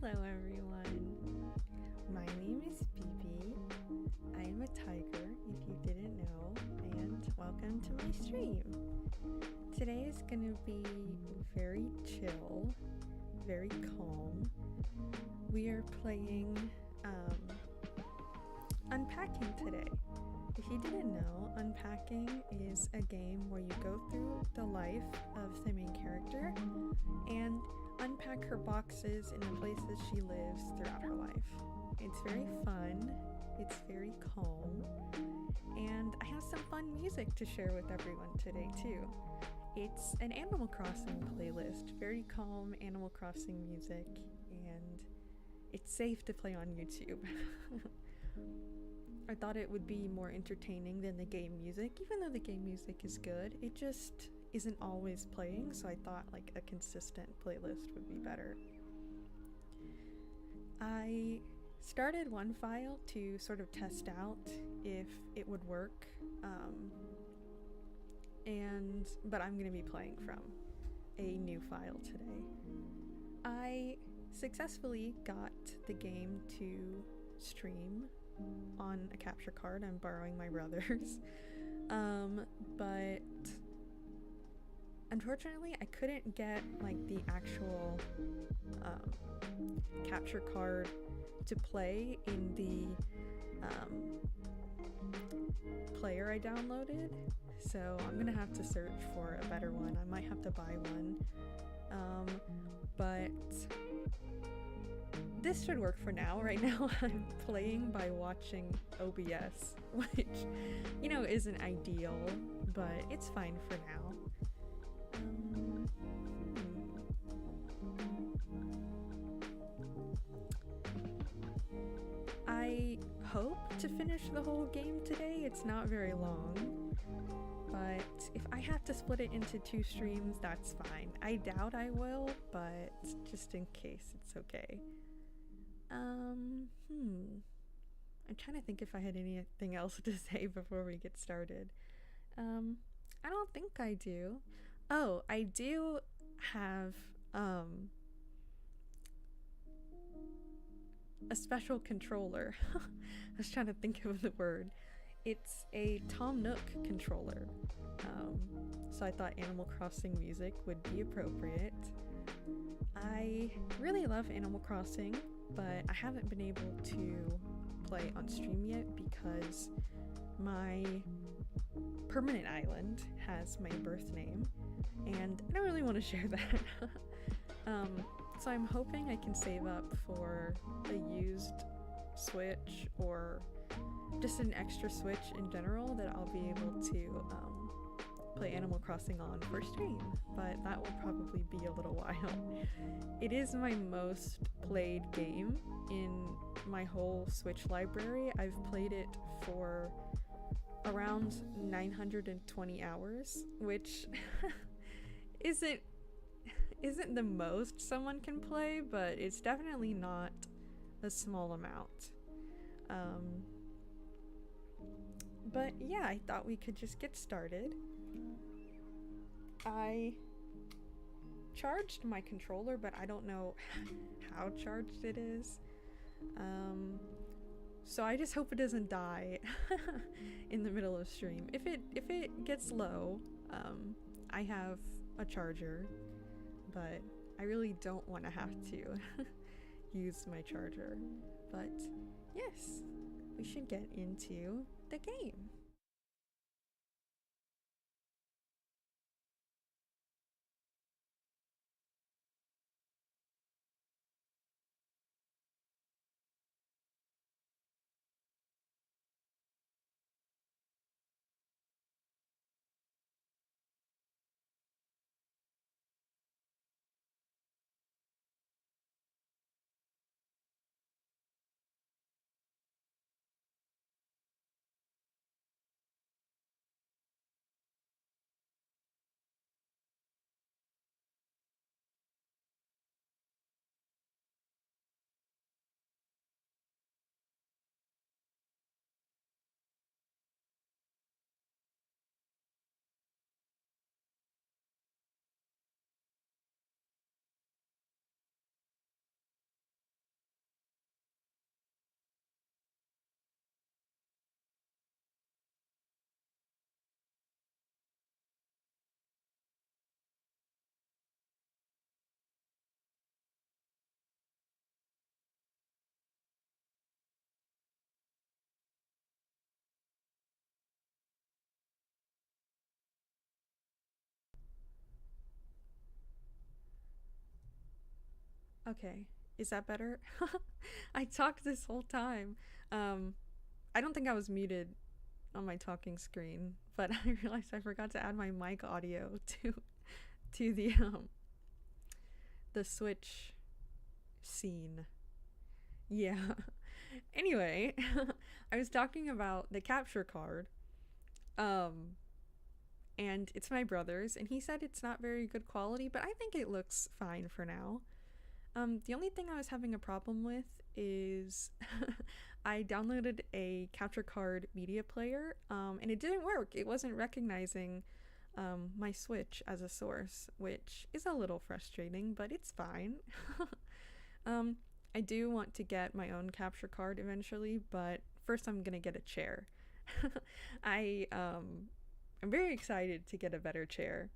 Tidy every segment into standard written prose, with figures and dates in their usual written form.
Hello everyone, my name is Bibi. I am a tiger if you didn't know, and welcome to my stream. Today is going to be very chill, very calm. We are playing Unpacking today. If you didn't know, Unpacking is a game where you go through the life of the main character and unpack her boxes in the places she lives throughout her life. It's very fun, it's very calm, and I have some fun music to share with everyone today too. It's an Animal Crossing playlist, very calm Animal Crossing music, and it's safe to play on YouTube. I thought it would be more entertaining than the game music, even though the game music is good. It just isn't always playing, so I thought like a consistent playlist would be better. I started one file to sort of test out if it would work, but I'm going to be playing from a new file today. I successfly got the game to stream on a capture card. I'm borrowing my brother's, but unfortunately I couldn't get like the actual capture card to play in the player I downloaded, so I'm gonna have to search for a better one. I might have to buy one, but this should work for now. Right now I'm playing by watching OBS, which, you know, isn't ideal, but it's fine for now. I hope to finish the whole game today. It's not very long, but if I have to split it into 2 streams, that's fine. I doubt I will, but just in case, it's okay. I'm trying to think if I had anything else to say before we get started. I don't think I do. Oh, I do have a special controller. I was trying to think of the word. It's a Tom Nook controller. So I thought Animal Crossing music would be appropriate. I really love Animal Crossing, but I haven't been able to play on stream yet because my permanent island has my birth name, and I don't really want to share that. So I'm hoping I can save up for a used Switch or just an extra Switch in general that I'll be able to play Animal Crossing on for stream, but that will probably be a little while. It is my most played game in my whole Switch library. I've played it for around 920 hours, which isn't the most someone can play, but it's definitely not a small amount. But yeah, I thought we could just get started. I charged my controller, but I don't know how charged it is. So I just hope it doesn't die in the middle of stream. If it gets low, I have a charger, but I really don't want to have to use my charger. But yes, we should get into the game. Okay. Is that better? I talked this whole time. Um, I don't think I was muted on my talking screen, but I realized I forgot to add my mic audio to the Switch scene. Yeah. Anyway, I was talking about the capture card. Um, and it's my brother's, and he said it's not very good quality, but I think it looks fine for now. The only thing I was having a problem with is I downloaded a capture card media player, and it didn't work. It wasn't recognizing my Switch as a source, which is a little frustrating, but it's fine. um, I do want to get my own capture card eventually, but first I'm gonna get a chair. I'm very excited to get a better chair,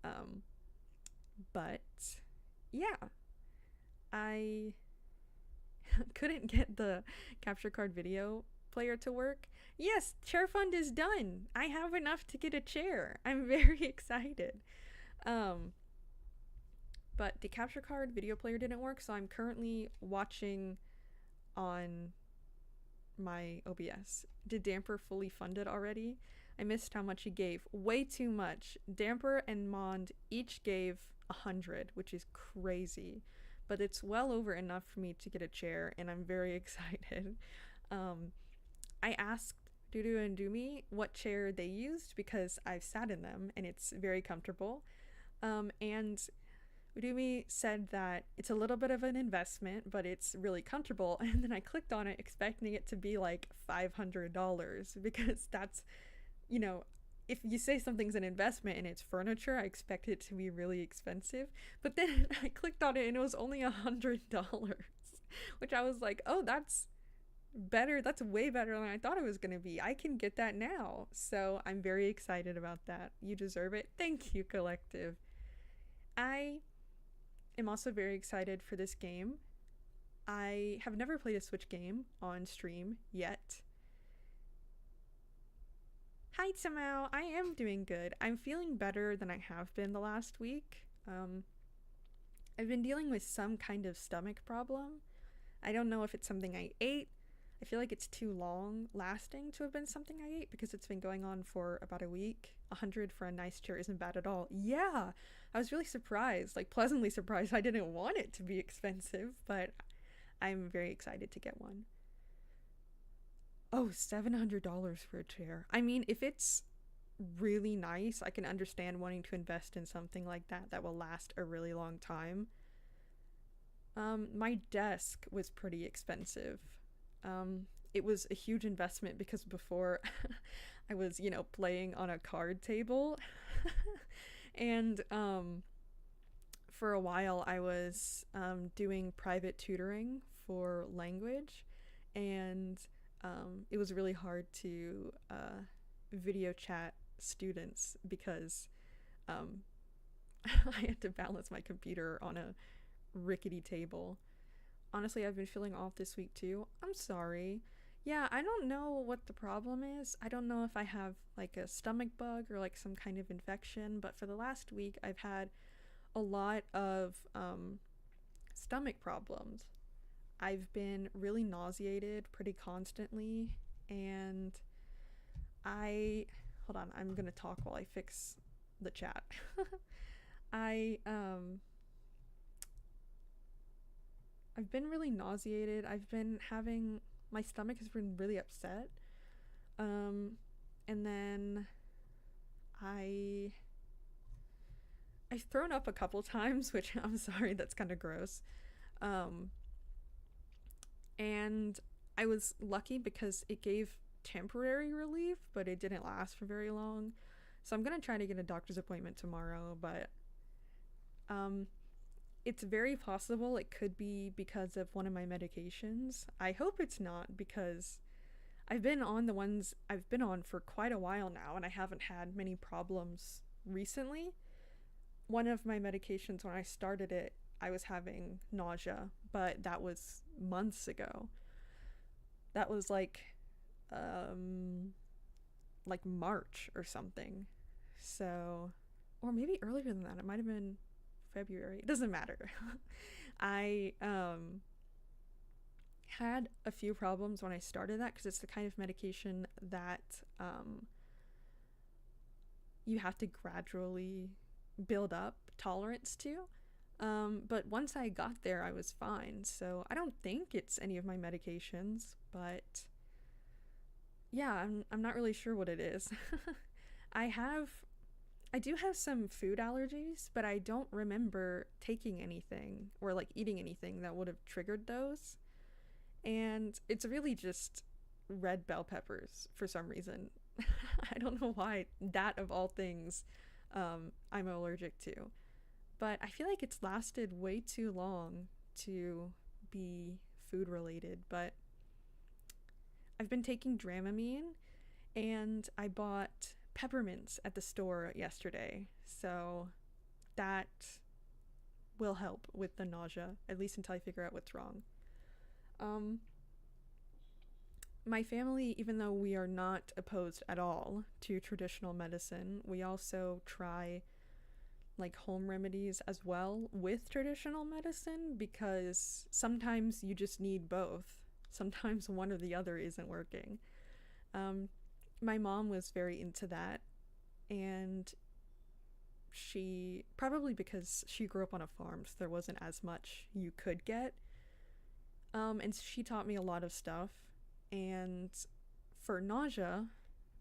um, but yeah, I couldn't get the capture card video player to work. Yes, chair fund is done. I have enough to get a chair. I'm very excited. Um, but the capture card video player didn't work, so I'm currently watching on my OBS. Did Damper fully fund it already? I missed how much he gave. Way too much. Damper and Mond each gave 100, which is crazy. But it's well over enough for me to get a chair, and I'm very excited. I asked Dudu and Dumi what chair they used because I've sat in them, and it's very comfortable. And Udumi said that it's a little bit of an investment, but it's really comfortable. And then I clicked on it expecting it to be like $500 because that's, you know, if you say something's an investment and it's furniture, I expect it to be really expensive. But then I clicked on it and it was only $100, which I was like, oh, that's better. That's way better than I thought it was going to be. I can get that now. So I'm very excited about that. You deserve it. Thank you, Collective. I am also very excited for this game. I have never played a Switch game on stream yet. Hi, Tamao. I am doing good. I'm feeling better than I have been the last week. I've been dealing with some kind of stomach problem. I don't know if it's something I ate. I feel like it's too long lasting to have been something I ate because it's been going on for about a week. 100 for a nice chair isn't bad at all. Yeah, I was really surprised, like pleasantly surprised. I didn't want it to be expensive, but I'm very excited to get one. Oh, $700 for a chair. I mean, if it's really nice, I can understand wanting to invest in something like that that will last a really long time. My desk was pretty expensive. It was a huge investment because before I was, playing on a card table. And for a while I was doing private tutoring for language, and it was really hard to video chat students because I had to balance my computer on a rickety table. Honestly, I've been feeling off this week too. I'm sorry. Yeah, I don't know what the problem is. I don't know if I have like a stomach bug or like some kind of infection, but for the last week I've had a lot of stomach problems. I've been really nauseated pretty constantly, and hold on, I'm gonna talk while I fix the chat. I I've been really nauseated. I've been having, my stomach has been really upset. And then I've thrown up a couple times, which I'm sorry, that's kind of gross. And I was lucky because it gave temporary relief, but it didn't last for very long. So I'm gonna try to get a doctor's appointment tomorrow, but it's very possible it could be because of one of my medications. I hope it's not, because I've been on the ones I've been on for quite a while now, and I haven't had many problems recently. One of my medications, when I started it, I was having nausea, but that was months ago. That was like March or something. So, or maybe earlier than that. It might have been February. It doesn't matter. I had a few problems when I started that because it's the kind of medication that you have to gradually build up tolerance to. But once I got there, I was fine. So I don't think it's any of my medications, but yeah, I'm not really sure what it is. I do have some food allergies, but I don't remember taking anything or like eating anything that would have triggered those. And it's really just red bell peppers for some reason. I don't know why, that of all things, I'm allergic to. But I feel like it's lasted way too long to be food related. But I've been taking Dramamine, and I bought peppermints at the store yesterday. So that will help with the nausea, at least until I figure out what's wrong. My family, even though we are not opposed at all to traditional medicine, we also try like home remedies as well with traditional medicine, because sometimes you just need both. Sometimes one or the other isn't working. My mom was very into that, and she, probably because she grew up on a farm, so there wasn't as much you could get, and she taught me a lot of stuff. And for nausea,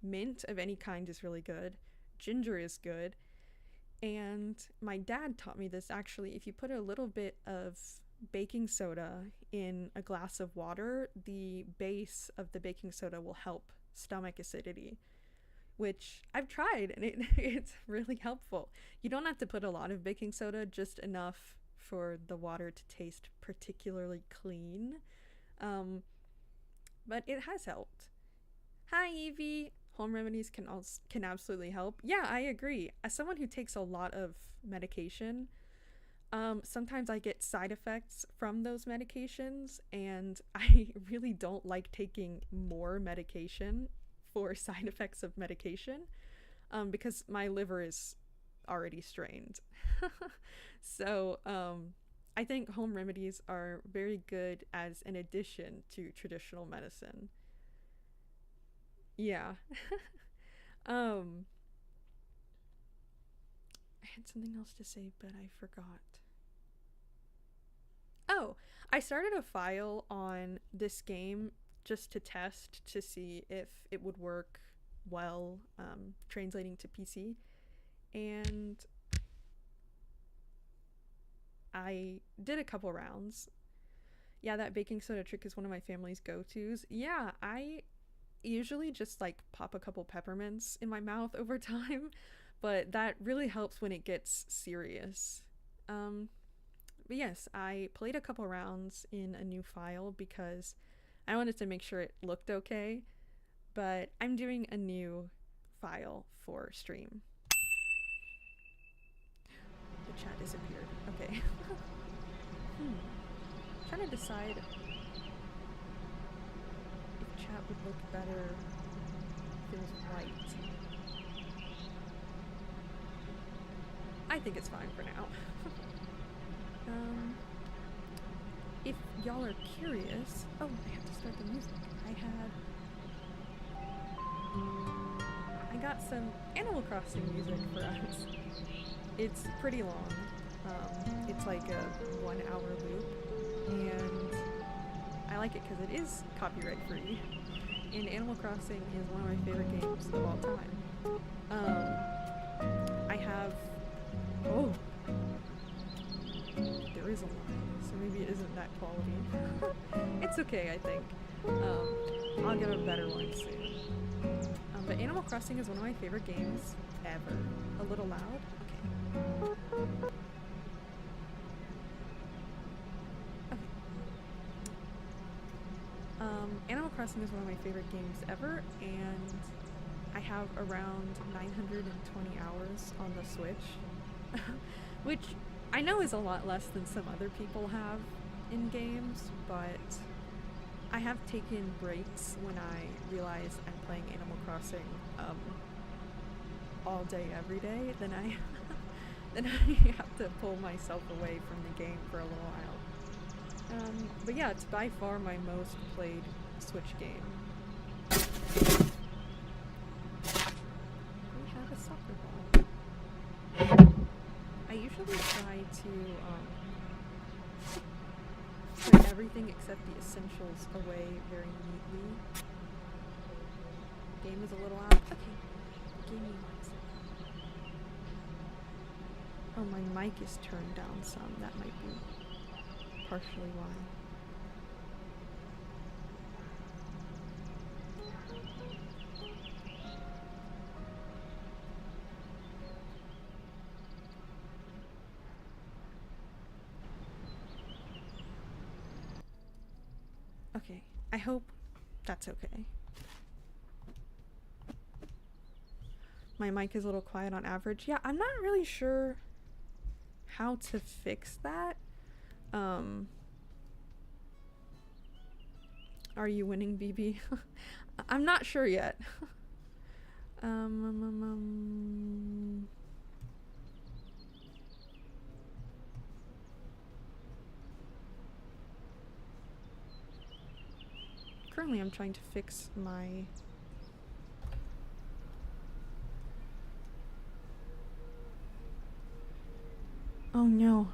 mint of any kind is really good. Ginger is good. And my dad taught me this actually. If you put a little bit of baking soda in a glass of water, the base of the baking soda will help stomach acidity, which I've tried, and it's really helpful. You don't have to put a lot of baking soda, just enough for the water to taste particularly clean. But it has helped. Hi, Evie. Home remedies can absolutely help. Yeah, I agree. As someone who takes a lot of medication, sometimes I get side effects from those medications, and I really don't like taking more medication for side effects of medication, because my liver is already strained. So, I think home remedies are very good as an addition to traditional medicine. Yeah. I had something else to say, but I forgot. Oh, I started a file on this game just to test to see if it would work well, translating to PC. And I did a couple rounds. Yeah, that baking soda trick is one of my family's go-tos. Yeah, I usually just like pop a couple peppermints in my mouth over time, but that really helps when it gets serious. But yes, I played a couple rounds in a new file because I wanted to make sure it looked okay, but I'm doing a new file for stream. The chat disappeared. Okay. Trying to decide if chat would look better if it was white. I think it's fine for now. If y'all are curious, oh, I have to start the music. I got some Animal Crossing music for us. It's pretty long. It's like a 1 hour loop, and I like it because it is copyright free. And Animal Crossing is one of my favorite games of all time. I have, oh, there is a line, so maybe it isn't that quality. It's okay, I think. I'll get a better one soon. But Animal Crossing is one of my favorite games ever. A little loud? Okay. Animal Crossing is one of my favorite games ever, and I have around 920 hours on the Switch, which I know is a lot less than some other people have in games, but I have taken breaks when I realize I'm playing Animal Crossing all day, every day. Then I have to pull myself away from the game for a little while. But yeah, it's by far my most played Switch game. We have a soccer ball. I usually try to put everything except the essentials away very neatly. Game is a little out. Okay, give me 1 second. Oh, my mic is turned down some. That might be partially why. Okay, I hope that's okay. My mic is a little quiet on average. Yeah, I'm not really sure how to fix that. Are you winning, Bibi? I'm not sure yet. Currently, I'm trying to fix my... Oh no.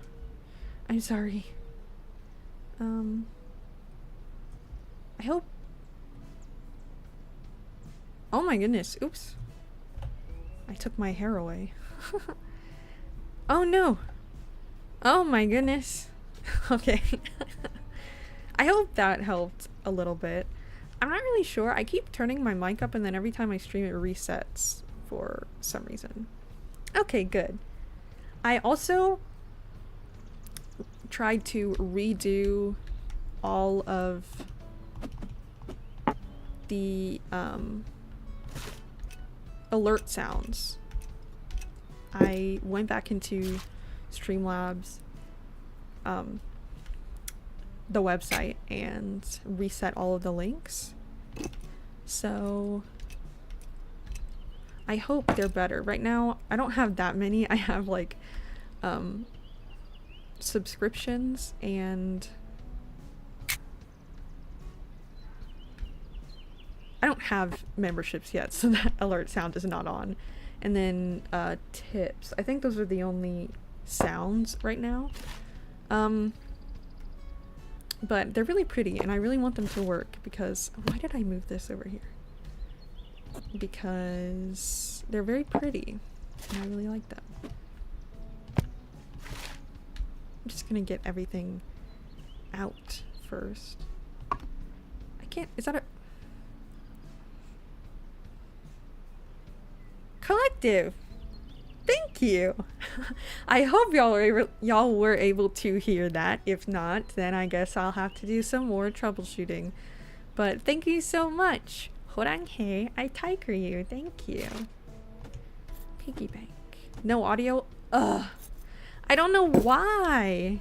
I'm sorry. I hope... Oh my goodness, oops. I took my hair away. Oh no. Oh my goodness. Okay. I hope that helped a little bit. I'm not really sure. I keep turning my mic up and then every time I stream it resets for some reason. Okay, good. I also tried to redo all of the alert sounds. I went back into Streamlabs, the website, and reset all of the links. So I hope they're better. Right now, I don't have that many. I have like subscriptions and I don't have memberships yet, so that alert sound is not on. And then tips. I think those are the only sounds right now. But they're really pretty and I really want them to work because... Why did I move this over here? Because they're very pretty and I really like them. I'm just gonna get everything out first. I can't... Is that a... Collective! Thank you! I hope y'all were able to hear that. If not, then I guess I'll have to do some more troubleshooting. But thank you so much! 호랑해, I tiger you. Thank you. Piggy bank. No audio? Ugh. I don't know why.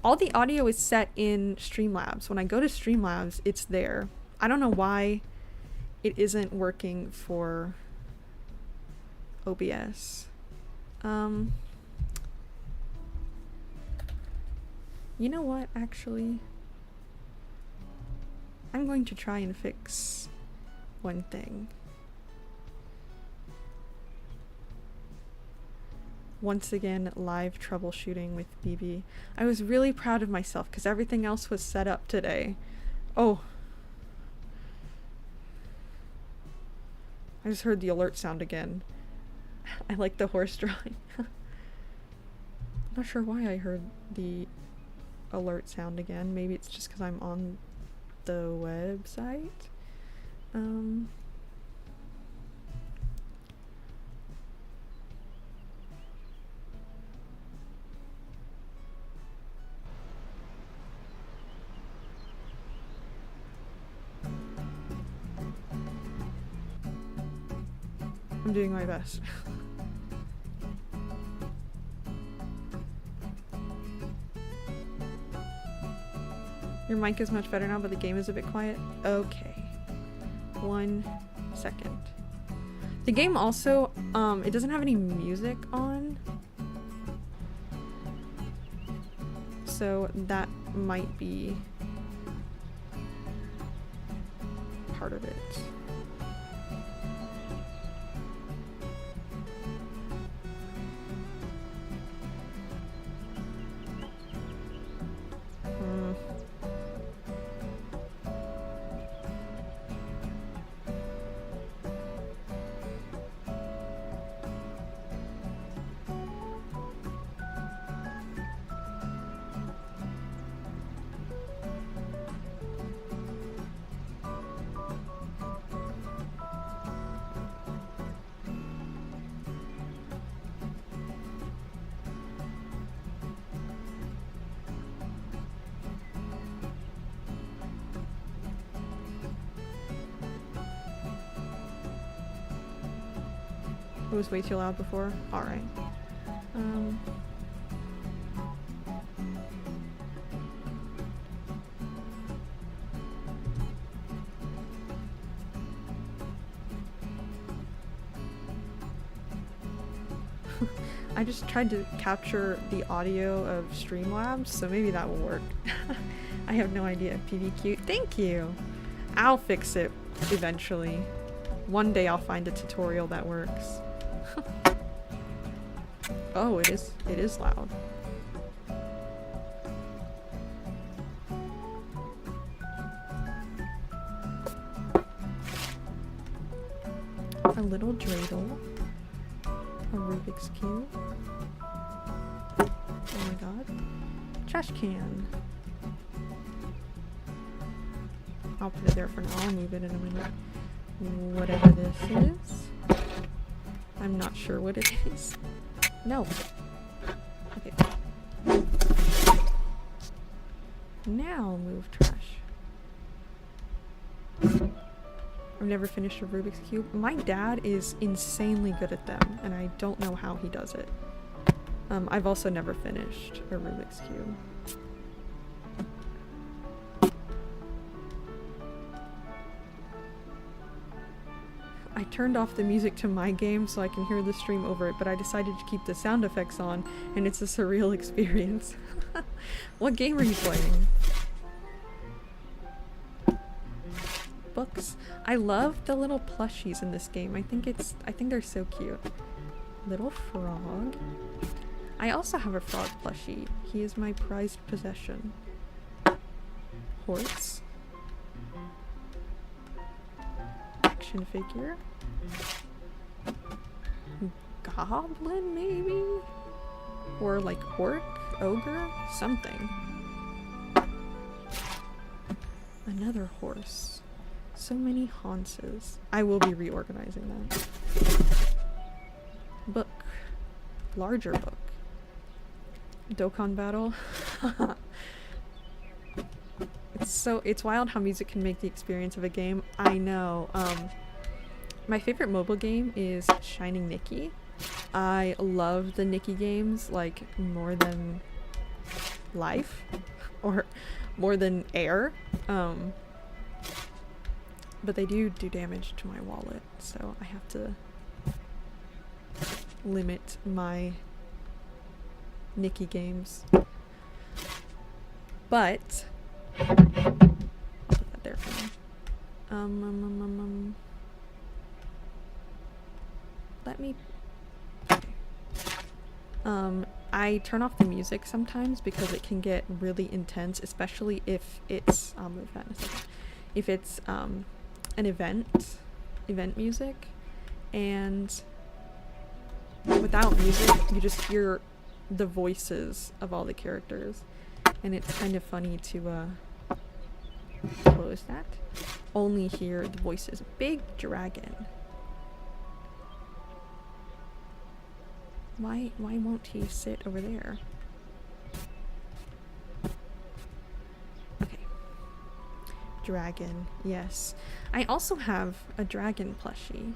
All the audio is set in Streamlabs. When I go to Streamlabs, it's there. I don't know why it isn't working for OBS. You know what, actually? I'm going to try and fix one thing. Once again, live troubleshooting with Bibi. I was really proud of myself because everything else was set up today. Oh. I just heard the alert sound again. I like the horse drawing. I'm not sure why I heard the alert sound again. Maybe it's just because I'm on the website. I'm doing my best. Your mic is much better now, but the game is a bit quiet. Okay. 1 second. The game also, it doesn't have any music on. So that might be part of it. It was way too loud before? Alright. I just tried to capture the audio of Streamlabs, so maybe that will work. I have no idea. PVQ. Thank you! I'll fix it eventually. One day I'll find a tutorial that works. Oh, it is loud. A little dreidel. A Rubik's Cube. Oh my god. Trash can. I'll put it there for now. I'll move it in a minute. Whatever this is. I'm not sure what it is. No. Okay. Now move trash. I've never finished a Rubik's Cube. My dad is insanely good at them, and I don't know how he does it. I've also never finished a Rubik's Cube. I turned off the music to my game so I can hear the stream over it, but I decided to keep the sound effects on, and it's a surreal experience. What game are you playing? Books. I love the little plushies in this game. I think they're so cute. Little frog. I also have a frog plushie. He is my prized possession. Horse. Action figure. Goblin, maybe? Or like orc? Ogre? Something. Another horse. So many Hanses. I will be reorganizing that. Book. Larger book. Dokkan battle. It's wild how music can make the experience of a game. I know. My favorite mobile game is Shining Nikki. I love the Nikki games like more than life or more than air. But they do damage to my wallet, so I have to limit my Nikki games. But I'll put that there for now. Let me. Okay. I turn off the music sometimes because it can get really intense, especially if it's. I'll move that in a second. If it's an event music, and without music, you just hear the voices of all the characters, and it's kind of funny to close that. Only hear the voices. Big dragon. Why won't he sit over there? Okay. Dragon, yes. I also have a dragon plushie.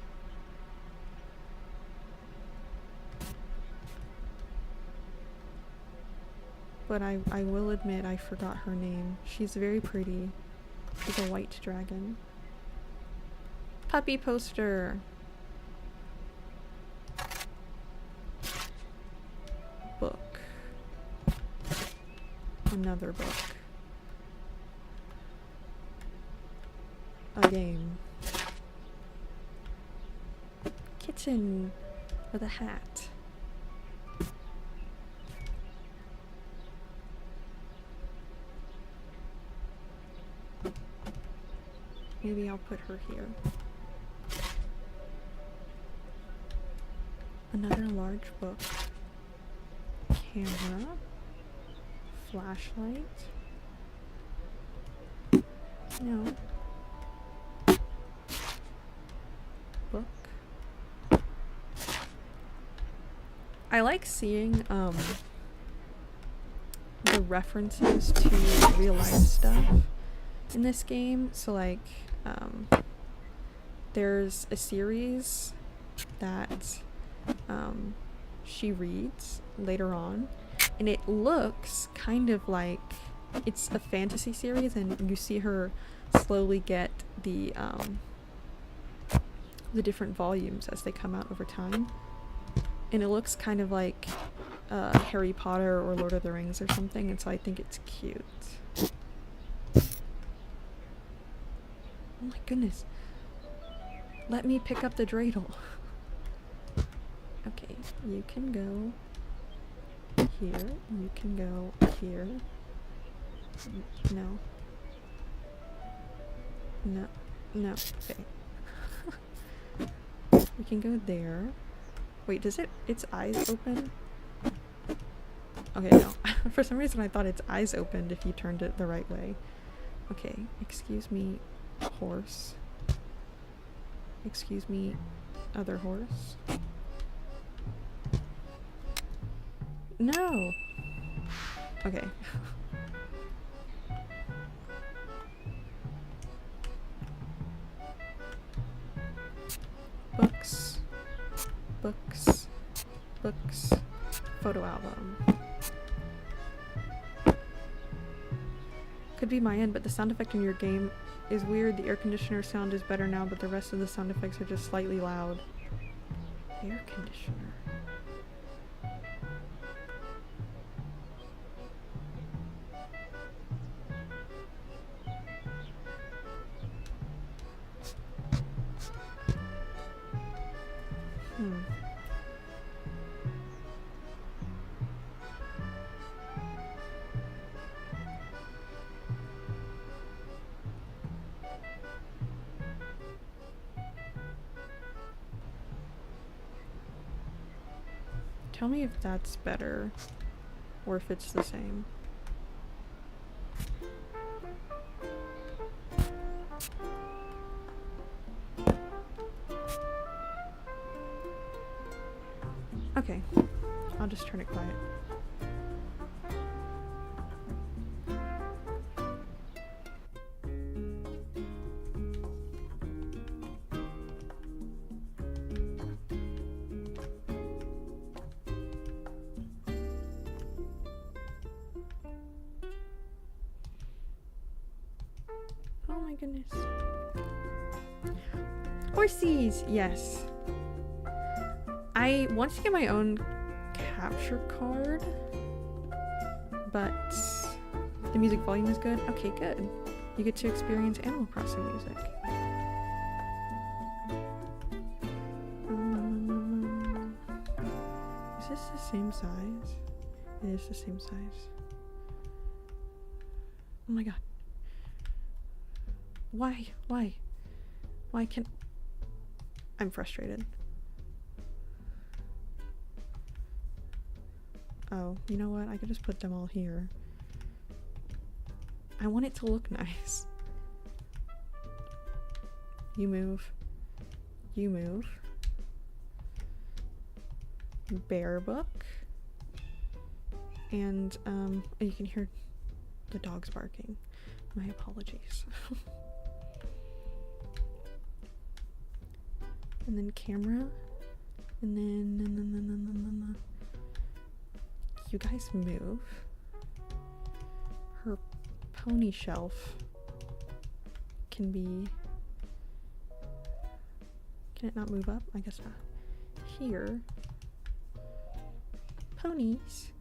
But I will admit I forgot her name. She's very pretty. She's a white dragon. Puppy poster! Book. Another book. A game. Kitten with a hat. Maybe I'll put her here. Another large book. Camera. Flashlight. No. Book. I like seeing the references to real life stuff in this game. So like there's a series that she reads later on, and it looks kind of like it's a fantasy series, and you see her slowly get the different volumes as they come out over time, and it looks kind of like Harry Potter or Lord of the Rings or something, and so I think it's cute. Oh my goodness. Let me pick up the dreidel. Okay, you can go here, you can go here. No. No. No. Okay. We can go there. Wait, does its eyes open? Okay, no. For some reason I thought its eyes opened if you turned it the right way. Okay, excuse me, horse. Excuse me, other horse. No! Okay. Books. Books. Books. Photo album. Could be my end, but the sound effect in your game is weird. The air conditioner sound is better now, but the rest of the sound effects are just slightly loud. Air conditioner. Tell me if that's better or if it's the same. Okay, I'll just turn it quiet. Oh my goodness. Horsies! Yes. I want to get my own capture card, but the music volume is good. Okay, good. You get to experience Animal Crossing music. Is this the same size? It is the same size. Oh my god. Why? Why? Why can't... I'm frustrated. Oh, you know what? I could just put them all here. I want it to look nice. You move. You move. Bear book. And, you can hear the dogs barking. My apologies. And then camera. And then... You guys move. Her pony shelf can be... Can it not move up? I guess not. Here. Ponies.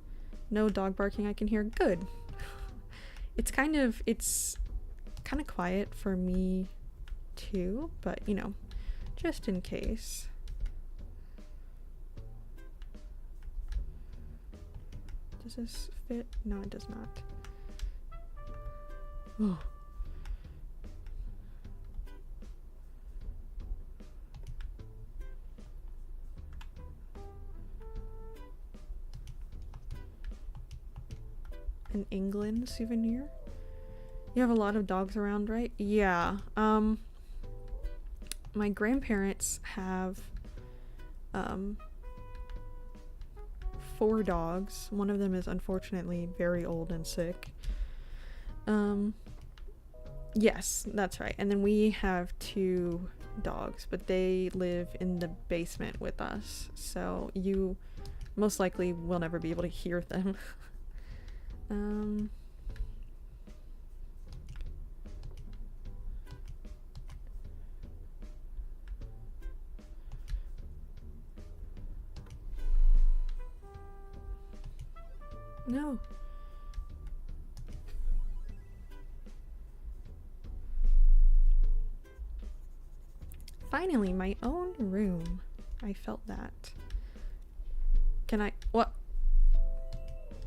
No dog barking I can hear. Good. it's kind of quiet for me too, but you know, just in case. Does this fit? No, it does not. Oh. An England souvenir? You have a lot of dogs around, right? Yeah. My grandparents have 4 dogs. One of them is unfortunately very old and sick. Yes, that's right. And then we have 2 dogs, but they live in the basement with us, so you most likely will never be able to hear them. No. Finally, my own room. I felt that. Can I? What?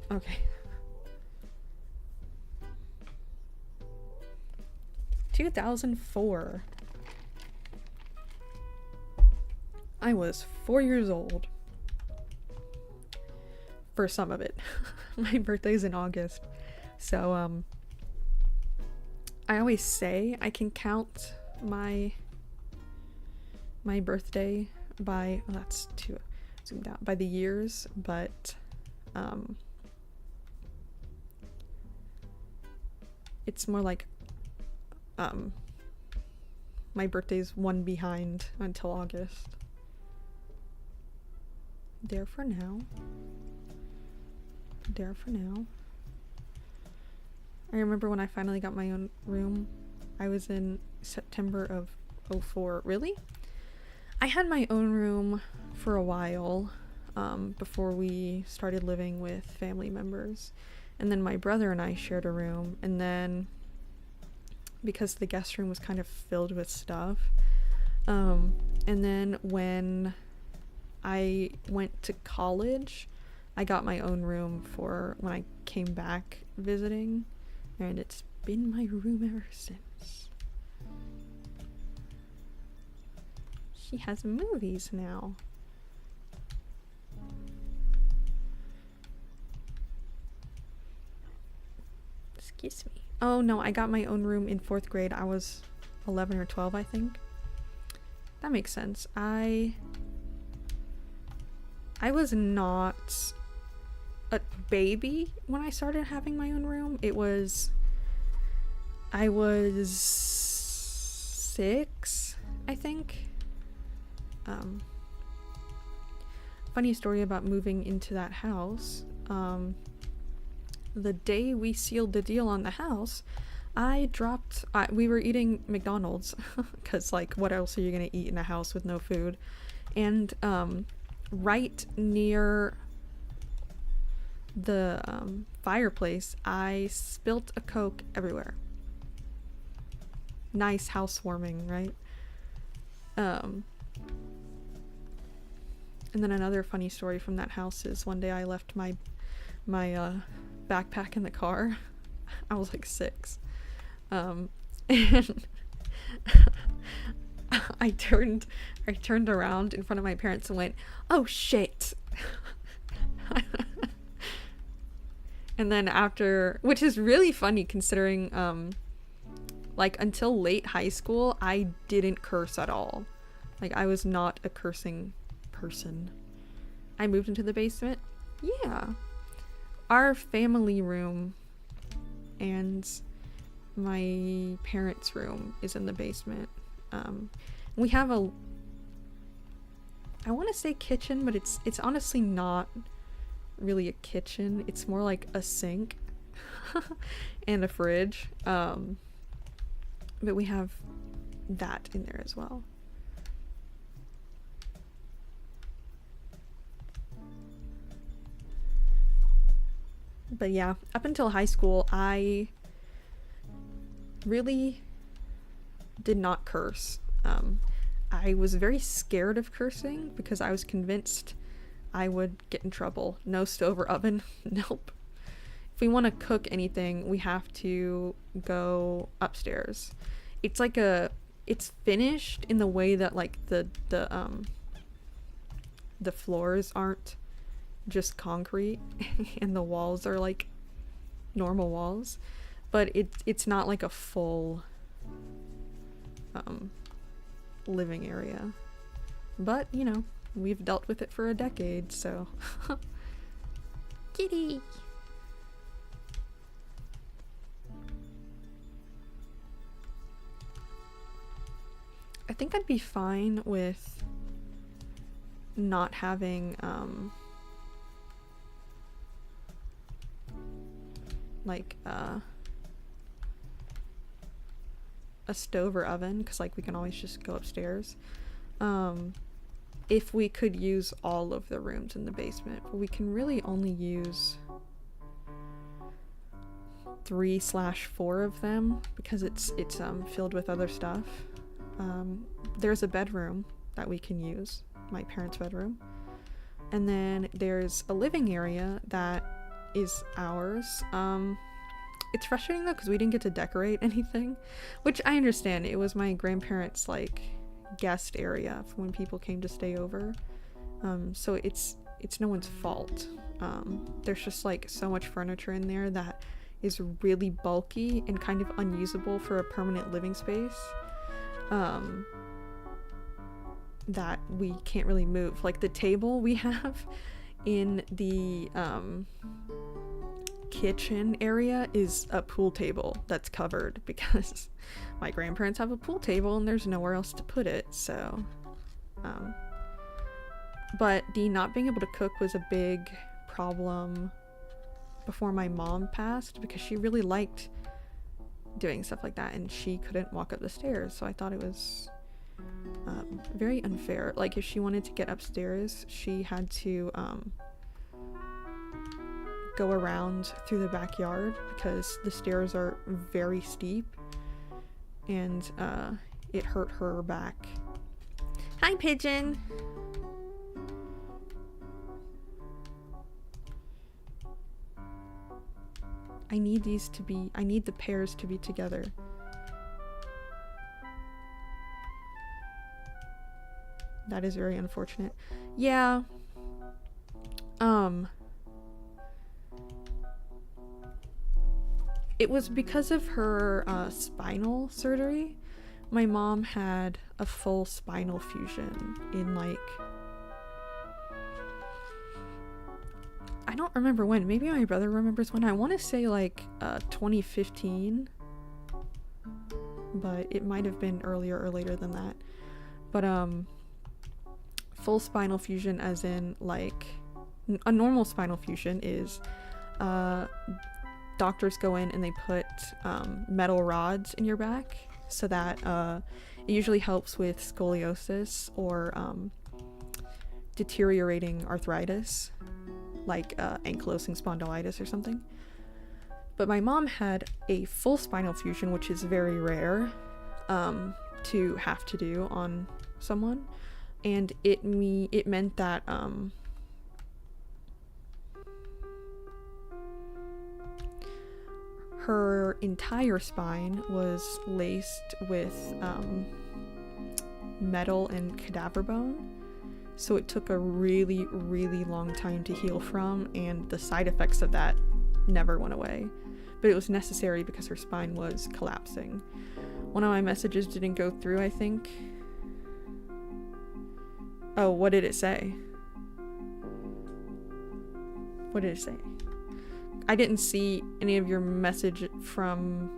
Okay. 2004. I was 4 years old. For some of it. My birthday's in August. So, I always say I can count my birthday by, well, that's too zoomed out, by the years, but it's more like my birthday's 1 behind until August. There for now. There for now. I remember when I finally got my own room, I was in September of 04. Really? I had my own room for a while before we started living with family members. And then my brother and I shared a room. And then because the guest room was kind of filled with stuff. And then when I went to college, I got my own room for when I came back visiting. And it's been my room ever since. She has movies now. Excuse me. Oh no, I got my own room in 4th grade. I was 11 or 12, I think. That makes sense. I was not a baby when I started having my own room. I was 6, I think. Funny story about moving into that house. The day we sealed the deal on the house, we were eating McDonald's because like what else are you gonna eat in a house with no food? And right near the fireplace, I spilt a Coke everywhere. Nice housewarming, right? And then another funny story from that house is one day I left my backpack in the car. I was like 6. And I turned around in front of my parents and went, "Oh shit." And then after, which is really funny considering like until late high school I didn't curse at all. Like I was not a cursing person. I moved into the basement. Yeah. Our family room and my parents' room is in the basement. We have I want to say kitchen, but it's honestly not really a kitchen. It's more like a sink and a fridge. But we have that in there as well. But yeah, up until high school, I really did not curse. I was very scared of cursing because I was convinced I would get in trouble. No stove or oven. Nope. If we want to cook anything, we have to go upstairs. It's like it's finished in the way that like the floors aren't just concrete and the walls are like normal walls, but it's not like a full living area. But you know, we've dealt with it for a decade, so kitty. I think I'd be fine with not having like a stove or oven, because like we can always just go upstairs. If we could use all of the rooms in the basement, but we can really only use 3/4 of them because it's filled with other stuff. There's a bedroom that we can use, my parents' bedroom, and then there's a living area that is ours. It's frustrating though because we didn't get to decorate anything, which I understand. It was my grandparents' like guest area for when people came to stay over, so it's no one's fault. There's just like so much furniture in there that is really bulky and kind of unusable for a permanent living space, that we can't really move. Like the table we have in the kitchen area is a pool table that's covered because my grandparents have a pool table and there's nowhere else to put it. So but the not being able to cook was a big problem before my mom passed, because she really liked doing stuff like that and she couldn't walk up the stairs, so I thought it was very unfair. Like if she wanted to get upstairs, she had to go around through the backyard because the stairs are very steep, and it hurt her back. Hi, pigeon. I need the pairs to be together. That is very unfortunate. Yeah. It was because of her spinal surgery. My mom had a full spinal fusion in like, I don't remember when. Maybe my brother remembers when. I want to say like 2015, but it might have been earlier or later than that. But full spinal fusion, as in like a normal spinal fusion is doctors go in and they put metal rods in your back so that it usually helps with scoliosis or deteriorating arthritis, like ankylosing spondylitis or something. But my mom had a full spinal fusion, which is very rare to have to do on someone, and it meant that her entire spine was laced with metal and cadaver bone, so it took a really, really long time to heal from, and the side effects of that never went away. But it was necessary because her spine was collapsing. One of my messages didn't go through, I think. Oh, what did it say? What did it say? I didn't see any of your message from,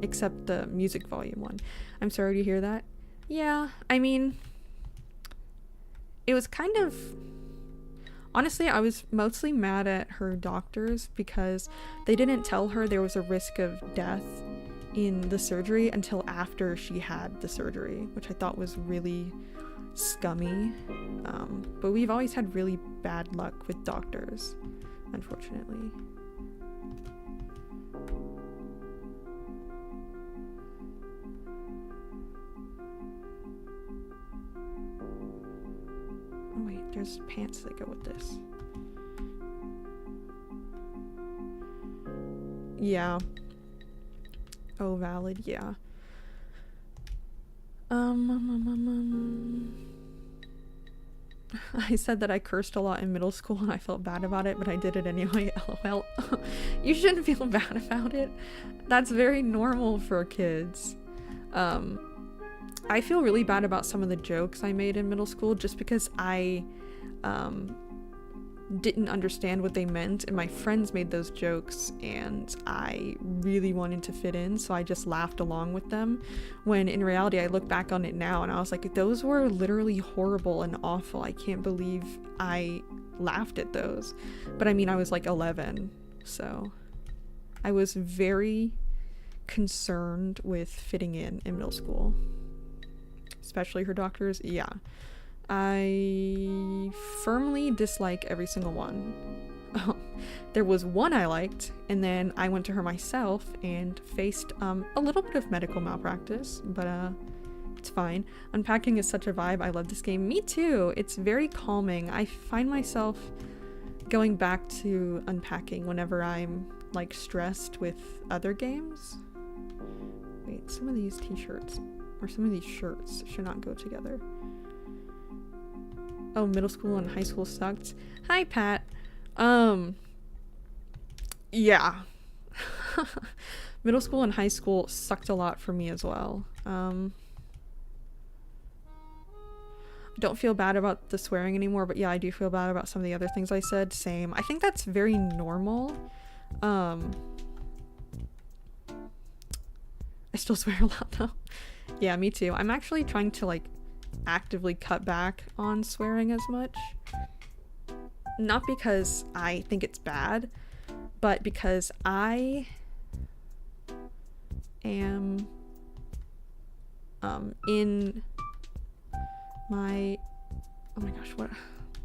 except the music volume one. I'm sorry to hear that. Yeah, I mean, it was kind of, honestly, I was mostly mad at her doctors because they didn't tell her there was a risk of death in the surgery until after she had the surgery, which I thought was really scummy. But we've always had really bad luck with doctors, unfortunately. There's pants that go with this. Yeah. Oh, valid, yeah. I said that I cursed a lot in middle school and I felt bad about it, but I did it anyway. LOL. You shouldn't feel bad about it. That's very normal for kids. I feel really bad about some of the jokes I made in middle school just because I didn't understand what they meant, and my friends made those jokes and I really wanted to fit in, so I just laughed along with them, when in reality I look back on it now and I was like, those were literally horrible and awful. I can't believe I laughed at those. But I mean, I was like 11, so I was very concerned with fitting in middle school, especially her doctors. Yeah, I firmly dislike every single one. There was one I liked, and then I went to her myself and faced a little bit of medical malpractice, but it's fine. Unpacking is such a vibe. I love this game. Me too. It's very calming. I find myself going back to Unpacking whenever I'm like stressed with other games. Wait, some of these t-shirts or some of these shirts should not go together. Oh, middle school and high school sucked. Hi, Pat. Yeah. Middle school and high school sucked a lot for me as well. Don't feel bad about the swearing anymore, but yeah, I do feel bad about some of the other things I said. Same. I think that's very normal. I still swear a lot though. Yeah, me too. I'm actually trying to like actively cut back on swearing as much. Not because I think it's bad, but because I am in my, oh my gosh, what,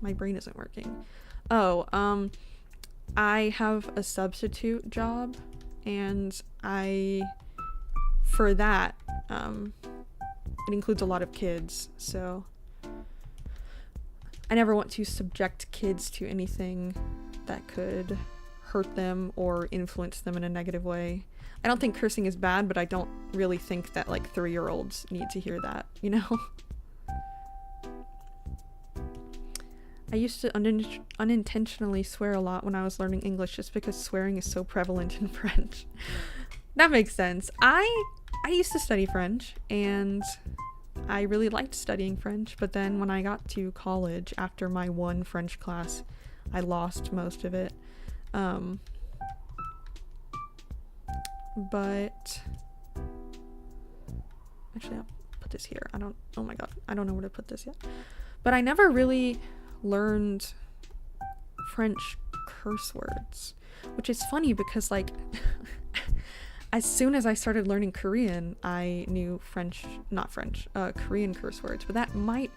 my brain isn't working. Oh, I have a substitute job, and for that, it includes a lot of kids, so I never want to subject kids to anything that could hurt them or influence them in a negative way. I don't think cursing is bad, but I don't really think that like 3-year-olds need to hear that, you know? I used to unintentionally swear a lot when I was learning English just because swearing is so prevalent in French. That makes sense. I used to study French, and I really liked studying French, but then when I got to college, after my one French class, I lost most of it. But actually, I'll put this here. Oh my god, I don't know where to put this yet. But I never really learned French curse words, which is funny because like as soon as I started learning Korean, I knew Korean curse words, but that might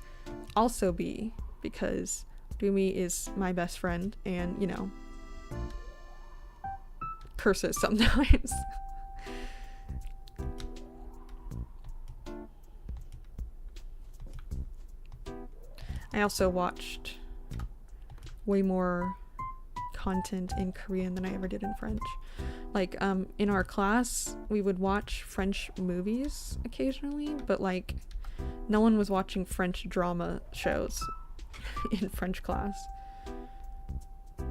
also be because Bumi is my best friend and, you know, curses sometimes. I also watched way more content in Korean than I ever did in French. Like, in our class, we would watch French movies occasionally, but like, no one was watching French drama shows in French class. I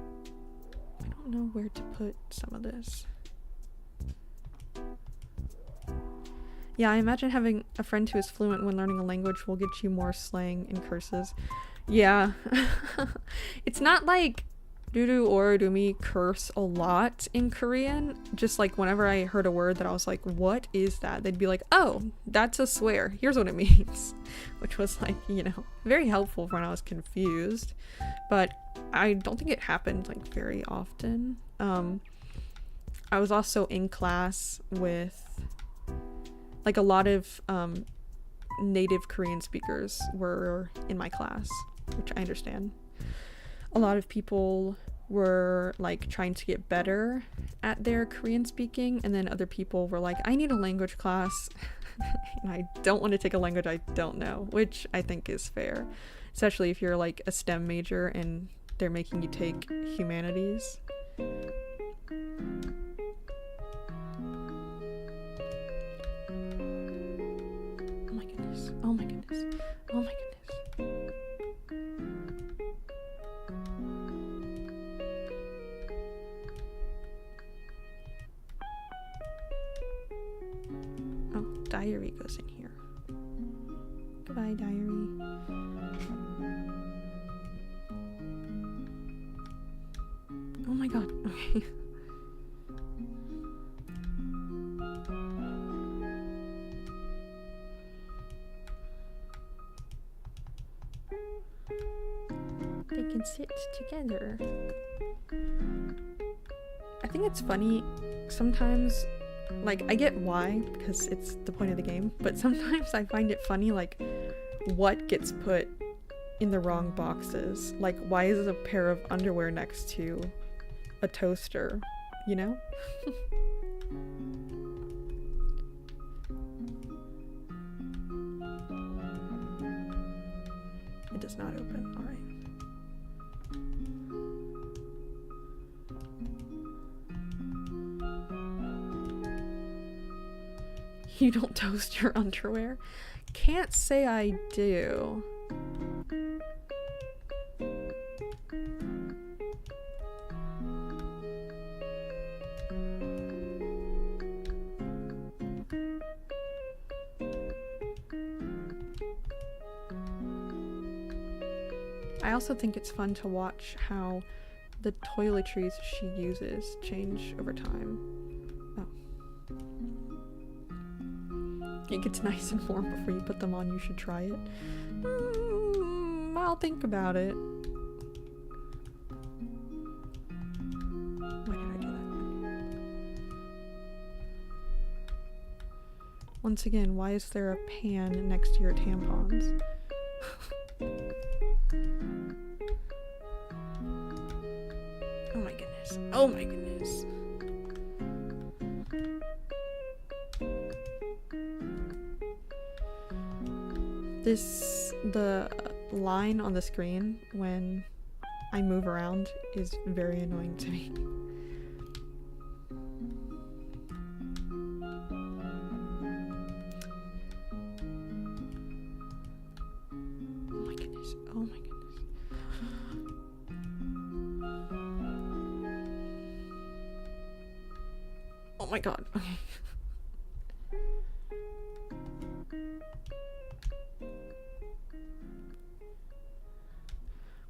don't know where to put some of this. Yeah, I imagine having a friend who is fluent when learning a language will get you more slang and curses. Yeah. It's not like Dudu or Dumi curse a lot in Korean. Just like whenever I heard a word that I was like, what is that? They'd be like, oh, that's a swear. Here's what it means. Which was like, you know, very helpful when I was confused. But I don't think it happened like very often. I was also in class with like a lot of native Korean speakers were in my class, which I understand. A lot of people were like trying to get better at their Korean speaking, and then other people were like, I need a language class and I don't want to take a language I don't know, which I think is fair. especially if you're like a STEM major and they're making you take humanities. Oh my goodness. Oh my goodness. Oh my goodness. Oh, diary goes in here. Goodbye, diary. Oh my god. Okay. They can sit together. I think it's funny sometimes, like, I get why, because it's the point of the game, but sometimes I find it funny, like, what gets put in the wrong boxes. Like, why is a pair of underwear next to a toaster, you know? It does not open. All right. You don't toast your underwear? Can't say I do. I also think it's fun to watch how the toiletries she uses change over time. Oh. It gets nice and warm before you put them on. You should try it. I'll think about it. Why did I do that? Once again, why is there a pan next to your tampons? Oh my goodness. Oh my goodness. The line on the screen when I move around is very annoying to me. Oh my goodness. Oh my goodness. Oh my god. Okay.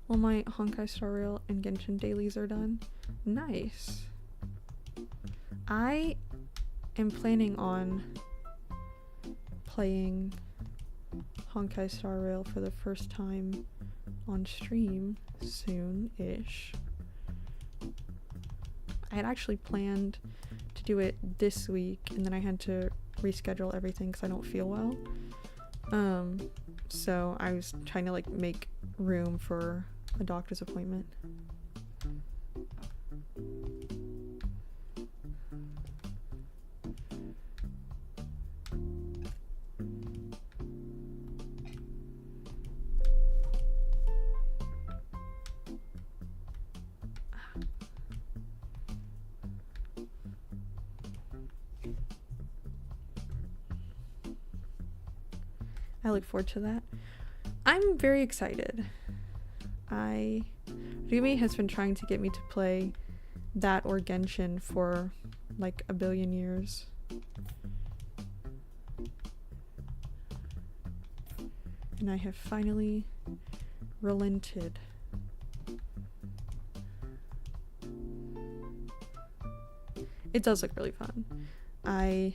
Well, my Honkai Star Rail and Genshin dailies are done. Nice. I am planning on playing Honkai Star Rail for the first time on stream soon-ish. I had actually planned to do it this week, and then I had to reschedule everything because I don't feel well. So I was trying to like make room for a doctor's appointment. I look forward to that. I'm very excited. Rumi has been trying to get me to play that or Genshin for like a billion years. And I have finally relented. It does look really fun. The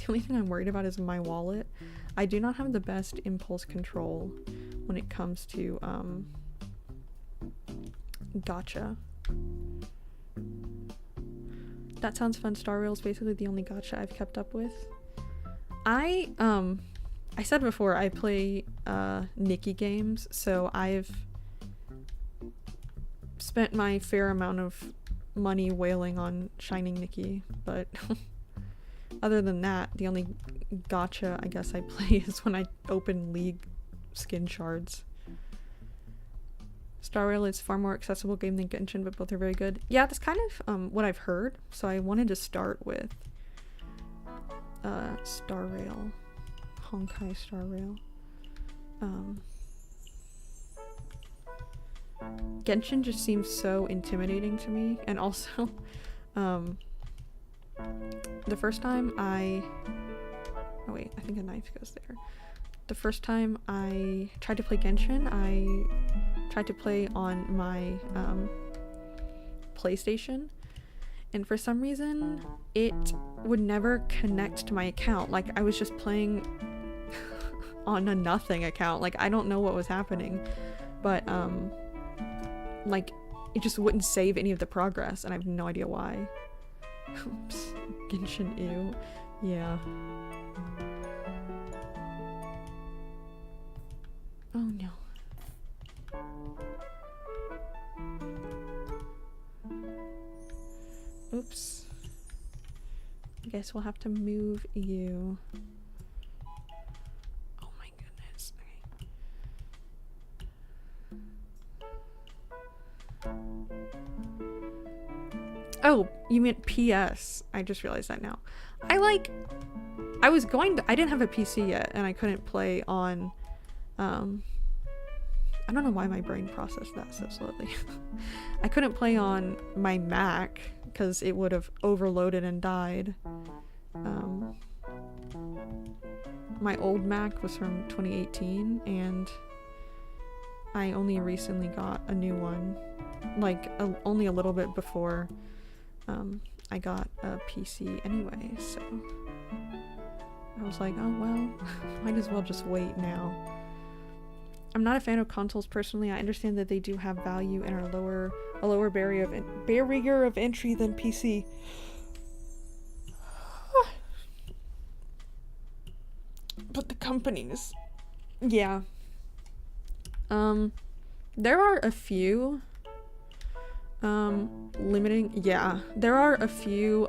only thing I'm worried about is my wallet. I do not have the best impulse control when it comes to gacha. That sounds fun. Star Rail is basically the only gacha I've kept up with. I said before I play Nikki games, so I've spent my fair amount of money wailing on Shining Nikki, but other than that, the only gacha I guess I play is when I open League skin shards. Star Rail is far more accessible game than Genshin, but both are very good. Yeah, that's kind of what I've heard. So I wanted to start with Star Rail, Honkai Star Rail. Genshin just seems so intimidating to me, and also the first time oh wait, I think a knife goes there. The first time I tried to play Genshin, I tried to play on my PlayStation, and for some reason it would never connect to my account. Like, I was just playing on a nothing account. Like, I don't know what was happening, but like, it just wouldn't save any of the progress, and I have no idea why. Oops. Genshin, ew. Yeah. Oh no. Oops. I guess we'll have to move you. Oh my goodness. Okay. Oh, you meant PS. I just realized that now. I didn't have a PC yet, and I couldn't play on, I don't know why my brain processed that so slowly. I couldn't play on my Mac because it would have overloaded and died. My old Mac was from 2018, and I only recently got a new one, like only a little bit before I got a PC anyway, so I was like, oh well, might as well just wait now. I'm not a fan of consoles personally. I understand that they do have value and are a lower barrier of entry than PC. But the companies, yeah. There are a few limiting, yeah, there are a few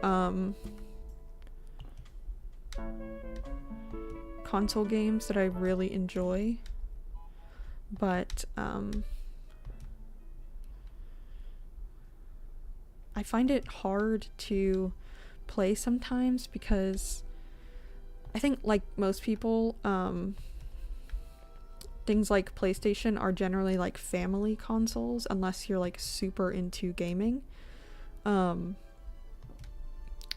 console games that I really enjoy, but I find it hard to play sometimes because I think, like most people, things like PlayStation are generally like family consoles unless you're like super into gaming.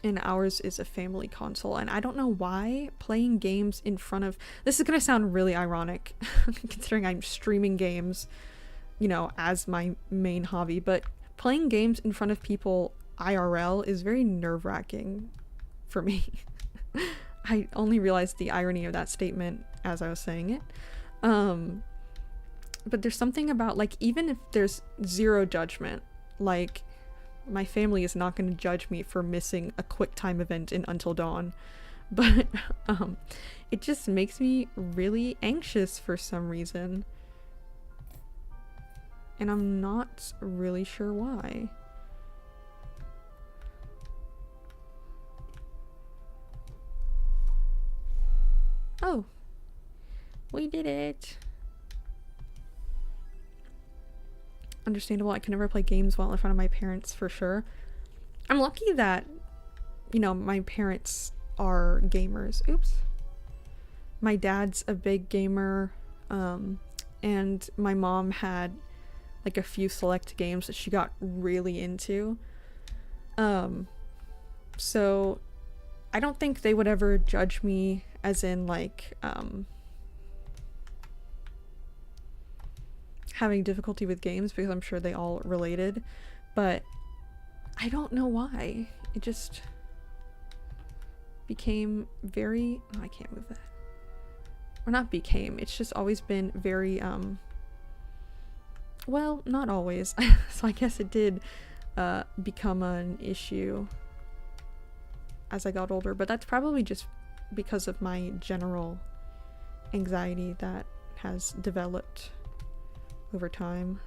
And ours is a family console, and I don't know why playing games in front of, this is gonna sound really ironic considering I'm streaming games, you know, as my main hobby, but playing games in front of people IRL is very nerve-wracking for me. I only realized the irony of that statement as I was saying it. But there's something about, like, even if there's zero judgment, like, my family is not going to judge me for missing a quick time event in Until Dawn, but it just makes me really anxious for some reason, and I'm not really sure why. Oh, we did it. Understandable. I can never play games while in front of my parents, for sure. I'm lucky that, you know, my parents are gamers. Oops. My dad's a big gamer, and my mom had like a few select games that she got really into. So I don't think they would ever judge me as in like having difficulty with games, because I'm sure they all related, but I don't know why. It just became very, oh, I can't move that. Or not became, it's just always been very, well, not always. So I guess it did become an issue as I got older, but that's probably just because of my general anxiety that has developed over time.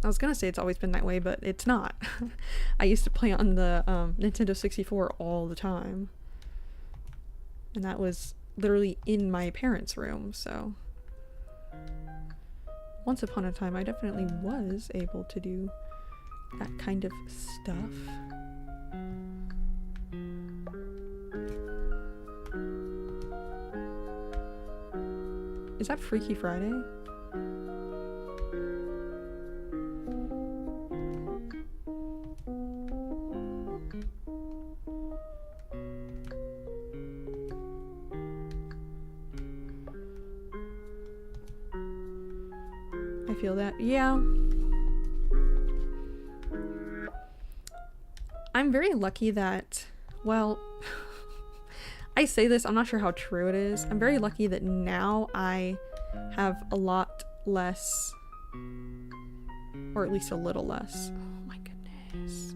I was gonna say it's always been that way, but it's not. I used to play on the Nintendo 64 all the time, and that was literally in my parents' room. So once upon a time, I definitely was able to do that kind of stuff. Is that Freaky Friday? I feel that. Yeah. I'm very lucky that, well, I say this, I'm not sure how true it is. I'm very lucky that now I have a lot less, or at least a little less, oh my goodness,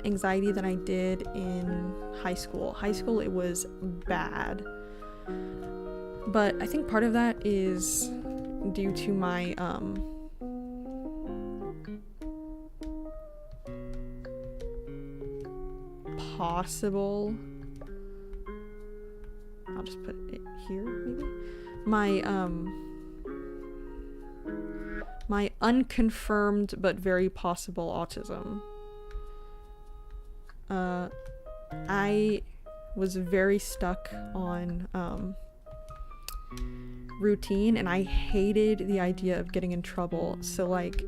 anxiety than I did in high school. High school, it was bad. But I think part of that is due to my, possible, I'll just put it here maybe, my unconfirmed but very possible autism. I was very stuck on routine, and I hated the idea of getting in trouble. So like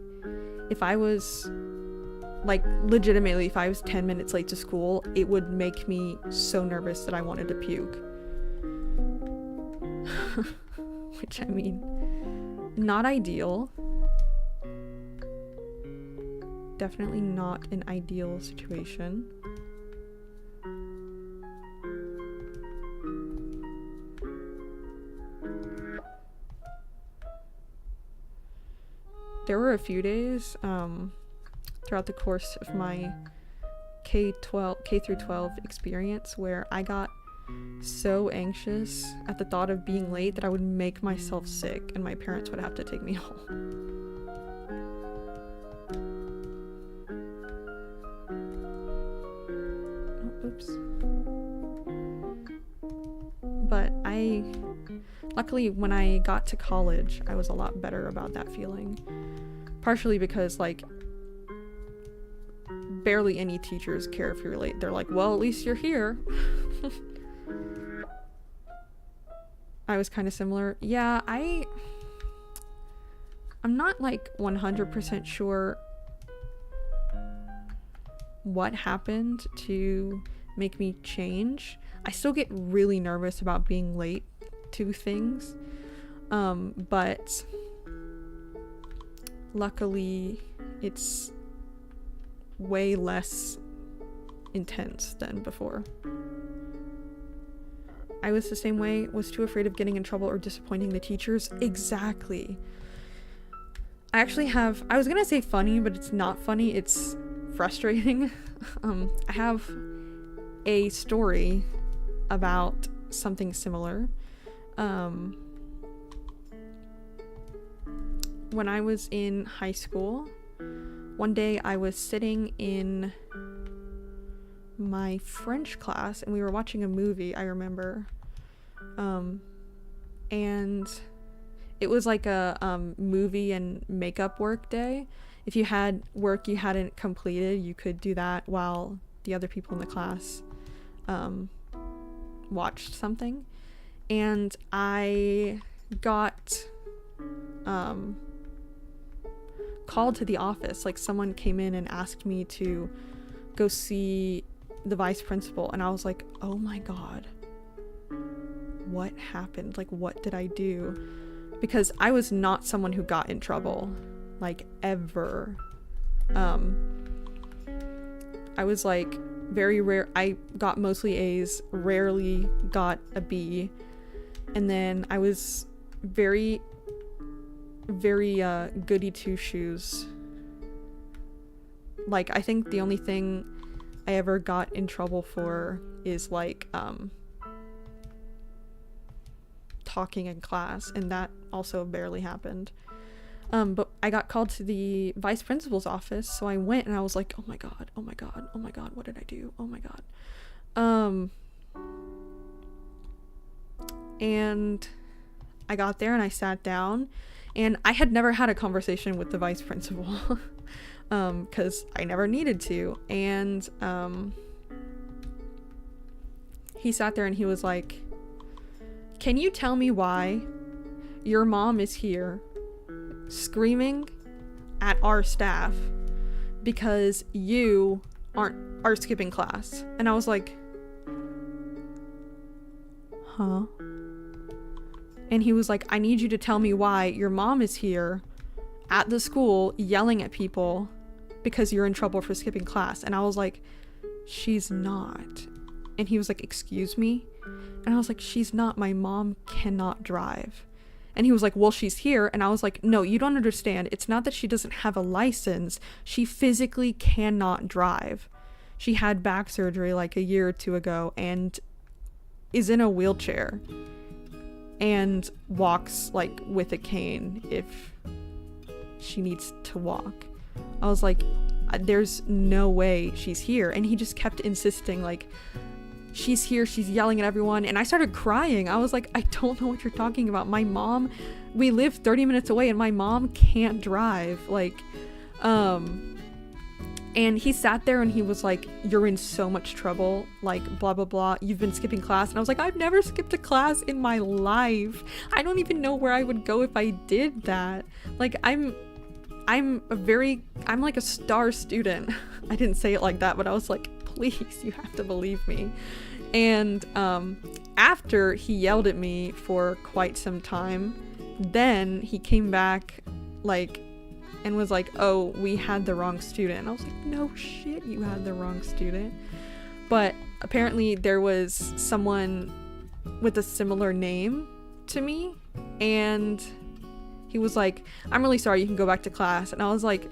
if I was like legitimately, if I was 10 minutes late to school, it would make me so nervous that I wanted to puke. Which, I mean, not ideal. Definitely not an ideal situation. There were a few days throughout the course of my K through 12 experience where I got so anxious at the thought of being late that I would make myself sick and my parents would have to take me home. Oh, oops. But luckily when I got to college, I was a lot better about that feeling. Partially because like barely any teachers care if you're late. They're like, well, at least you're here. I was kind of similar. Yeah, I'm not like 100% sure what happened to make me change. I still get really nervous about being late to things. But luckily it's way less intense than before. I was the same way, was too afraid of getting in trouble or disappointing the teachers. Exactly. I actually have, I was gonna say funny, but it's not funny, it's frustrating. I have a story about something similar. When I was in high school, one day I was sitting in my French class and we were watching a movie, I remember. And it was like a movie and makeup work day. If you had work you hadn't completed, you could do that while the other people in the class watched something. And I got called to the office. Like someone came in and asked me to go see the vice principal, and I was like, oh my god, what happened? Like, what did I do? Because I was not someone who got in trouble, like, ever. I was like very rare. I got mostly A's, rarely got a B, and then I was very goody two shoes. Like, I think the only thing I ever got in trouble for is like talking in class, and that also barely happened. But I got called to the vice principal's office, so I went and I was like, oh my god, oh my god, oh my god, what did I do? Oh my god. And I got there and I sat down, and I had never had a conversation with the vice principal because I never needed to. And he sat there and he was like, "Can you tell me why your mom is here screaming at our staff because you are skipping class?" And I was like, huh? And he was like, "I need you to tell me why your mom is here at the school yelling at people because you're in trouble for skipping class." And I was like, "She's not." And he was like, "Excuse me?" And I was like, "She's not. My mom cannot drive." And he was like, "Well, she's here." And I was like, "No, you don't understand. It's not that she doesn't have a license. She physically cannot drive. She had back surgery like a year or two ago and is in a wheelchair and walks like with a cane if she needs to walk." I was like, "There's no way she's here." And he just kept insisting, like, "She's here, she's yelling at everyone." And I started crying. I was like, "I don't know what you're talking about. My mom, we live 30 minutes away and my mom can't drive." Like, and he sat there and he was like, "You're in so much trouble, like blah blah blah, you've been skipping class." And I was like, "I've never skipped a class in my life. I don't even know where I would go if I did that. Like, I'm like a star student." I didn't say it like that, but I was like, "Please, you have to believe me." And after he yelled at me for quite some time, then he came back like and was like, "Oh, we had the wrong student." And I was like, "No shit, you had the wrong student." But apparently there was someone with a similar name to me, and he was like, "I'm really sorry, you can go back to class." And I was like,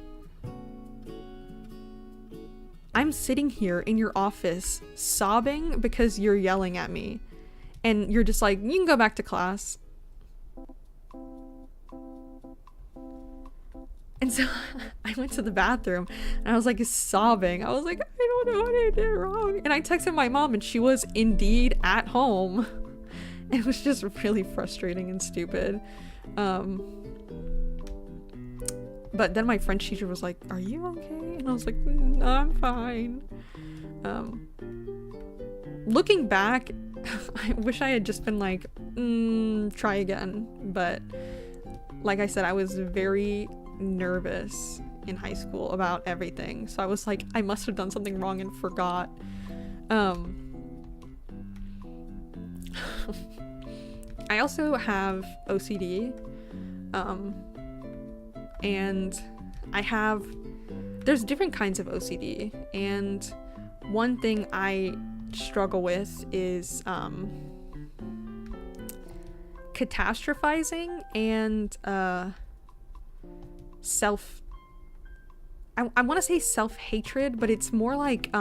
"I'm sitting here in your office sobbing because you're yelling at me, and you're just like, you can go back to class." And so I went to the bathroom and I was like sobbing. I was like, "I don't know what I did wrong." And I texted my mom and she was indeed at home. It was just really frustrating and stupid. But then my French teacher was like, "Are you okay?" And I was like, "No, I'm fine." Looking back, I wish I had just been like, try again. But like I said, I was very nervous in high school about everything. So I was like, I must have done something wrong and forgot. I also have OCD. And there's different kinds of OCD, and one thing I struggle with is catastrophizing and I want to say self-hatred, but it's more like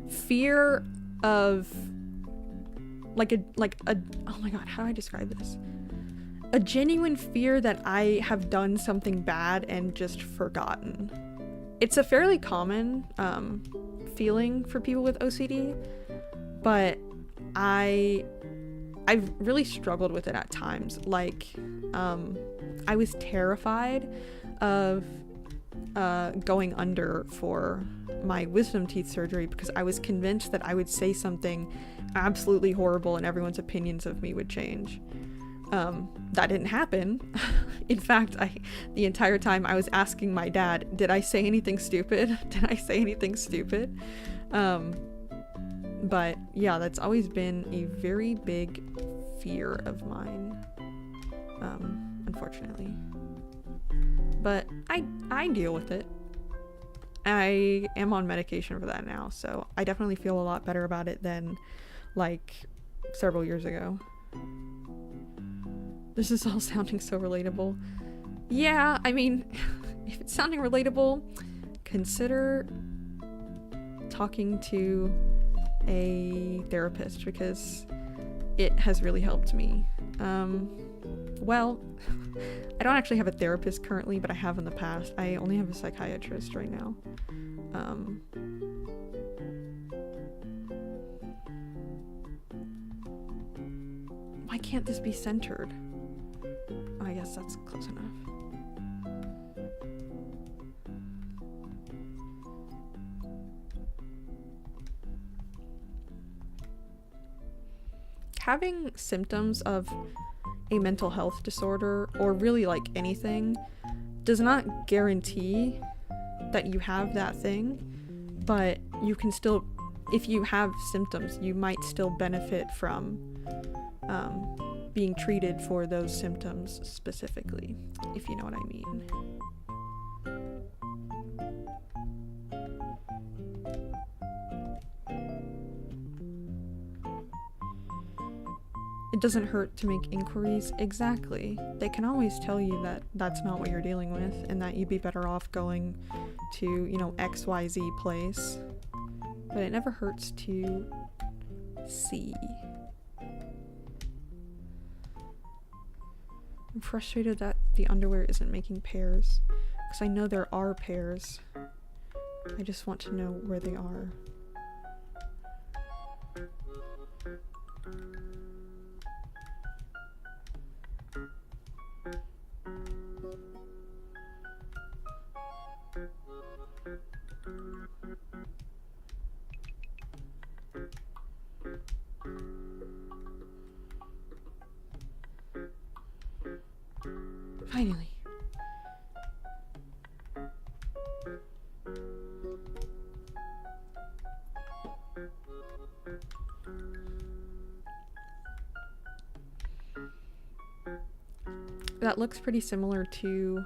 fear of like a oh my god, how do I describe this? A genuine fear that I have done something bad and just forgotten. It's a fairly common feeling for people with OCD, but I've really struggled with it at times. Like, I was terrified of going under for my wisdom teeth surgery because I was convinced that I would say something absolutely horrible and everyone's opinions of me would change. That didn't happen. In fact, the entire time I was asking my dad, "Did I say anything stupid? Did I say anything stupid?" But yeah, that's always been a very big fear of mine, unfortunately. But I deal with it. I am on medication for that now, so I definitely feel a lot better about it than like several years ago. This is all sounding so relatable. Yeah, I mean, if it's sounding relatable, consider talking to a therapist because it has really helped me. Well, I don't actually have a therapist currently, but I have in the past. I only have a psychiatrist right now. can't this be centered? Oh, I guess that's close enough. Having symptoms of a mental health disorder, or really like anything, does not guarantee that you have that thing, but you can still, if you have symptoms, you might still benefit from being treated for those symptoms specifically, if you know what I mean. It doesn't hurt to make inquiries. Exactly. They can always tell you that that's not what you're dealing with and that you'd be better off going to, you know, XYZ place. But it never hurts to see. I'm frustrated that the underwear isn't making pairs, because I know there are pairs. I just want to know where they are. Finally. That looks pretty similar to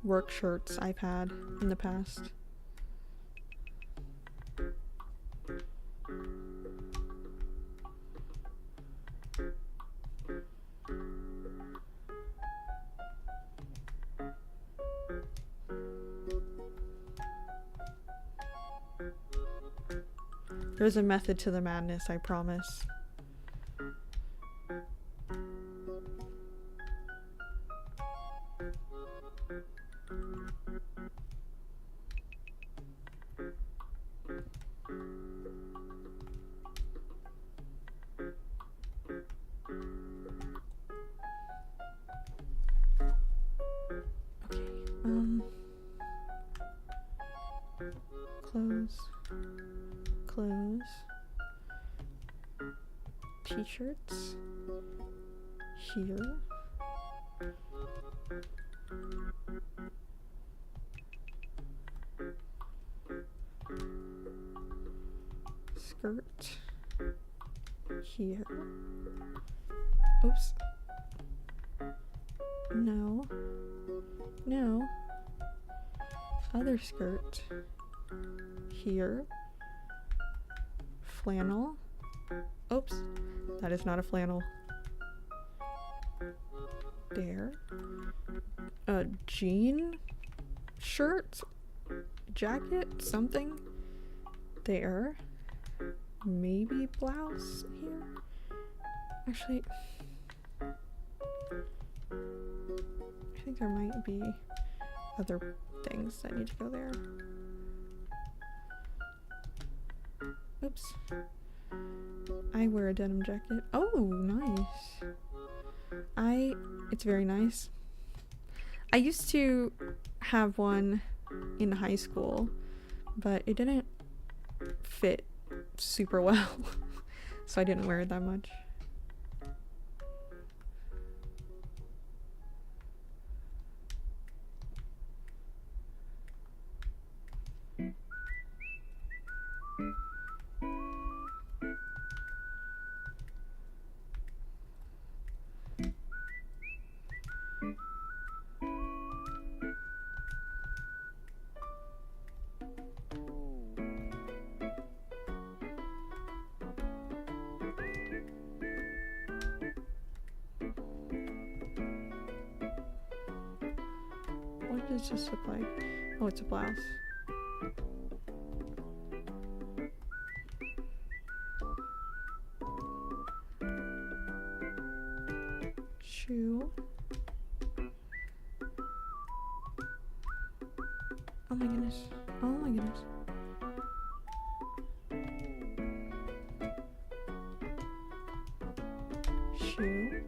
work shirts I've had in the past. There's a method to the madness, I promise. Clothes, t-shirts, here, skirt, here, oops, no, other skirt, here, flannel, oops, that is not a flannel, there, a jean, shirt, jacket, something, there, maybe blouse here, actually, I think there might be other things that need to go there. Oops. I wear a denim jacket. Oh, nice. It's very nice. I used to have one in high school, but it didn't fit super well, so I didn't wear it that much. What does this look like? Oh, it's a blouse. Shoe. Oh my goodness. Oh my goodness. 2.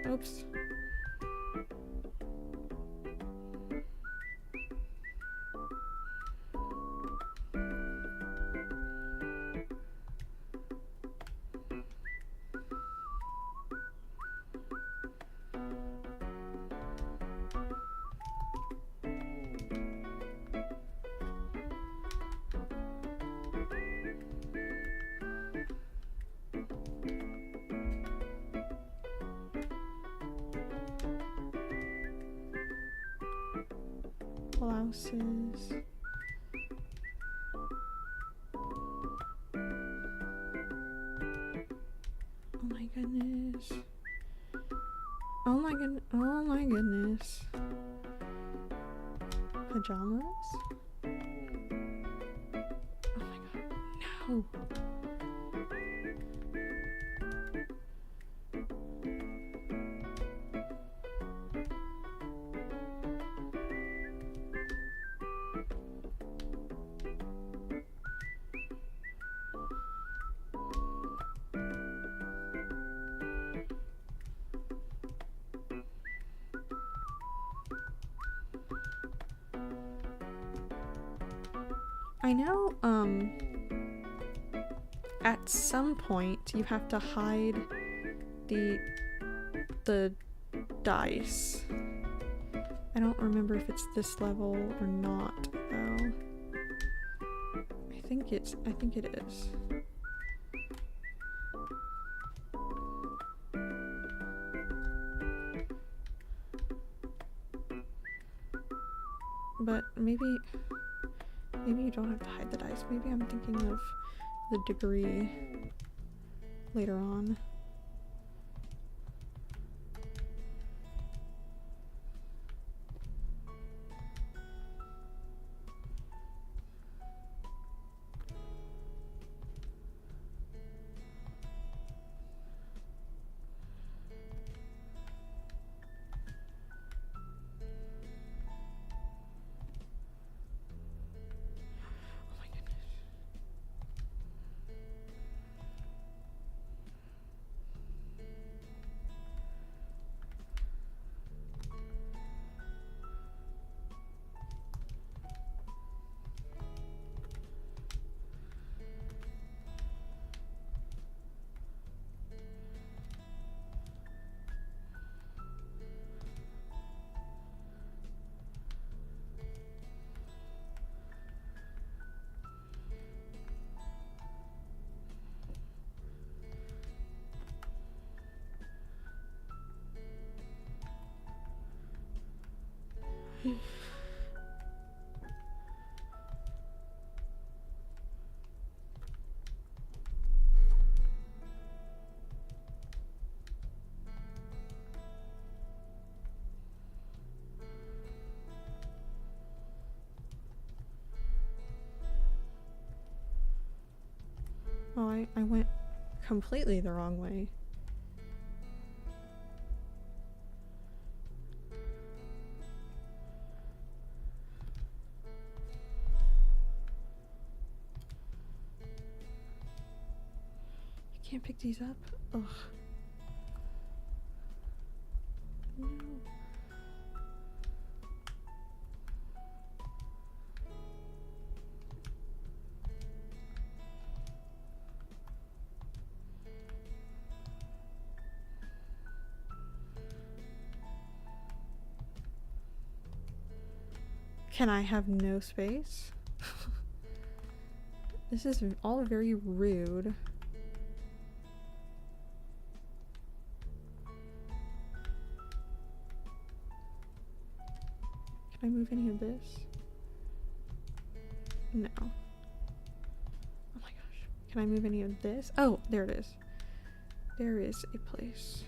Oops. Blouses. Oh my goodness. Oh my goodness. Oh my goodness. Pajamas? Oh my god. No. I know, at some point you have to hide the dice. I don't remember if it's this level or not, though. I think it is. But maybe you don't have to hide the dice. Maybe I'm thinking of the degree later on. Oh, I went completely the wrong way. You can't pick these up? Ugh. No. Can I have no space? This is all very rude. Can I move any of this? No. Oh my gosh. Can I move any of this? Oh, there it is. There is a place.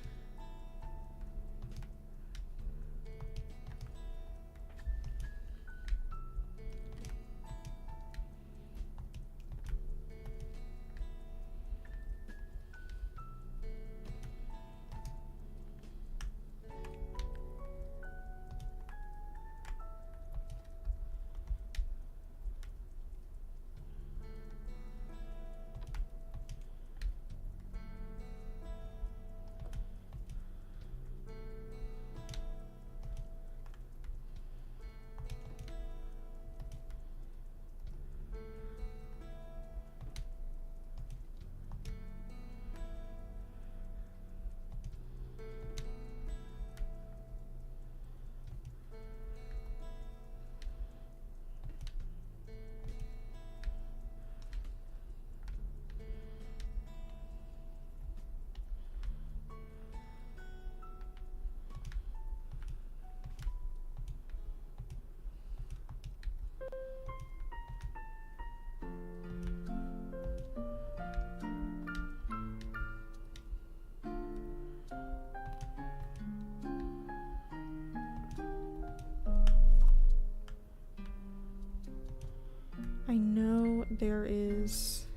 there is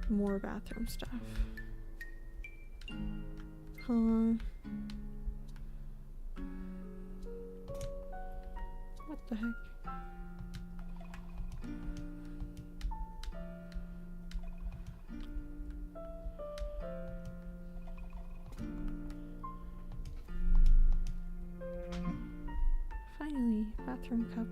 more bathroom stuff. What the heck? Finally, bathroom cup.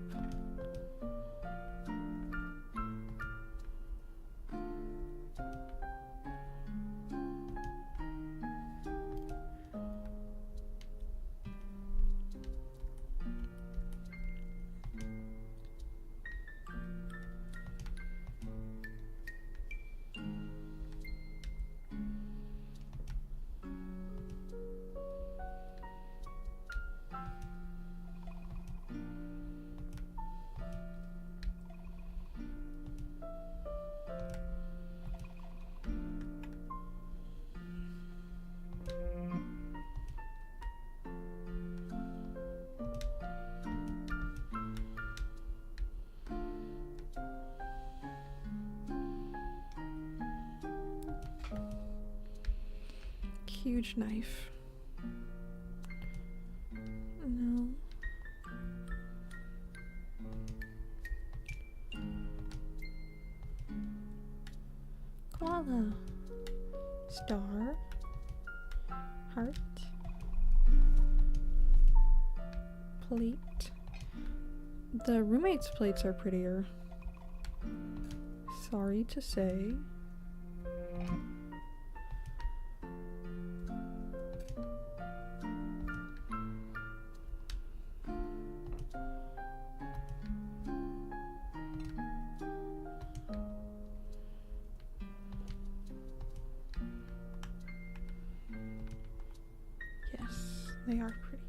Huge knife. No. Koala. Star. Heart. Plate. The roommate's plates are prettier. Sorry to say. They are pretty.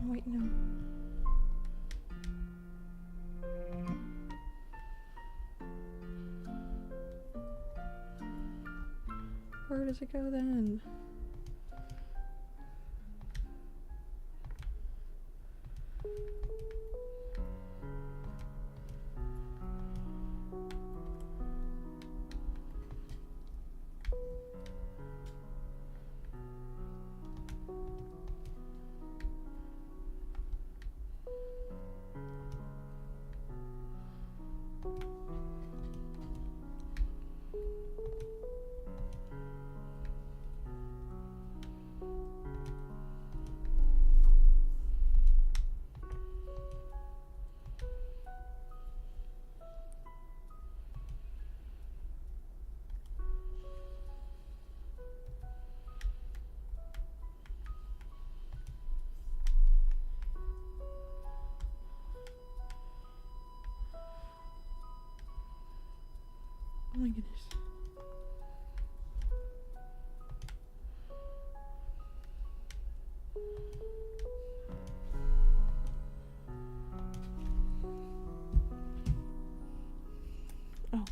Oh, wait, no. Where does it go then? Oh my goodness. Oh.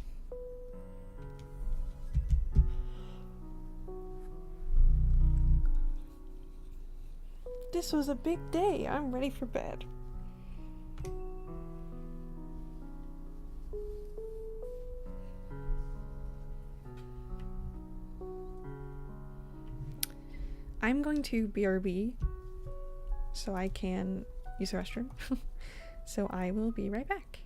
This was a big day. I'm ready for bed. I'm going to BRB so I can use the restroom. So I will be right back.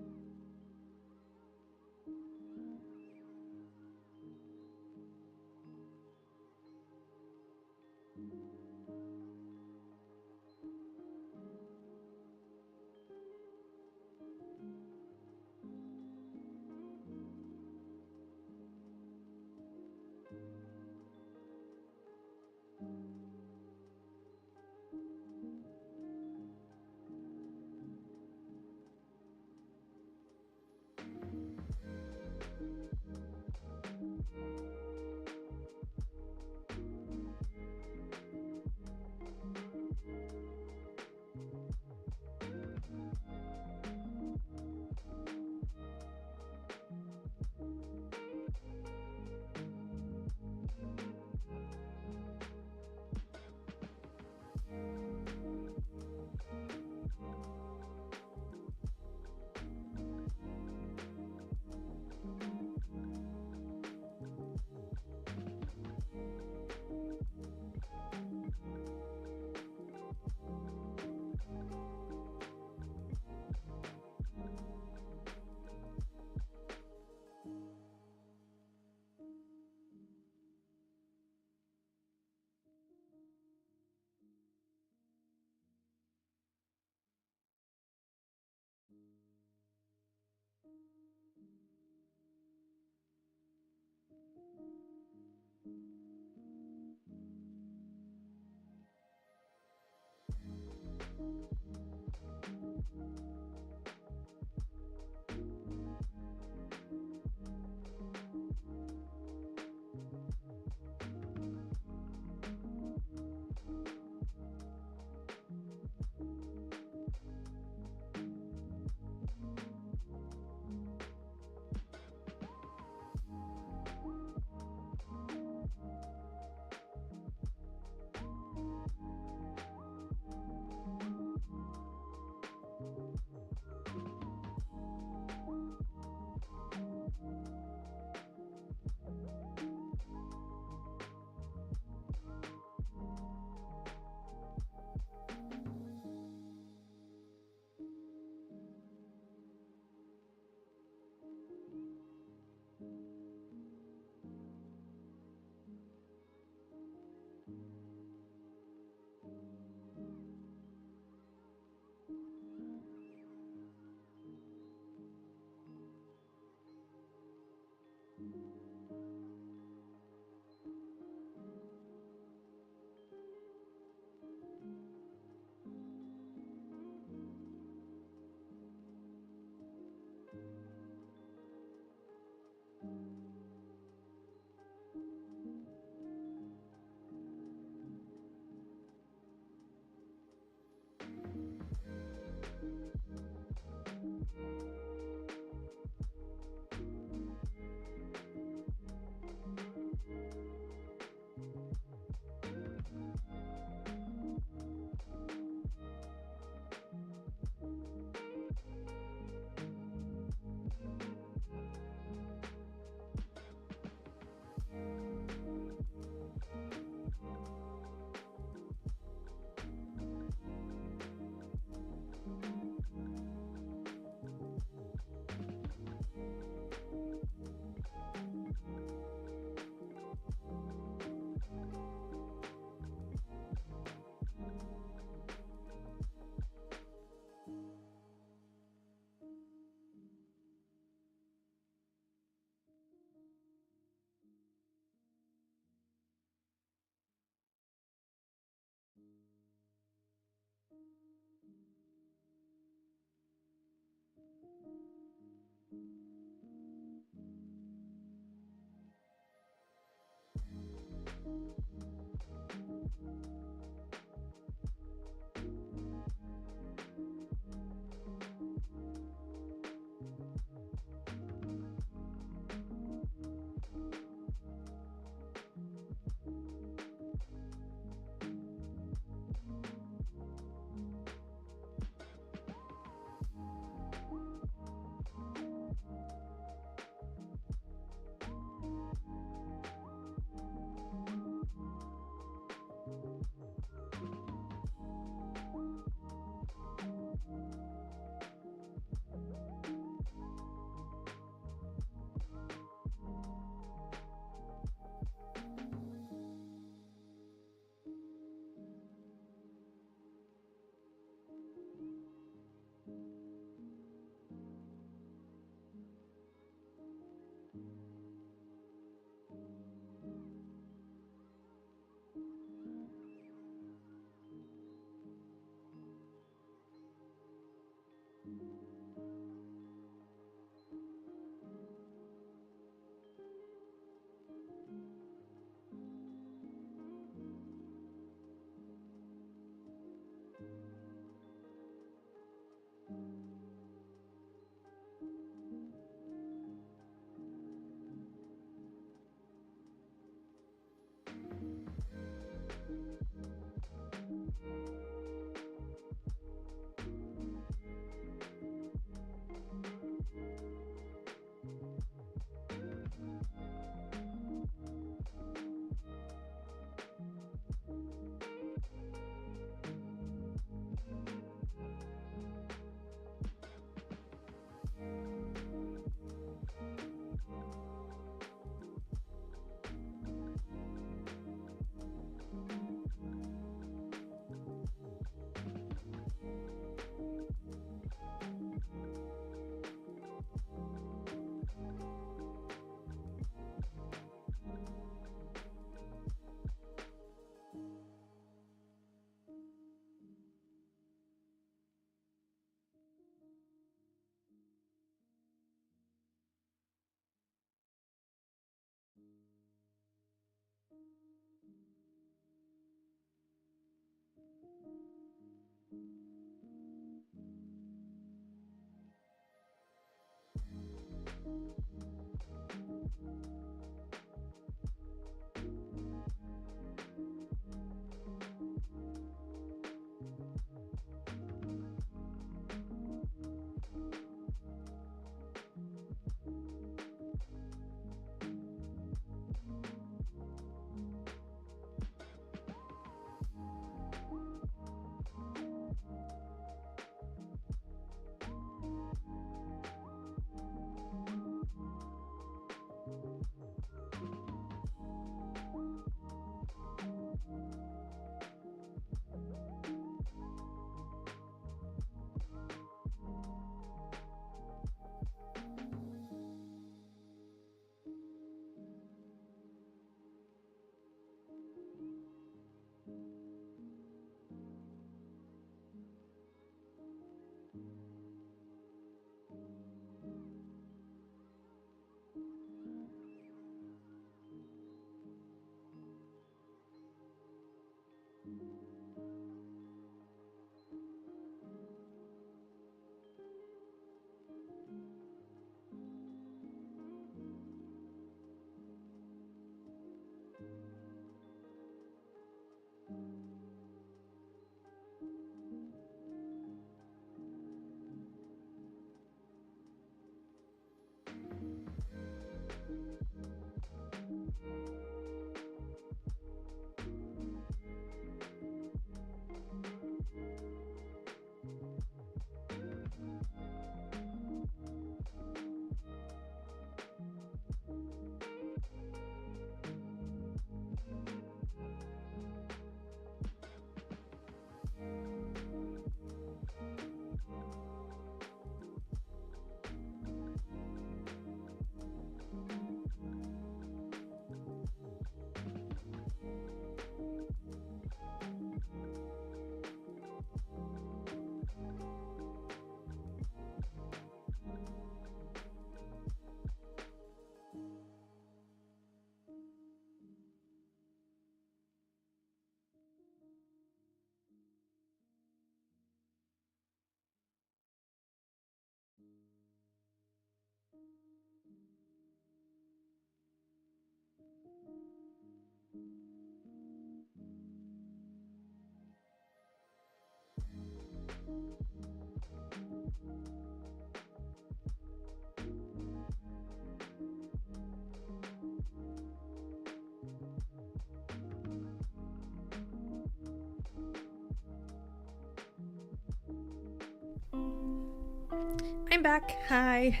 I'm back. Hi.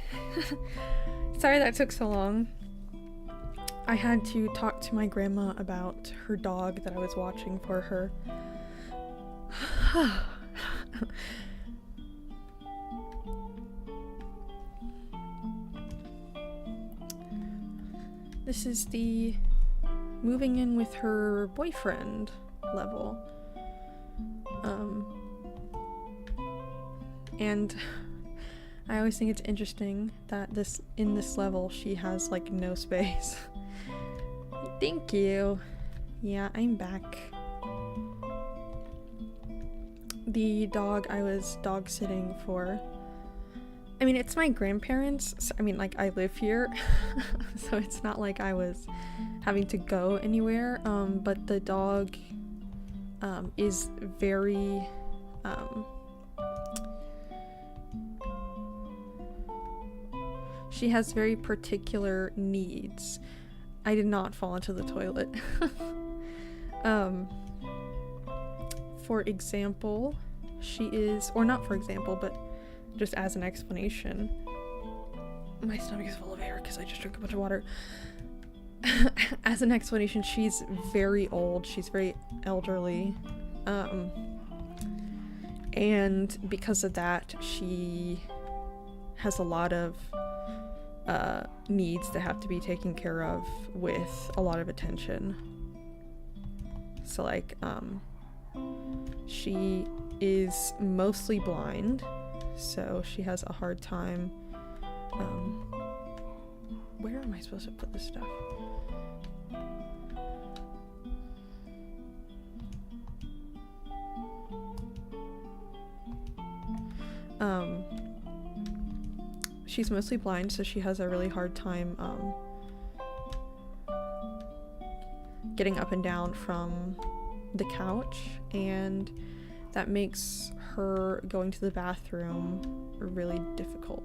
Sorry that took so long. I had to talk to my grandma about her dog that I was watching for her. This is the moving in with her boyfriend level. And I always think it's interesting that in this level she has like no space. Thank you. Yeah, I'm back. The dog I was dog sitting for, I mean, it's my grandparents, so, I mean, like, I live here, so it's not like I was having to go anywhere, but the dog is very she has very particular needs. I did not fall into the toilet. For example, she is, or not for example, but just as an explanation. My stomach is full of air because I just drank a bunch of water. As an explanation, she's very old. She's very elderly. And because of that, she has a lot of needs that have to be taken care of with a lot of attention. So like, she is mostly blind, so she has a hard time. Where am I supposed to put this stuff? She's mostly blind, so she has a really hard time getting up and down from the couch, and that makes her going to the bathroom really difficult.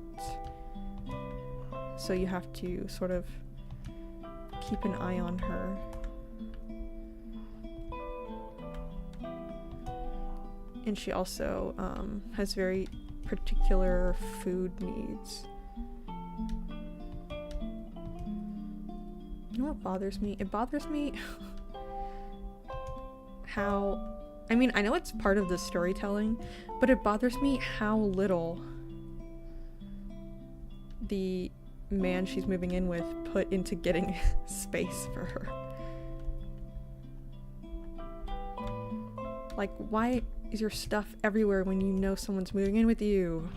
So you have to sort of keep an eye on her. And she also has very particular food needs. You know what bothers me? It bothers me how, I mean, I know it's part of the storytelling, but it bothers me how little the man she's moving in with put into getting space for her. Like, why is your stuff everywhere when you know someone's moving in with you?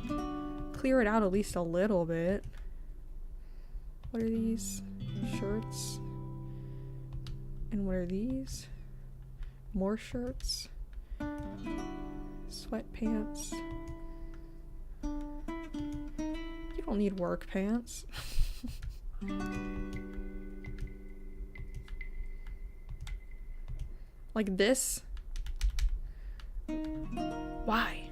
Clear it out at least a little bit. What are these? Shirts. And what are these? More shirts. Sweatpants. You don't need work pants. Like this? Why?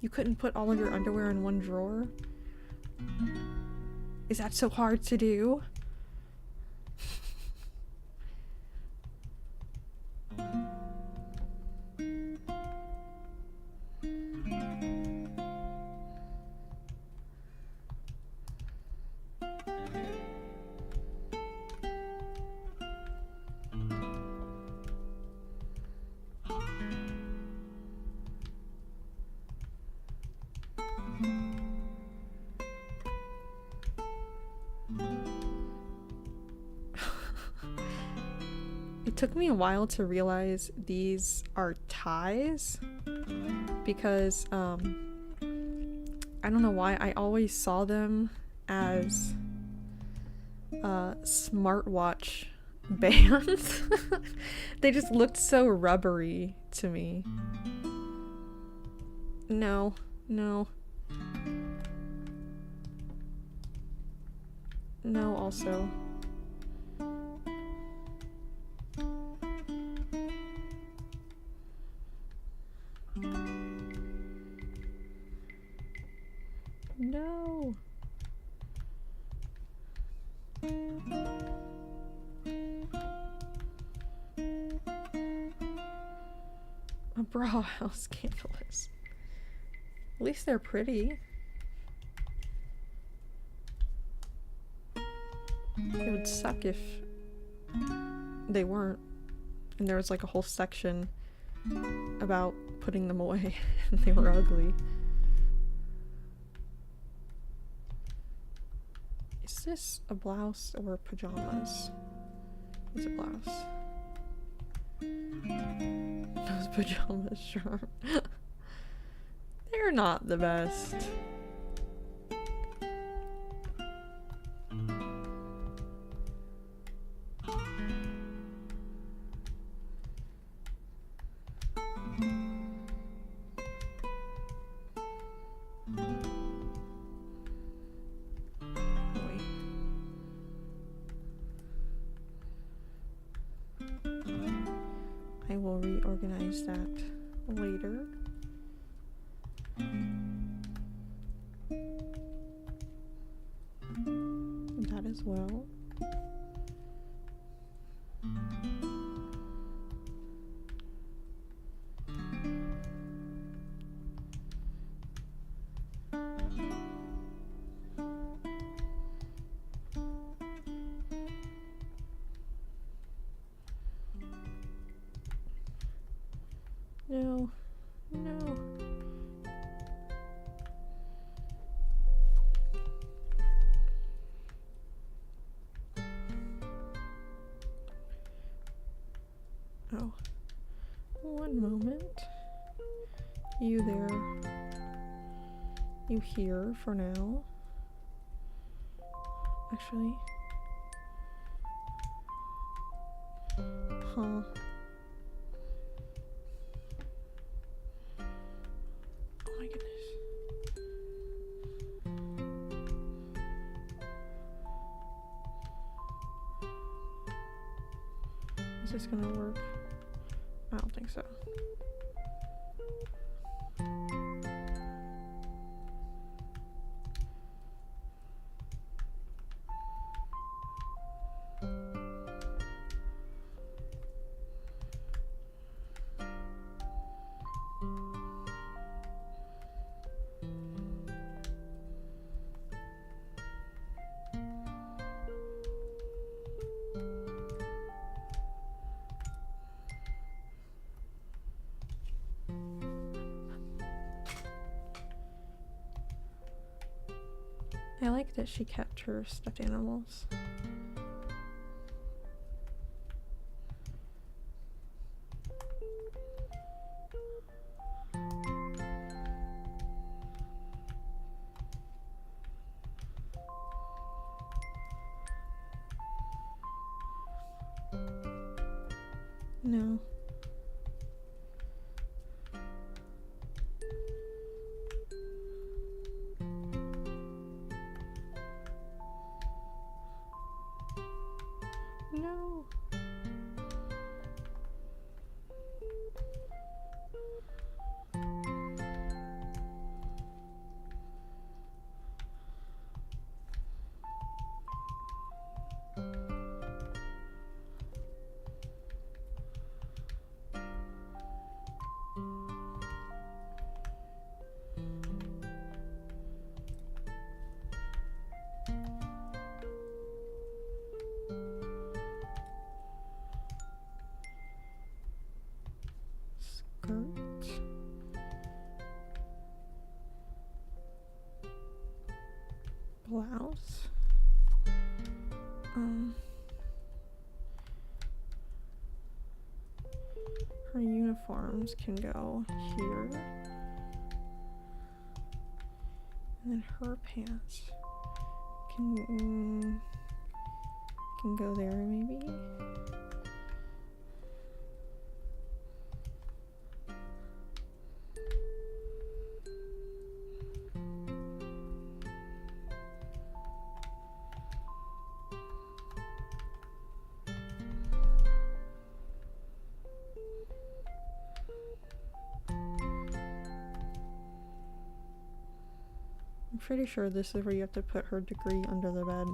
You couldn't put all of your underwear in one drawer? Is that so hard to do? It took me a while to realize these are ties because I don't know why I always saw them as smartwatch bands. They just looked so rubbery to me. No. No, also. No. A bra, how scandalous. At least they're pretty. It would suck if they weren't. And there was like a whole section about putting them away and they were ugly. Is this a blouse or pajamas? It's a blouse. Those pajamas, sure. They're not the best. I will reorganize that later. That as well. No, no. Oh, one moment. You there. You here for now. Actually. Huh. Oh my goodness. Is this gonna work? I don't think so. I like that she kept her stuffed animals. No. No. Skirt. Blouse. Her uniforms can go here. And then her pants can go there maybe. I'm pretty sure this is where you have to put her degree under the bed.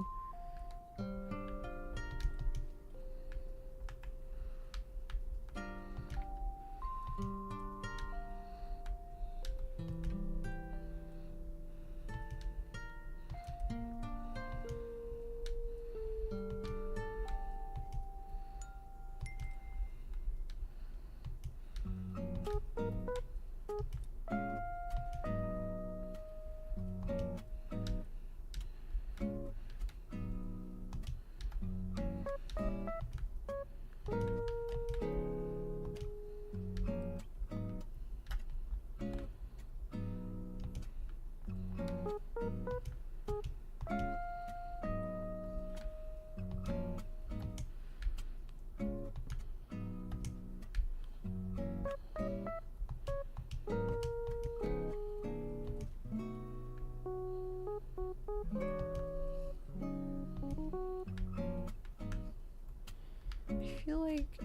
I feel like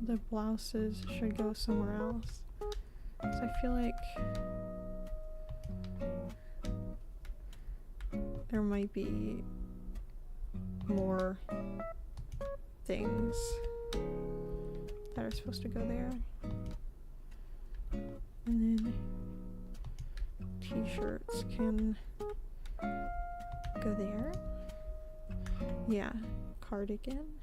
the blouses should go somewhere else. 'Cause I feel like there might be more things that are supposed to go there. And then t-shirts can go there. Yeah, cardigan.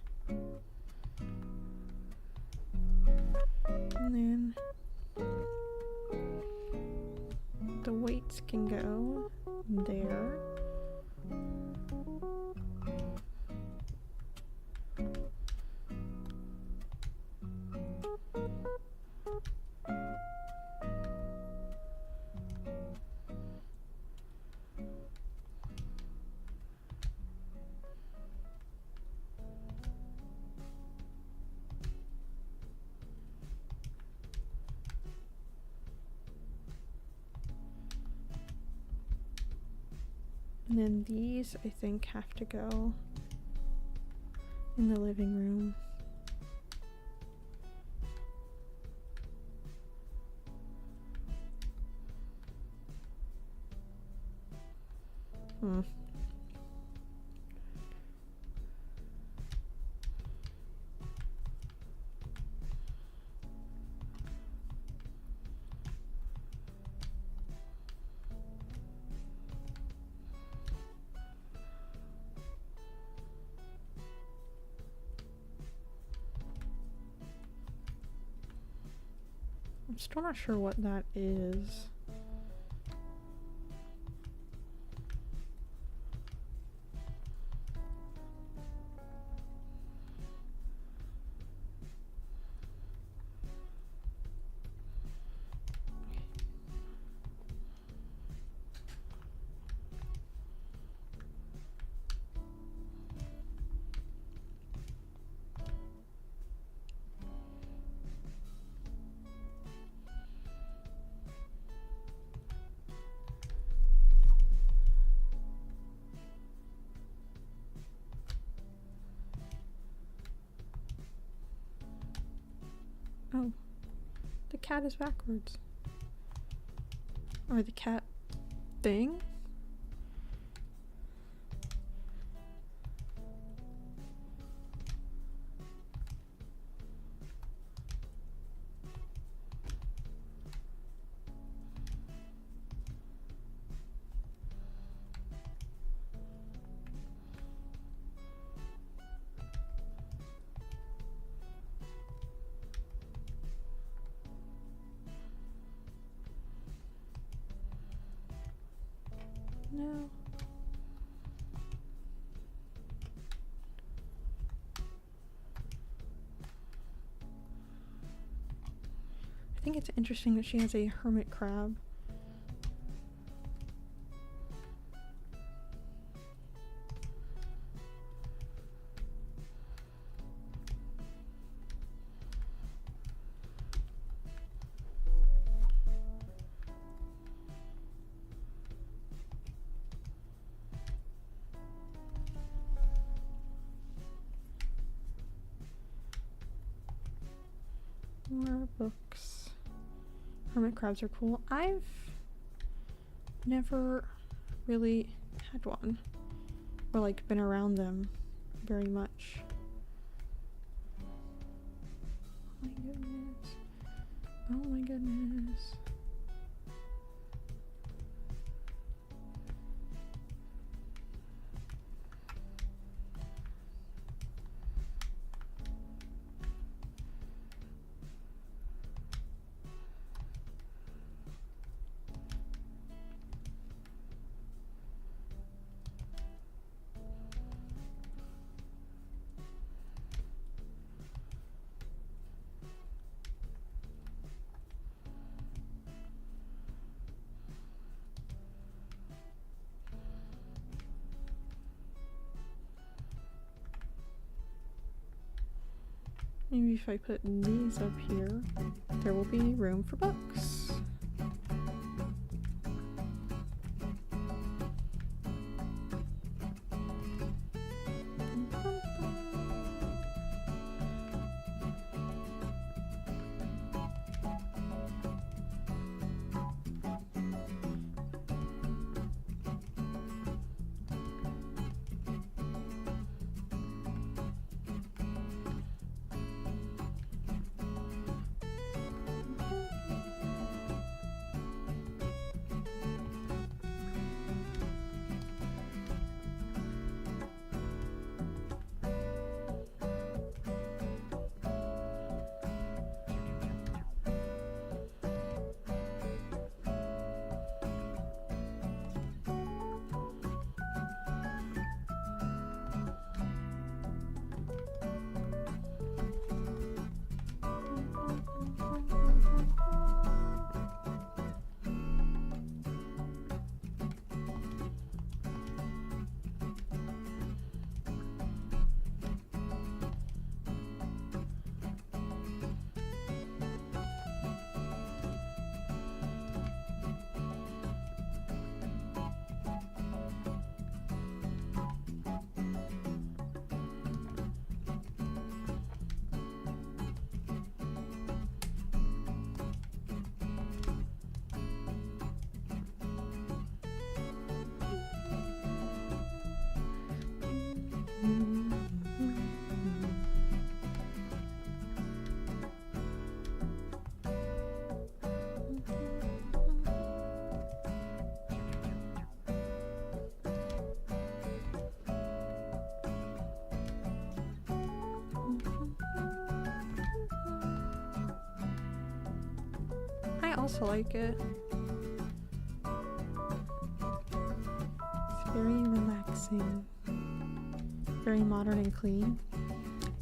And then the weights can go there. And then these, I think, have to go in the living room. I'm still not sure what that is. Oh, the cat is backwards. Or the cat thing? No. I think it's interesting that she has a hermit crab. More books. Hermit crabs are cool. I've never really had one or like been around them very much. Oh my goodness. Oh my goodness. Maybe if I put these up here, there will be room for books. I also like it. It's very relaxing. Very modern and clean.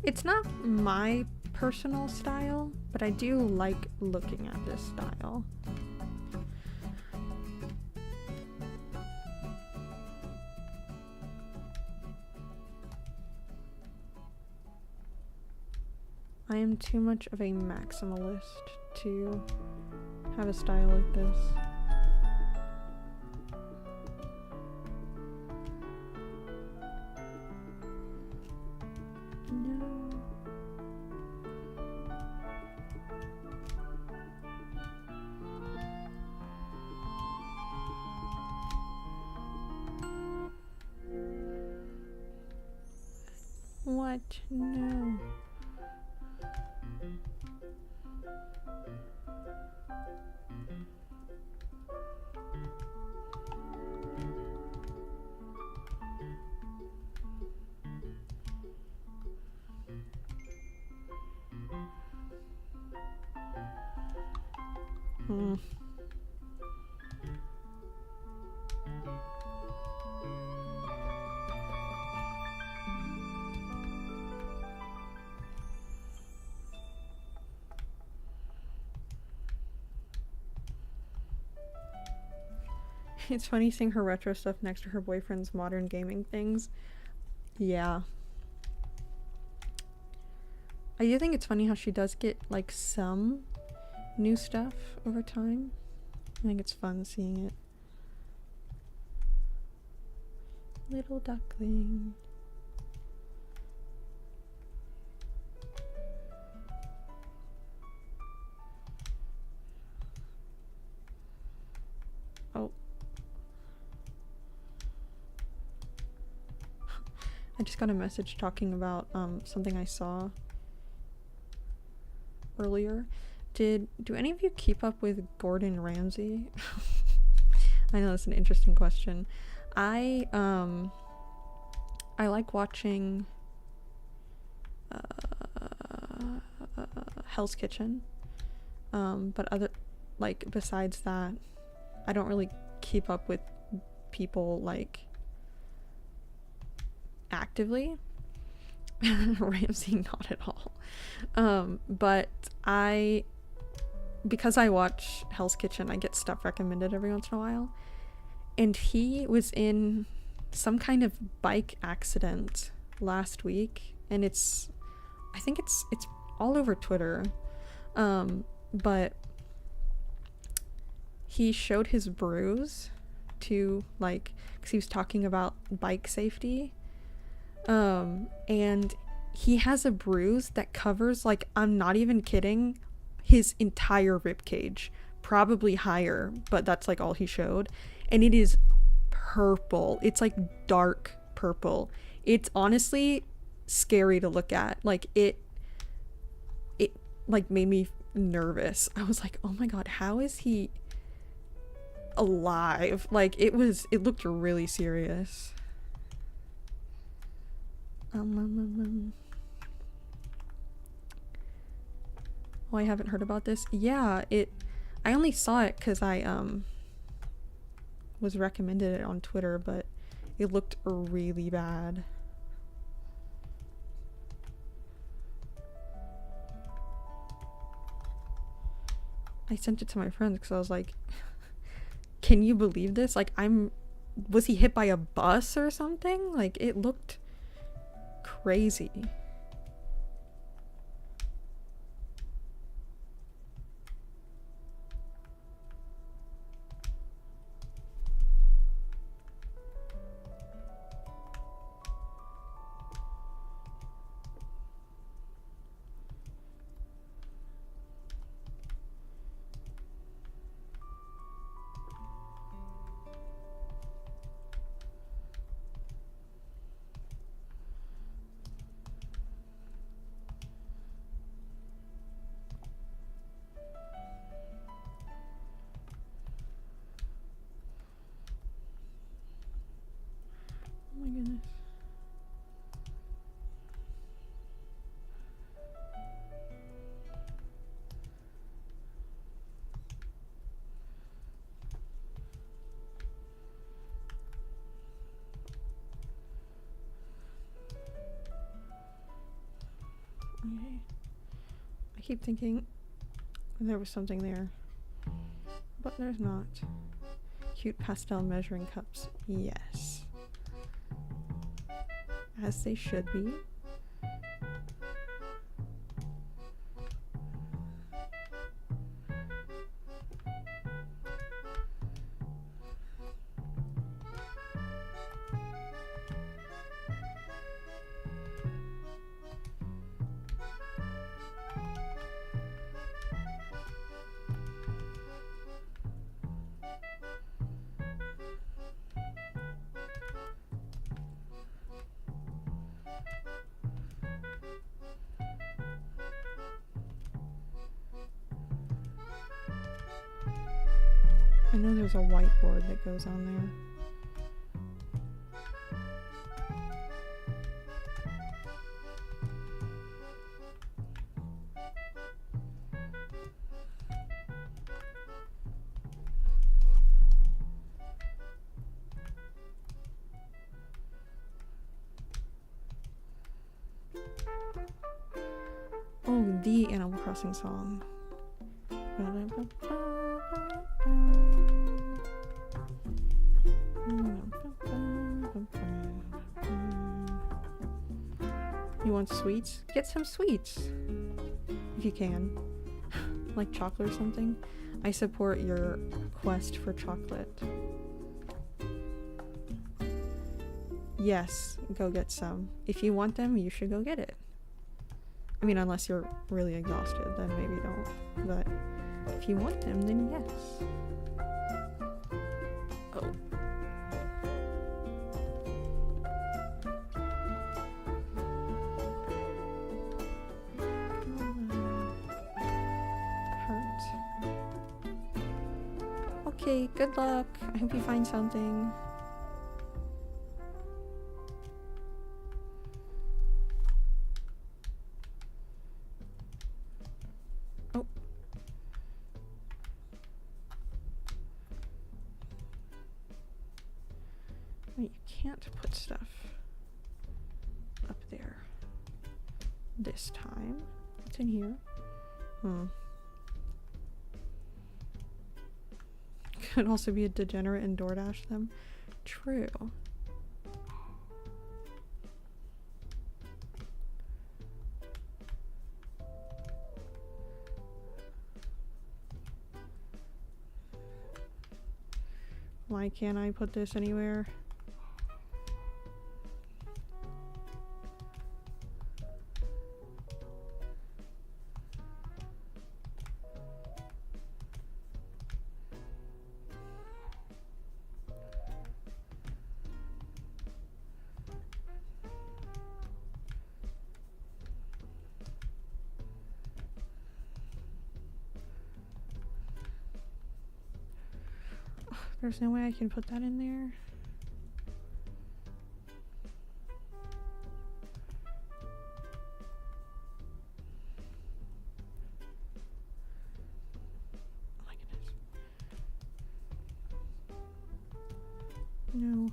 It's not my personal style, but I do like looking at this style. I am too much of a maximalist to have a style like this. No. What? No. Hmm. It's funny seeing her retro stuff next to her boyfriend's modern gaming things. Yeah. I do think it's funny how she does get like some new stuff over time. I think it's fun seeing it. Little duckling. Oh. I just got a message talking about something I saw earlier. Do any of you keep up with Gordon Ramsay? I know that's an interesting question. I like watching Hell's Kitchen. But besides that, I don't really keep up with people like actively. Ramsay, not at all. But because I watch Hell's Kitchen, I get stuff recommended every once in a while. And he was in some kind of bike accident last week, and I think it's all over Twitter. But he showed his bruise to, like, because he was talking about bike safety. And he has a bruise that covers, like, I'm not even kidding, his entire ribcage, probably higher, but that's like all he showed. And it is purple. It's like dark purple. It's honestly scary to look at. Like, it like made me nervous. I was like, oh my god, how is he alive? Like, it looked really serious. Oh, I haven't heard about this. Yeah, I only saw it because I was recommended it on Twitter, but it looked really bad. I sent it to my friends because I was like, can you believe this? Like, was he hit by a bus or something? Like, it looked crazy. Oh my goodness. Okay. I keep thinking there was something there, but there's not. Cute pastel measuring cups. Yes. As they should be. I know there's a whiteboard that goes on there. Oh, the Animal Crossing song. You want sweets? Get some sweets if you can. Like chocolate or something. I support your quest for chocolate. Yes, go get some. If you want them, you should go get it. I mean, unless you're really exhausted, then maybe don't. But if you want them, then yes. Oh. Okay, good luck. I hope you find something. Oh. Wait, you can't put stuff up there this time. What's in here? Could also be a degenerate and DoorDash them. True. Why can't I put this anywhere? There's no way I can put that in there. Oh my goodness. No.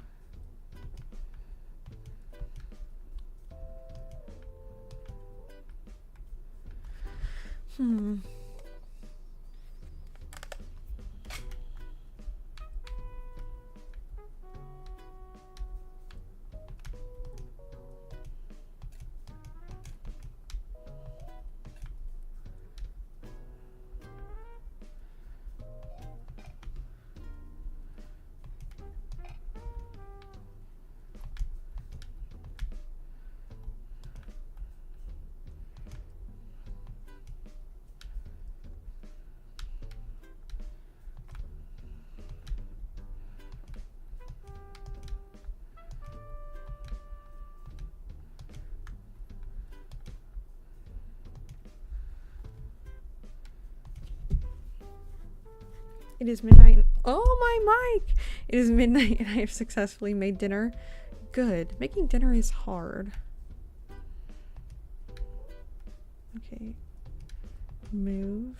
It is midnight. Oh my mic! It is midnight and I have successfully made dinner. Good. Making dinner is hard. Okay. Move.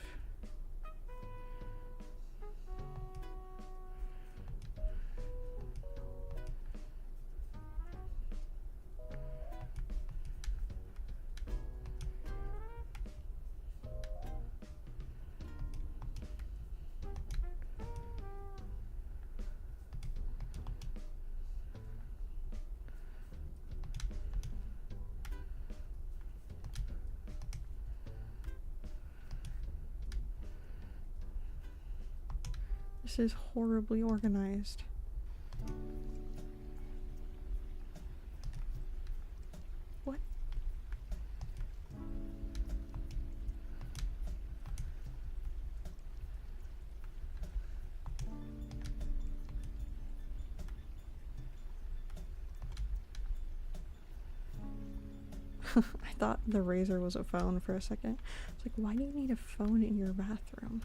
This is horribly organized. What? I thought the razor was a phone for a second. It's like, why do you need a phone in your bathroom?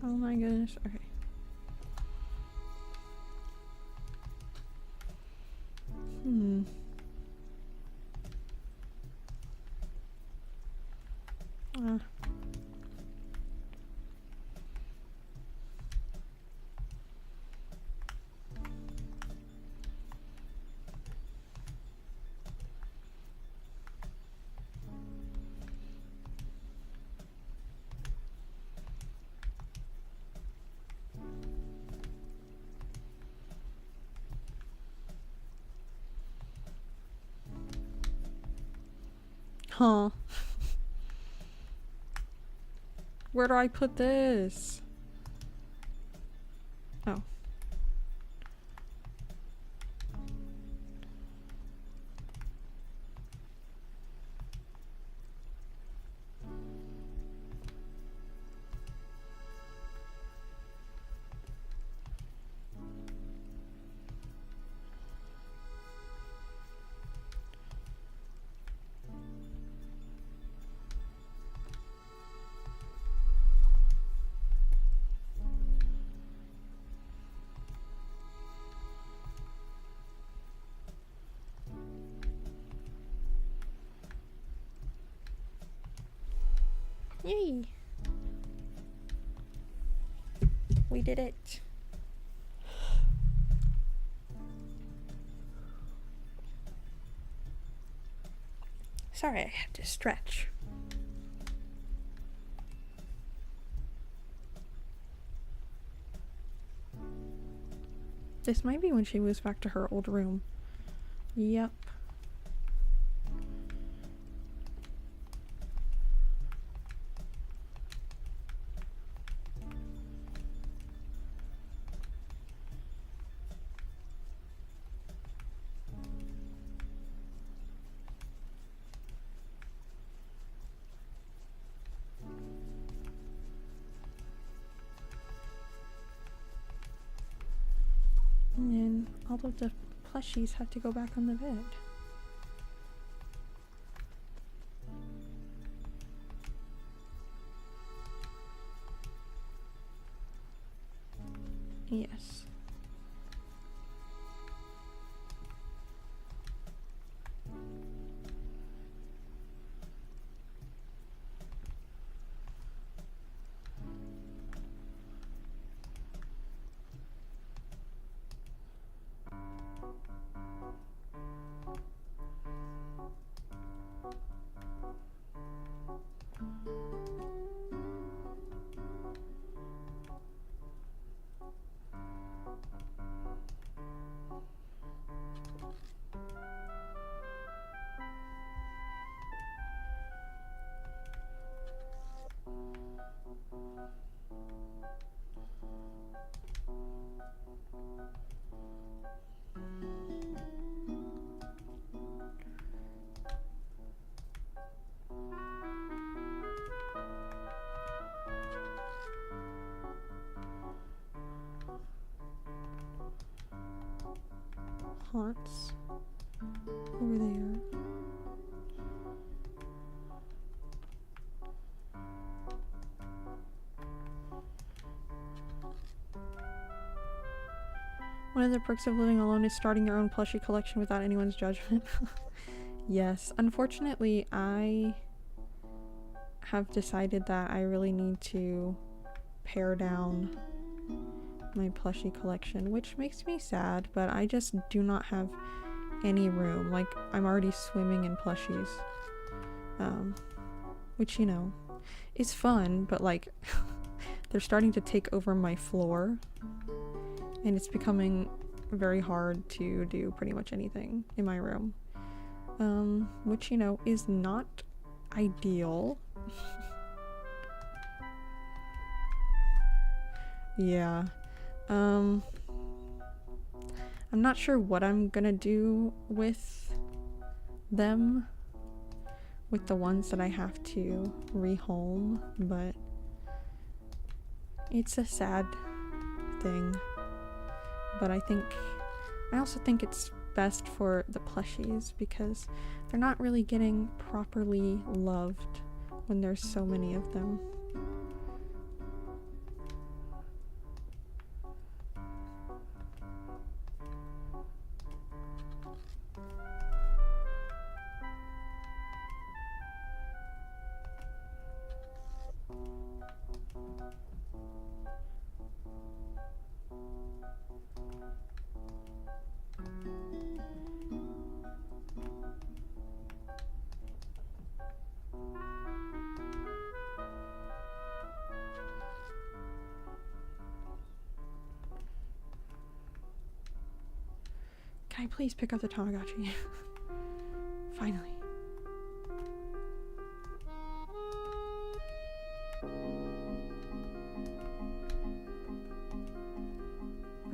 Oh my goodness. Okay. Huh. Where do I put this? Oh. Yay! We did it. Sorry, I had to stretch. This might be when she moves back to her old room. Yep. And then all of the plushies have to go back on the bed. Yes. Haunts over there. One of the perks of living alone is starting your own plushie collection without anyone's judgment. Yes, unfortunately, I have decided that I really need to pare down my plushie collection, which makes me sad, but I just do not have any room. Like, I'm already swimming in plushies, which, you know, is fun, but like they're starting to take over my floor and it's becoming very hard to do pretty much anything in my room, which, you know, is not ideal. Yeah. I'm not sure what I'm gonna do with them, with the ones that I have to rehome, but it's a sad thing. But I also think it's best for the plushies because they're not really getting properly loved when there's so many of them. Can I please pick up the Tamagotchi? Finally.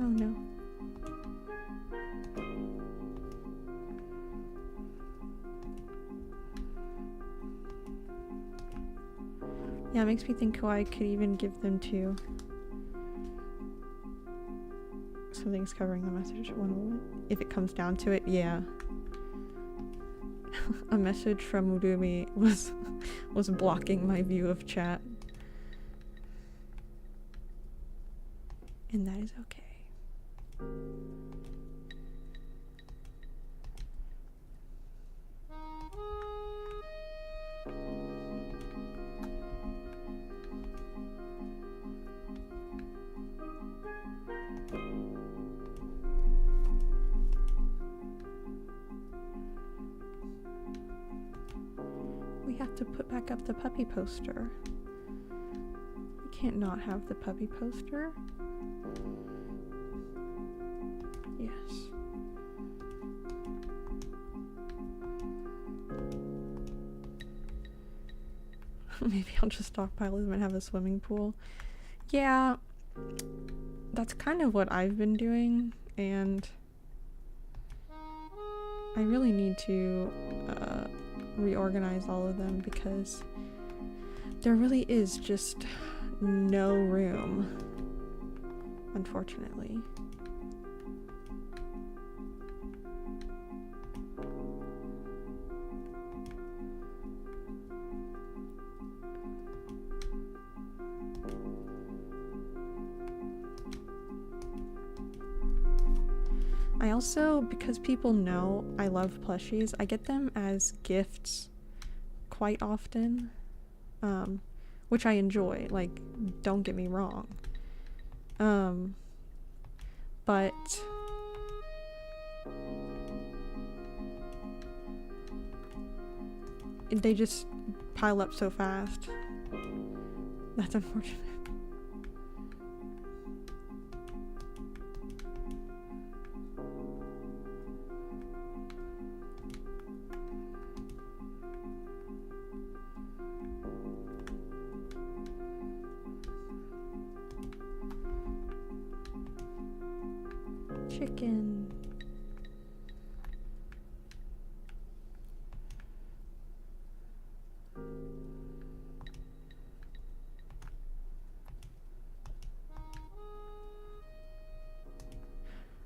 Oh no. Yeah, it makes me think who I could even give them to. Something's covering the message. One moment. If it comes down to it, yeah. A message from Urumi was blocking my view of chat. And that is okay. We have to put back up the puppy poster. We can't not have the puppy poster. Yes. Maybe I'll just stockpile them and have a swimming pool. Yeah, that's kind of what I've been doing, and I really need to reorganize all of them because there really is just no room, unfortunately. I also, because people know I love plushies, I get them as gifts quite often, which I enjoy, like, don't get me wrong. But they just pile up so fast. That's unfortunate. Chicken.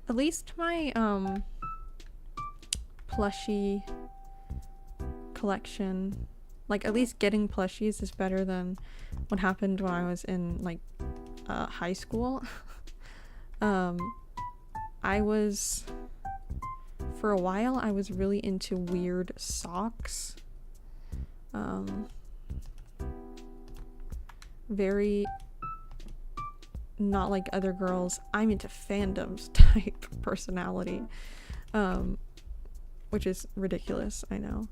At least my plushie collection, like at least getting plushies is better than what happened when I was in like high school. For a while I was really into weird socks. Very not like other girls. I'm into fandoms type personality, which is ridiculous. I know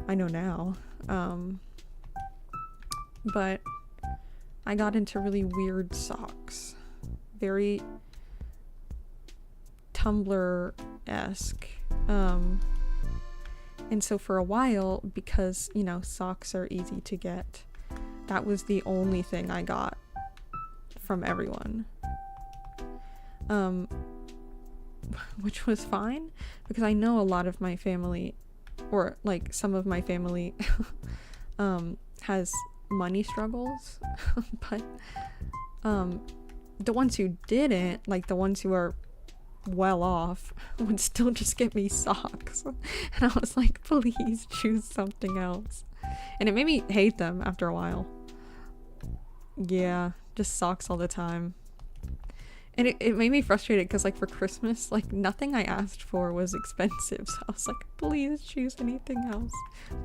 now, but I got into really weird socks, very Tumblr-esque, and so for a while, because you know socks are easy to get, that was the only thing I got from everyone, which was fine because I know a lot of my family, or like some of my family has money struggles, but the ones who didn't, like the ones who are well off, would still just get me socks. And I was like, please choose something else, and it made me hate them after a while. Yeah, just socks all the time. And it made me frustrated because like for Christmas, like nothing I asked for was expensive, so I was like, please choose anything else,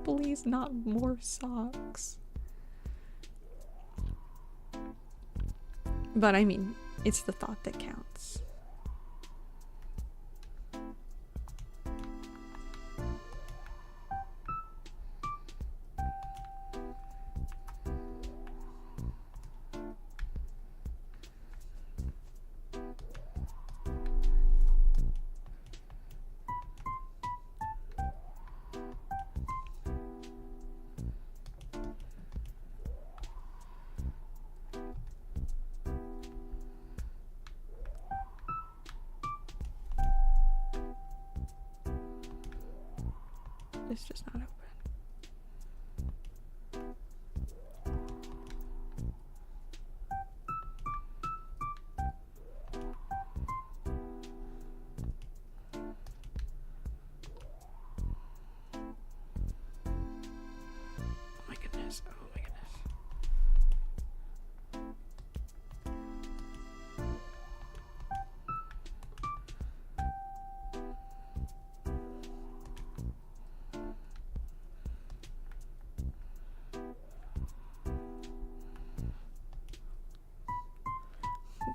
please not more socks. But I mean, it's the thought that counts. It's just not open. Oh my goodness. Oh my goodness.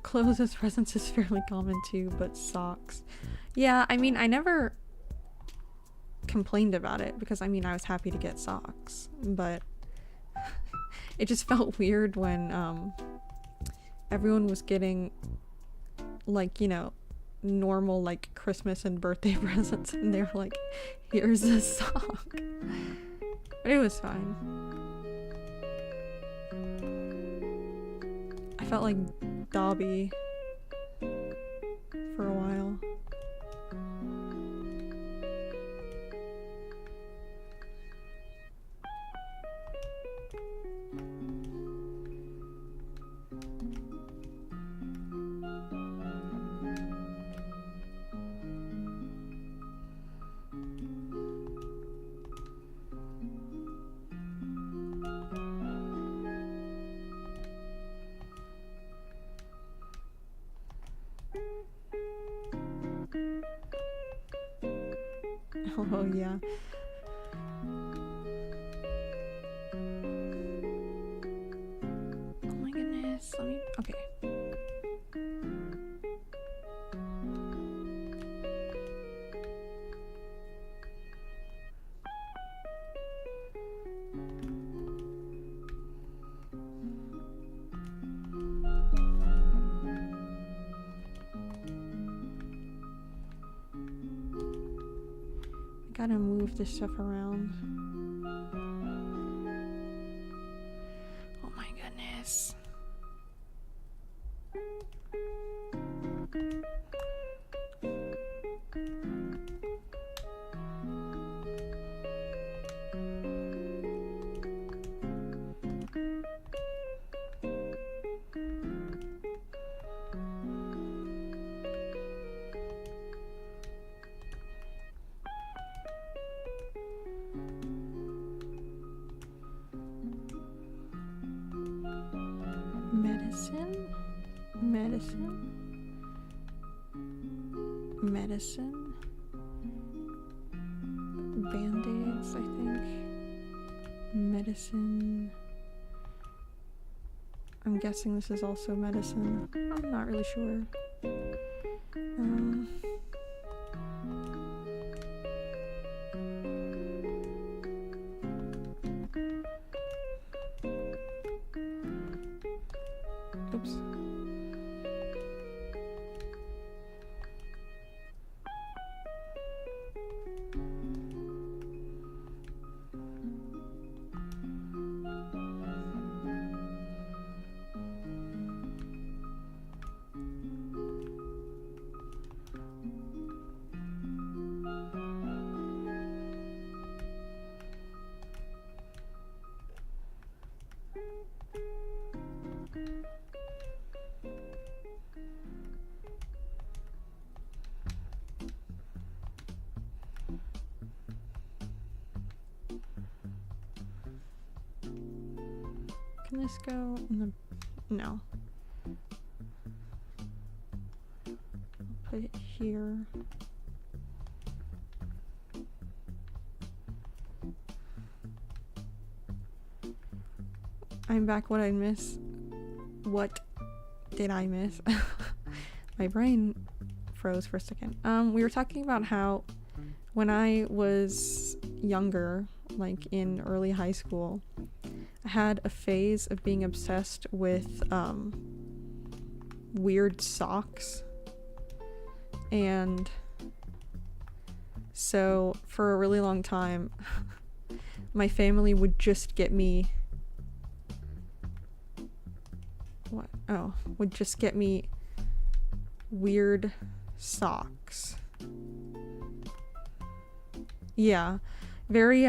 Clothes as presents is fairly common too, but socks. Yeah, I mean, I never complained about it because I mean, I was happy to get socks, but it just felt weird when everyone was getting like, you know, normal like Christmas and birthday presents and they're like, here's a sock. But it was fine. I felt like Dobby for a while. Oh yeah. Oh my goodness. Let me. Okay. Gotta move this stuff around. Oh my goodness. Medicine. Band-aids, I think. Medicine. I'm guessing this is also medicine. I'm not really sure. Oops. Can this go in the... No. Put it here. I'm back. What I miss? What did I miss? My brain froze for a second. We were talking about how when I was younger, like in early high school, I had a phase of being obsessed with weird socks. And so for a really long time, my family would just get me would just get me weird socks. Yeah. very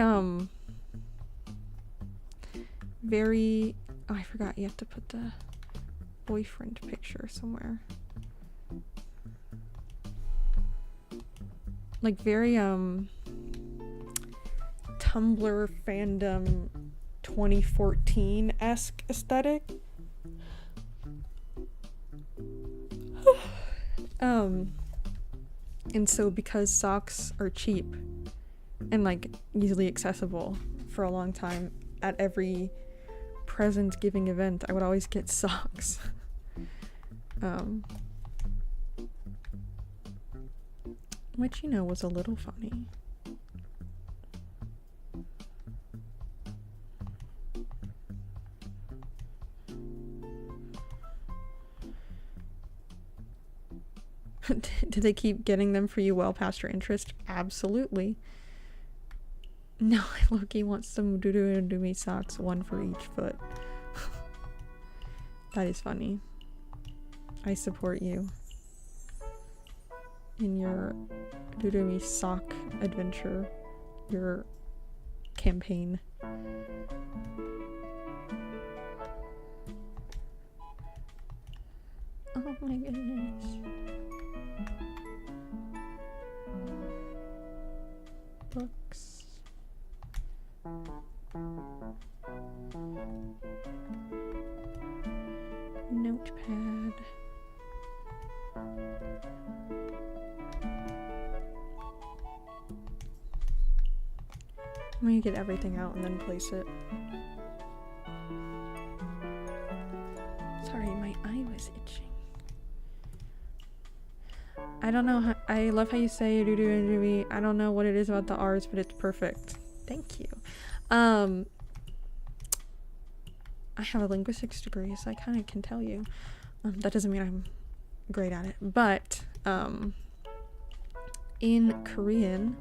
very, oh, I forgot you have to put the boyfriend picture somewhere. Like very Tumblr fandom 2014-esque aesthetic. And so because socks are cheap and like easily accessible for a long time, at every present giving event I would always get socks. Which, you know, was a little funny. Do they keep getting them for you well past your interest? Absolutely. No, Loki wants some doo-doo and do-me socks, one for each foot. That is funny. I support you in your doo-doo-me sock adventure, your campaign. Oh my goodness. Books. Notepad. I'm gonna get everything out and then place it. Sorry, my eye was itching. I don't know how, I love how you say doo-doo and doo-me. I don't know what it is about the R's, but it's perfect. Thank you. I have a linguistics degree, so I kind of can tell you. That doesn't mean I'm great at it, but in Korean,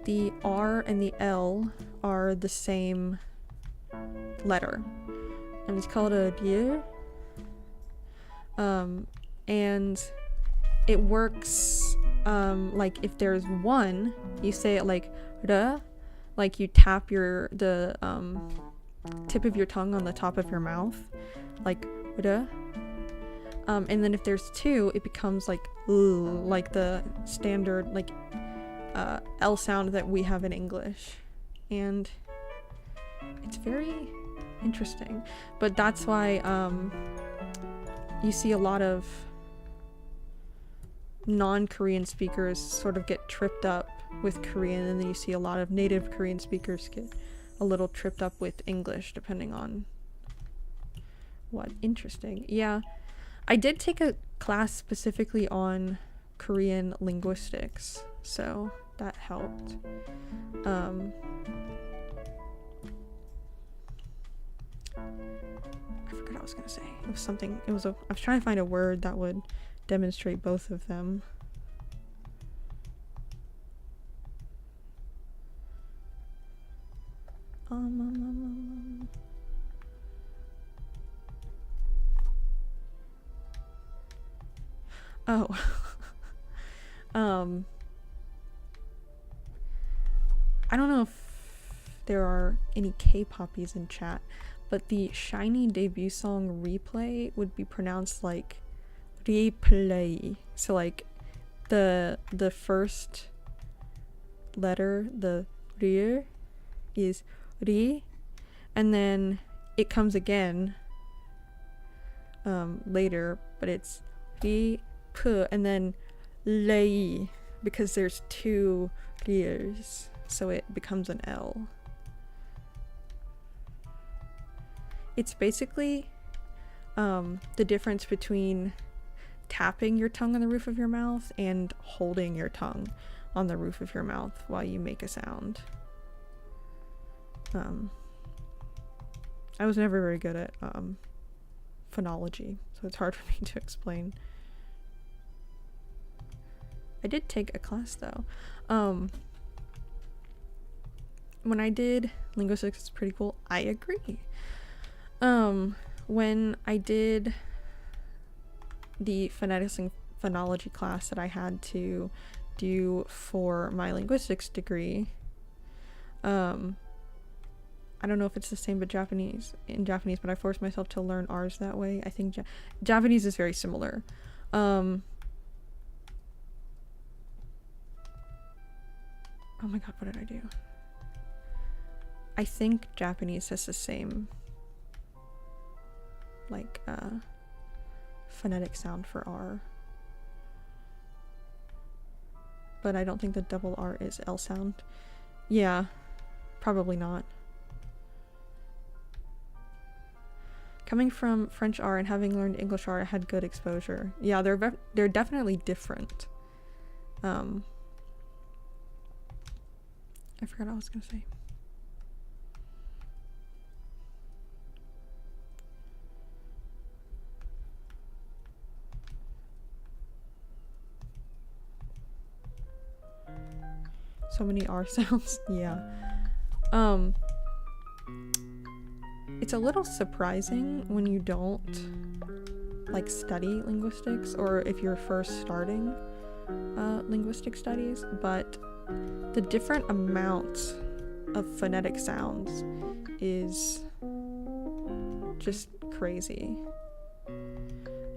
the R and the L are the same letter, and it's called a rie. And it works like if there's one, you say it like re, like you tap the tip of your tongue on the top of your mouth, like re. And then if there's two, it becomes like like the standard like L sound that we have in English, and it's very interesting. But that's why you see a lot of non-Korean speakers sort of get tripped up with Korean, and then you see a lot of native Korean speakers get a little tripped up with English, depending on what. Interesting. Yeah, I did take a class specifically on Korean linguistics, so that helped. I forgot what I was gonna say. It was something, I was trying to find a word that would demonstrate both of them. Oh. I don't know if there are any K-poppies in chat, but the SHINee debut song Replay would be pronounced like replay. So like the first letter, the ri, is ri, and then it comes again later, but it's ri, p, and then lei, because there's two ri's, so it becomes an L. It's basically the difference between tapping your tongue on the roof of your mouth and holding your tongue on the roof of your mouth while you make a sound. I was never very good at phonology, so it's hard for me to explain. I did take a class though. When I did linguistics, it's pretty cool. I agree. When I did the phonetics and phonology class that I had to do for my linguistics degree, I don't know if it's the same but in Japanese, but I forced myself to learn R's that way. I think Japanese is very similar. Oh my god, what did I do? I think Japanese has the same like phonetic sound for R. But I don't think the double R is L sound. Yeah, probably not. Coming from French R and having learned English R, I had good exposure. Yeah, they're definitely different. I forgot what I was gonna say. So many R sounds. Yeah. It's a little surprising when you don't like study linguistics, or if you're first starting linguistic studies, but the different amounts of phonetic sounds is just crazy.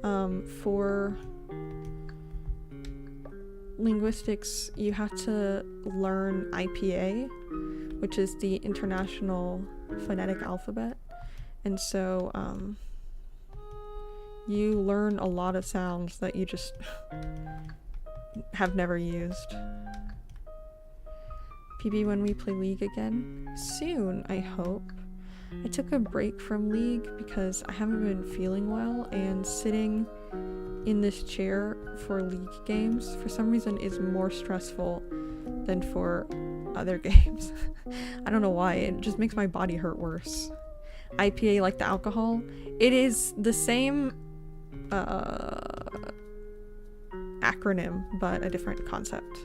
For linguistics, you have to learn IPA, which is the International Phonetic Alphabet, and so you learn a lot of sounds that you just have never used. PB, when we play League again? Soon, I hope. I took a break from League because I haven't been feeling well, and sitting in this chair for League games for some reason is more stressful than for other games. I don't know why, it just makes my body hurt worse. IPA, like the alcohol, it is the same acronym but a different concept.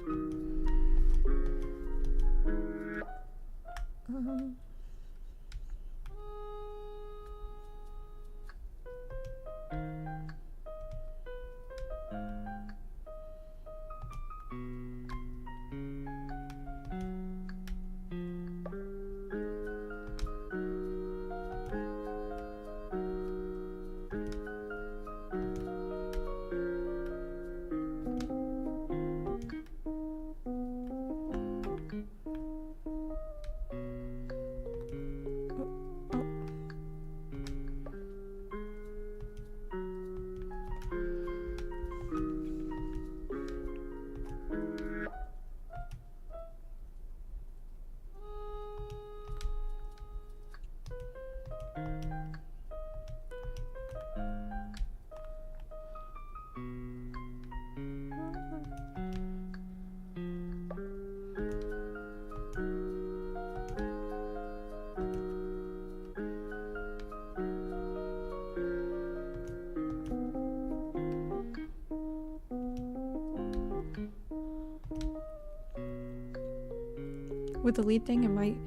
With the lead thing, it might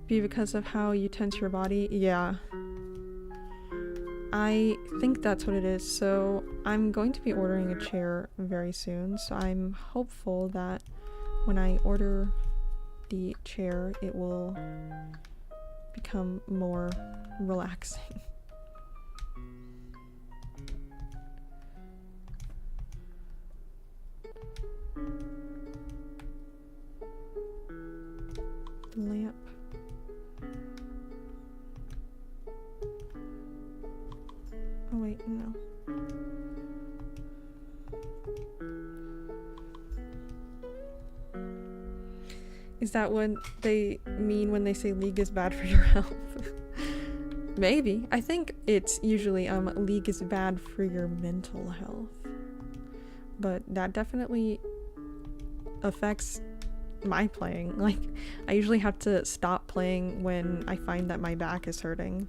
be because of how you tense your body. Yeah. I think that's what it is. So I'm going to be ordering a chair very soon. So I'm hopeful that when I order the chair, it will become more relaxing. Lamp. Oh wait, no. Is that what they mean when they say League is bad for your health? Maybe. I think it's usually League is bad for your mental health. But that definitely affects my playing. Like, I usually have to stop playing when I find that my back is hurting.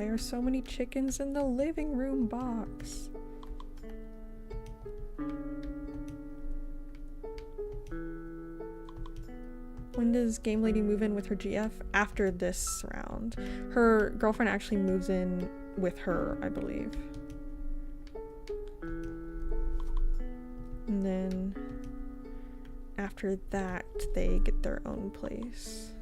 Why are so many chickens in the living room box? When does Game Lady move in with her GF? After this round. Her girlfriend actually moves in with her, I believe. And then after that, they get their own place.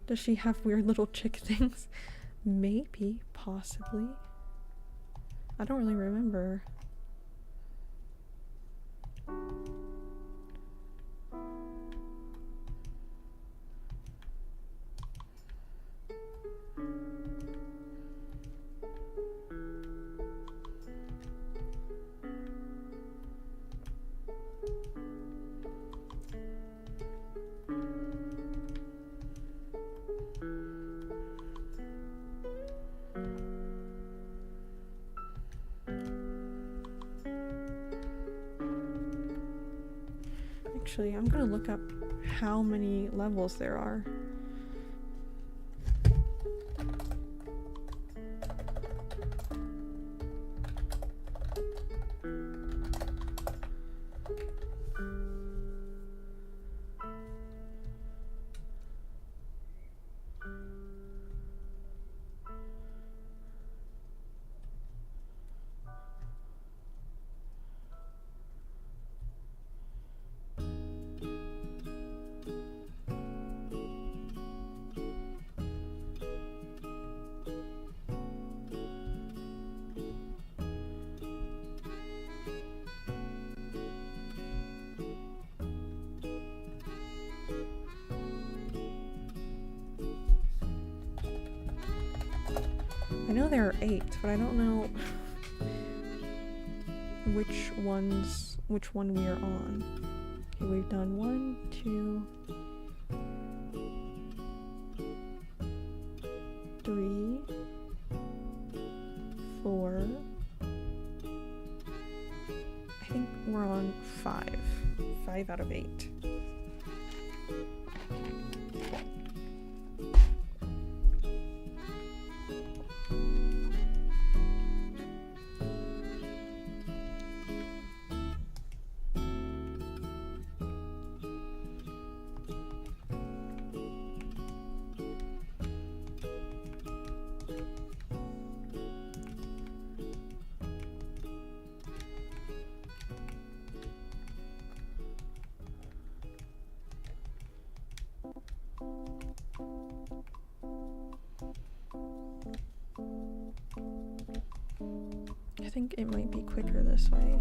Does she have weird little chick things? Maybe, possibly. I don't really remember. Actually, I'm gonna look up how many levels there are. I know there are 8, but I don't know which one we are on. Okay, we've done 1, 2, 3, 4. I think we're on 5. 5 out of 8. I think it might be quicker this way,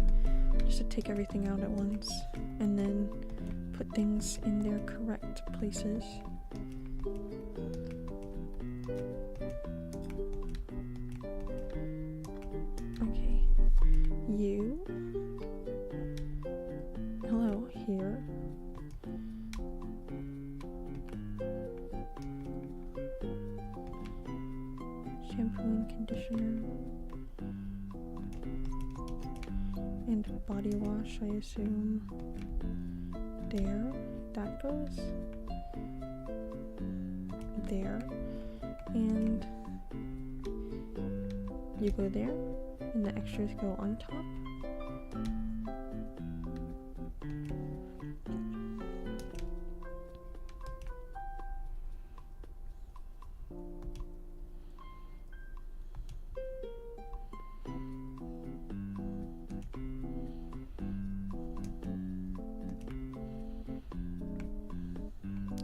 just to take everything out at once and then put things in their correct places. Okay, you, hello, here. Shampoo and conditioner. And body wash, I assume. There. That goes there. And you go there. And the extras go on top.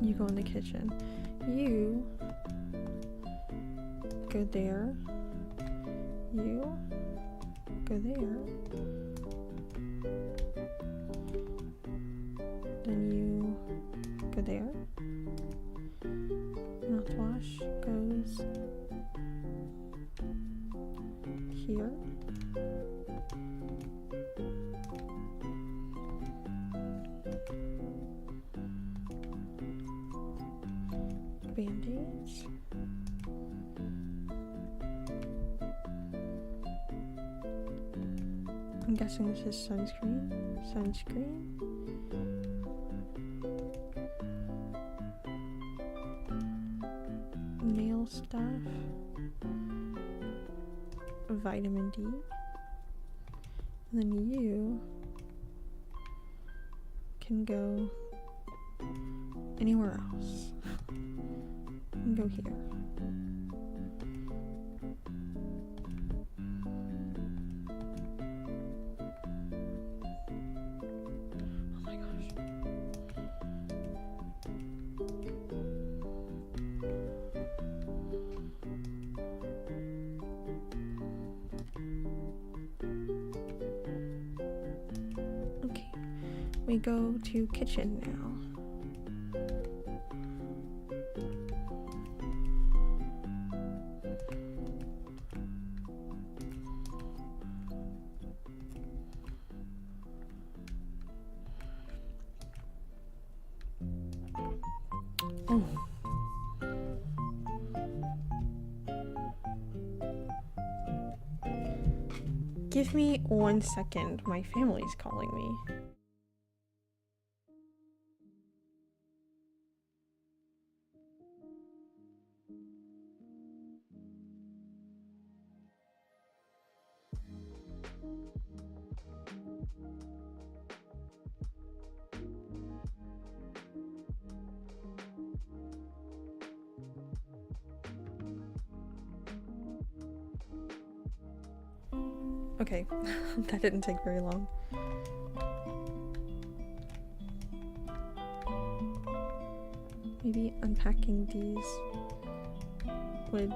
You go in the kitchen. You go there. You go there. Then you go there. Mouthwash goes here. Band-aids. guessing this is sunscreen. Nail stuff. Vitamin D. And then you can go anywhere else. You can go here. Oh my gosh. Okay, we go to kitchen now. Oh. Give me 1 second. My family's calling me. Okay, that didn't take very long. Maybe unpacking these would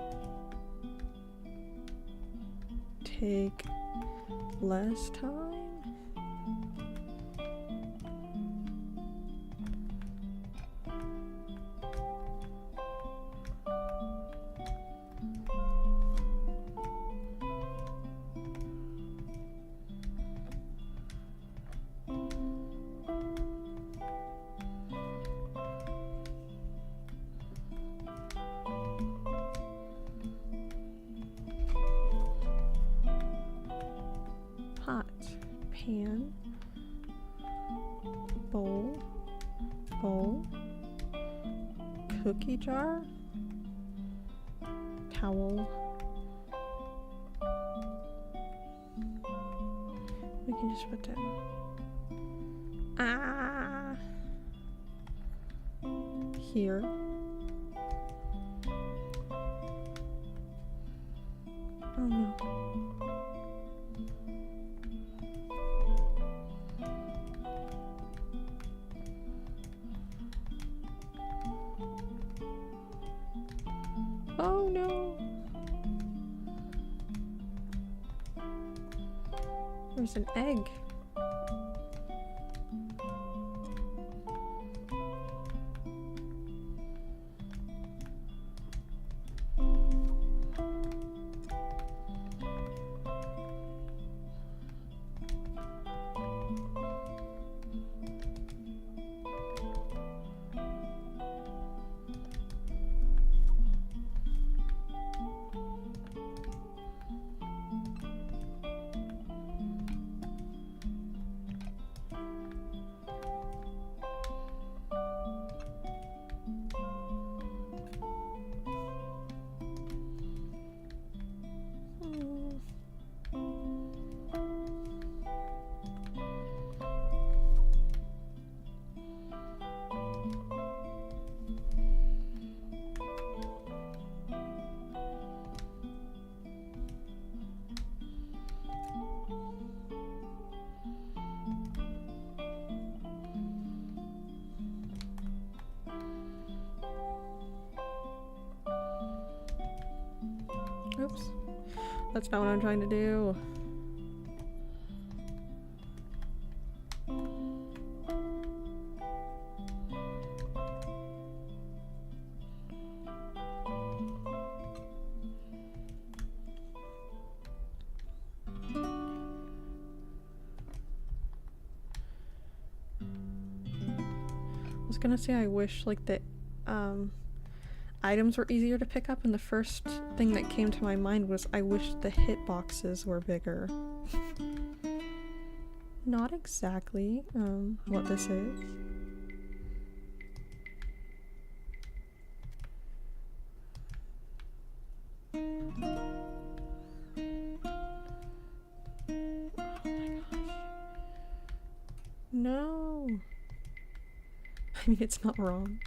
take less time? Pot, pan, bowl, cookie jar, towel. We can just put down. Here. Oh no. Oh no. There's an egg. Oops. That's not what I'm trying to do. I was gonna say I wish like the items were easier to pick up, and the first thing that came to my mind was I wish the hit boxes were bigger. not exactly what this is. No. I mean, it's not wrong.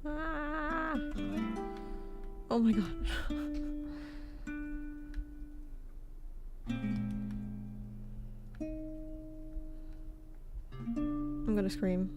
Ah! Oh my god. I'm gonna scream.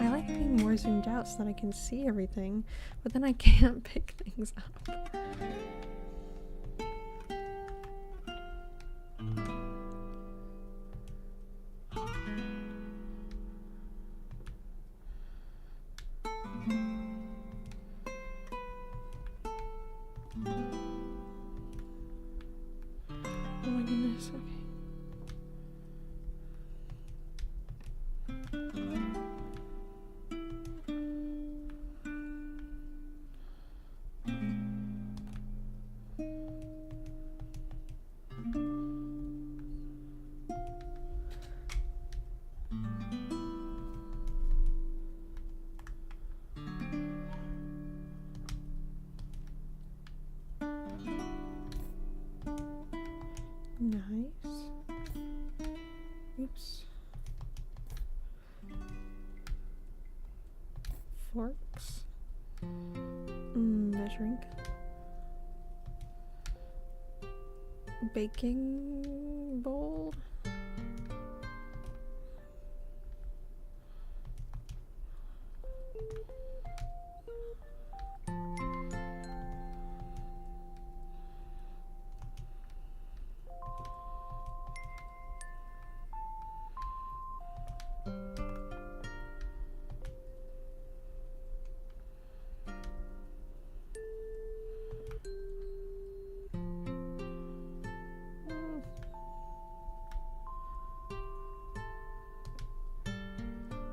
I like being more zoomed out so that I can see everything, but then I can't pick things up. Oh my goodness, okay. Nice. Oops. Forks. Measuring cup. Baking bowl.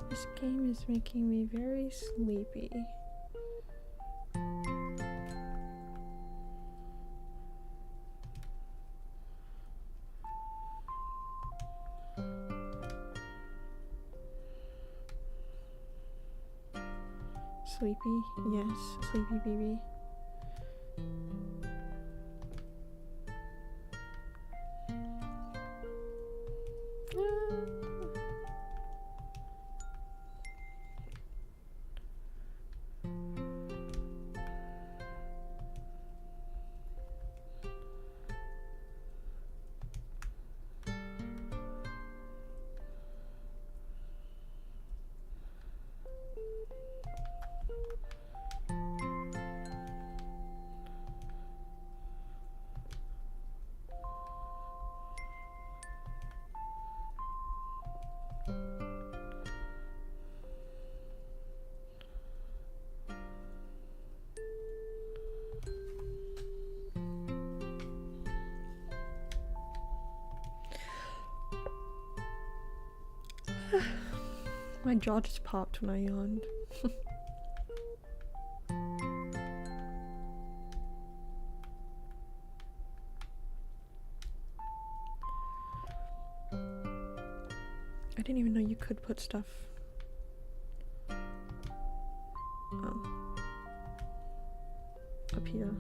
This game is making me very sleepy. Sleepy? Yes, sleepy Bibi. My jaw just popped when I yawned. I didn't even know you could put stuff. Up here.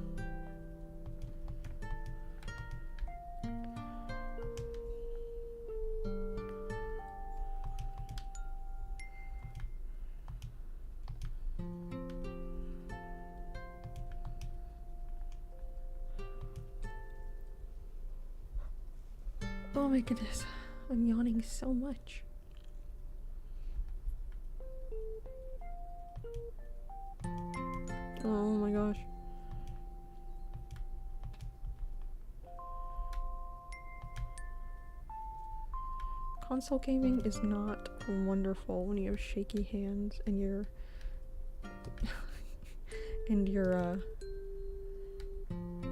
Oh my goodness, I'm yawning so much. Oh my gosh. Console gaming is not wonderful when you have shaky hands and your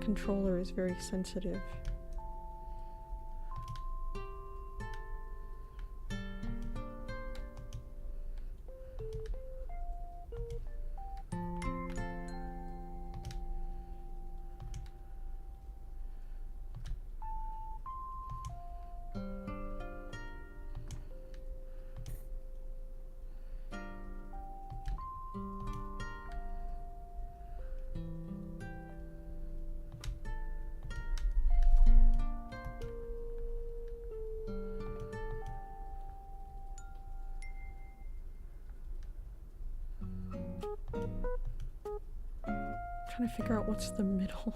controller is very sensitive. Trying to figure out what's the middle.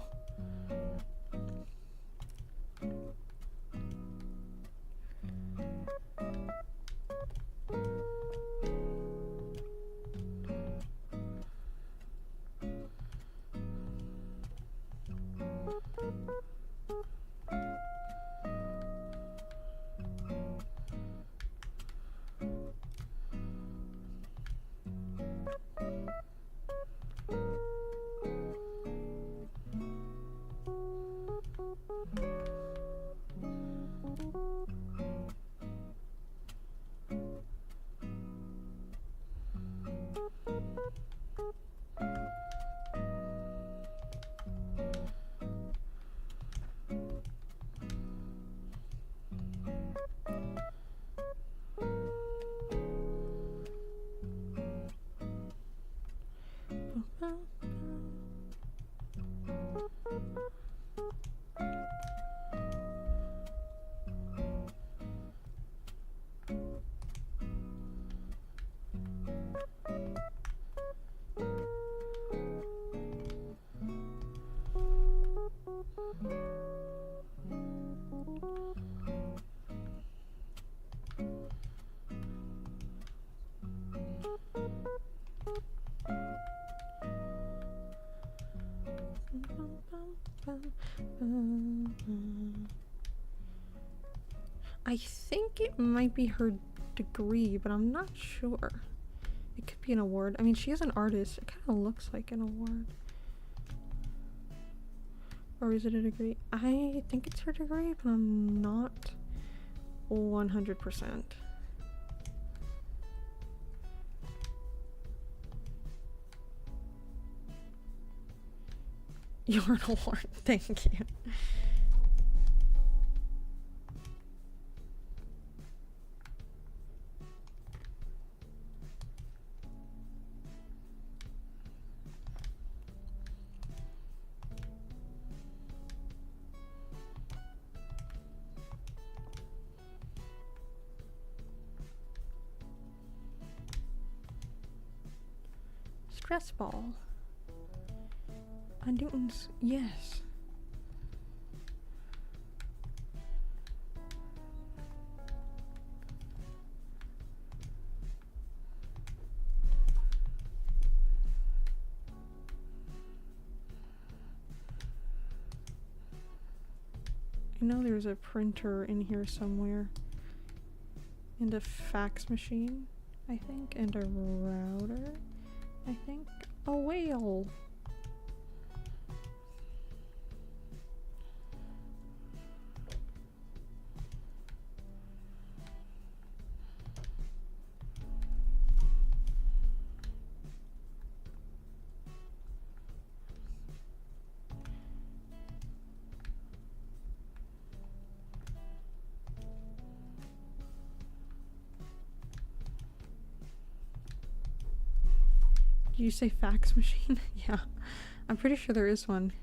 I think it might be her degree, but I'm not sure. It could be an award. I mean, she is an artist. It kind of looks like an award. Or is it a degree? I think it's her degree, but I'm not 100%. You're an award. Thank you. Stress ball. Newton's, yes. I know there's a printer in here somewhere. And a fax machine, I think, and a router, I think. A whale. Did you say fax machine? Yeah, I'm pretty sure there is one.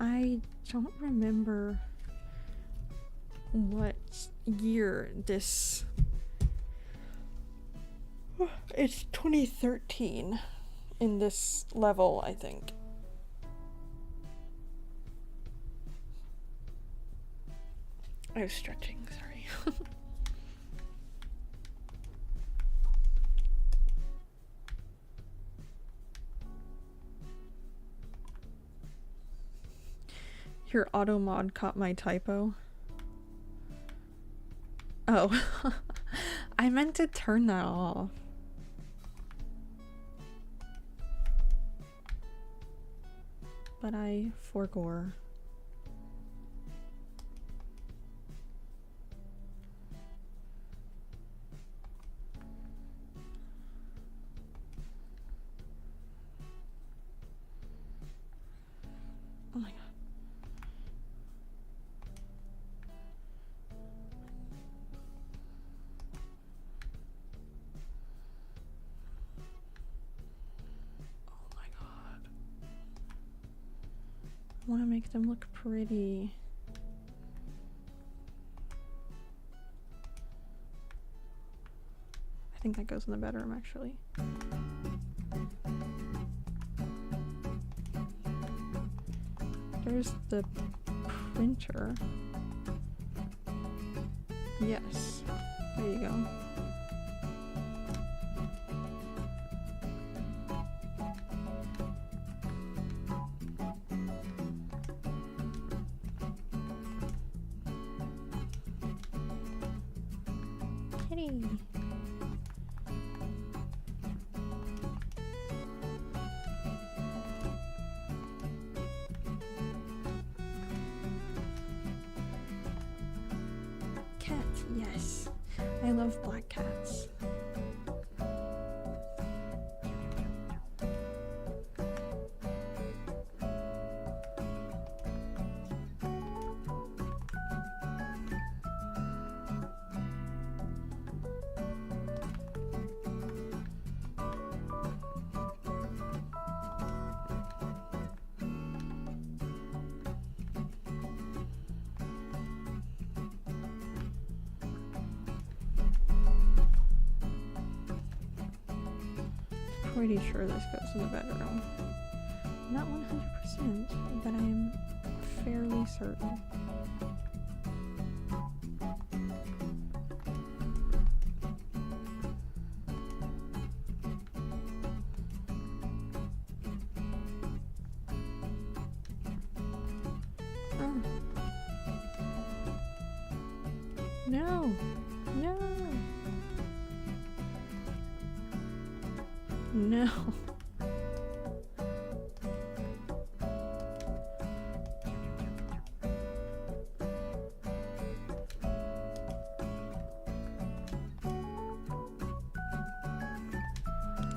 I don't remember what year this... It's 2013 in this level, I think. I was stretching, sorry. Your auto mod caught my typo. Oh, I meant to turn that off. But I forgore. Oh my god. I want to make them look pretty. I think that goes in the bedroom, actually. There's the printer. Yes. There you go. Cat, yes. I love black cats. Pretty sure this goes in the bedroom. Not 100%, but I am fairly certain. Oh. No! No! No.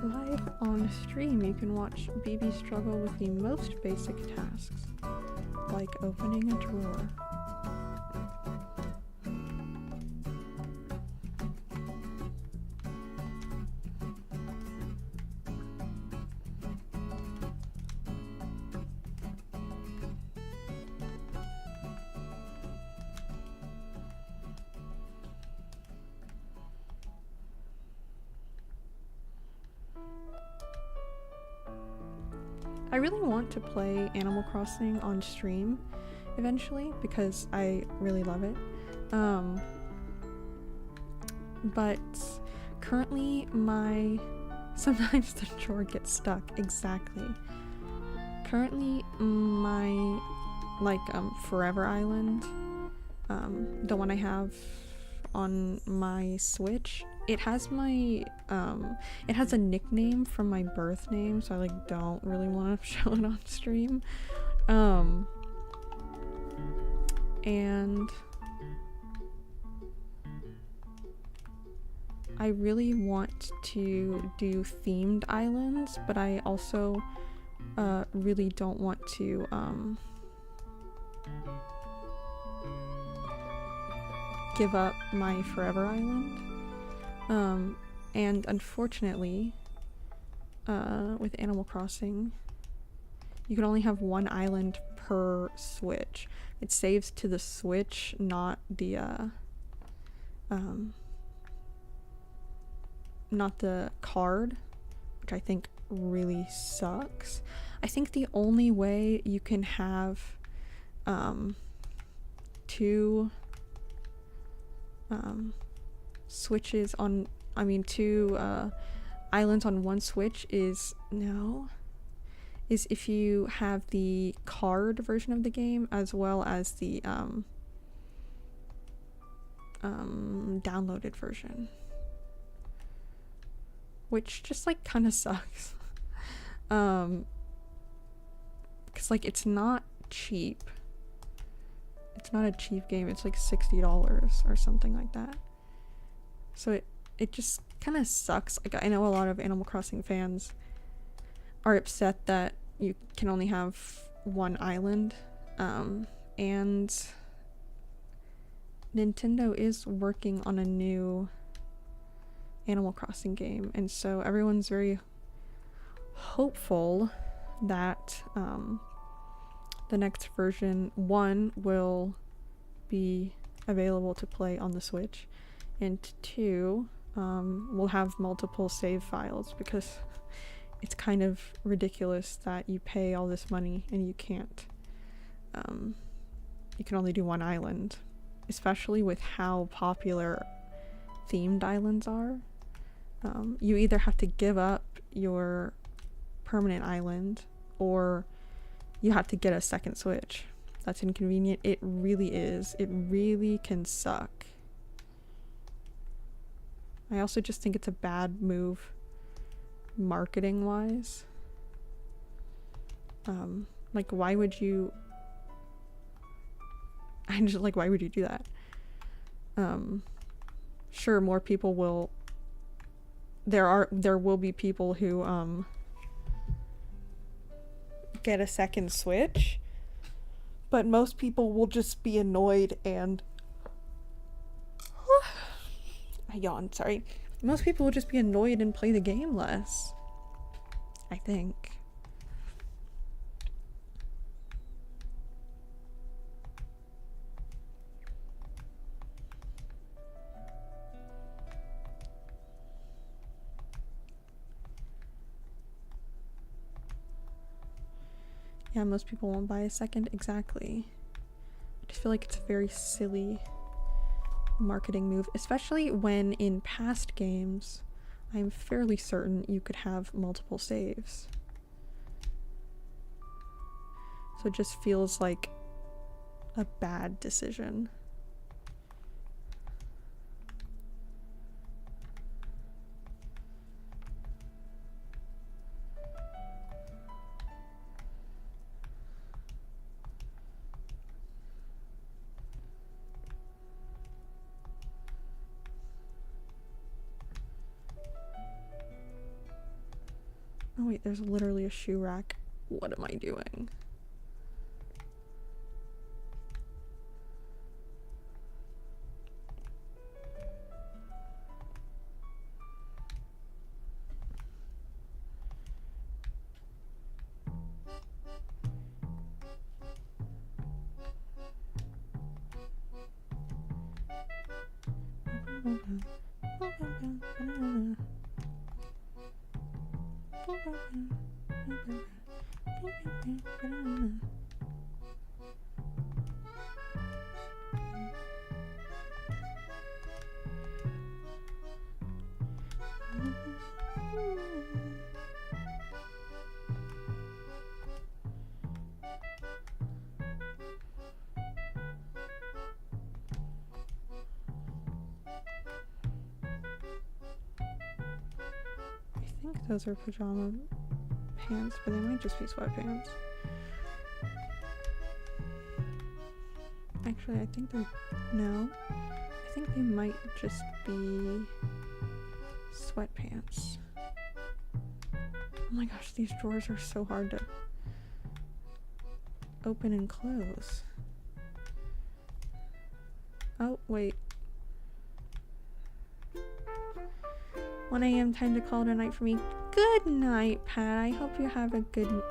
Live on stream, you can watch Bibi struggle with the most basic tasks, like opening a drawer. I really want to play Animal Crossing on stream eventually because I really love it. But currently sometimes the drawer gets stuck. Exactly. Currently my Forever Island, the one I have on my Switch. It has my it has a nickname from my birth name, so I like don't really want to show it on stream. And I really want to do themed islands, but I also really don't want to give up my Forever Island. And unfortunately, with Animal Crossing, you can only have one island per Switch. It saves to the Switch, not the card, which I think really sucks. I think the only way you can have two switches on, I mean two islands on one Switch is if you have the card version of the game as well as the downloaded version, which just like kind of sucks. Because like it's not cheap. It's not a cheap game. It's like $60 or something like that. So it just kind of sucks. Like I know a lot of Animal Crossing fans are upset that you can only have one island, and Nintendo is working on a new Animal Crossing game, and so everyone's very hopeful that the next version, one, will be available to play on the Switch, and two, will have multiple save files, because it's kind of ridiculous that you pay all this money and you can't, you can only do one island, especially with how popular themed islands are. You either have to give up your permanent island or you have to get a second Switch. That's inconvenient. It really is. It really can suck. I also just think it's a bad move marketing wise. Like why would you why would you do that? Sure, more people will, there will be people who get a second Switch, but most people will just be annoyed and I yawned, sorry. Most people will just be annoyed and play the game less, I think. Yeah, most people won't buy a second, exactly. I just feel like it's a very silly marketing move, especially when in past games I'm fairly certain you could have multiple saves. So it just feels like a bad decision. Oh wait, there's literally a shoe rack. What am I doing? those are pajama pants, but they might just be sweatpants. Actually, I think they're... no. I think they might just be sweatpants. Oh my gosh, these drawers are so hard to open and close. Oh, wait. 1 a.m. time to call it a night for me. Good night, Pat. I hope you have a good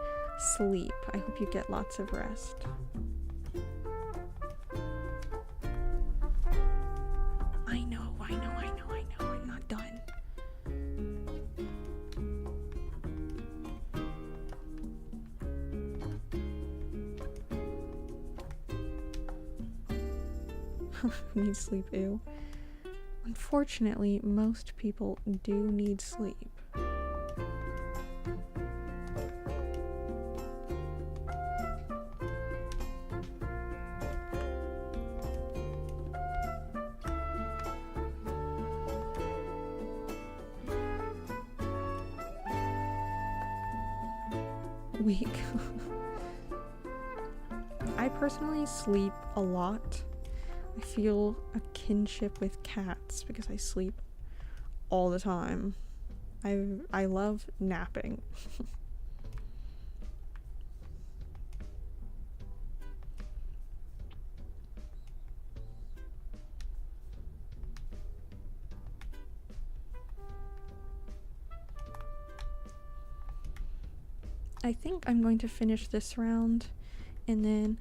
sleep. I hope you get lots of rest. I know. I'm not done. Need sleep, ew. Unfortunately, most people do need sleep. Weak. I personally sleep a lot. I feel a kinship with cats because I sleep all the time. I love napping. I think I'm going to finish this round and then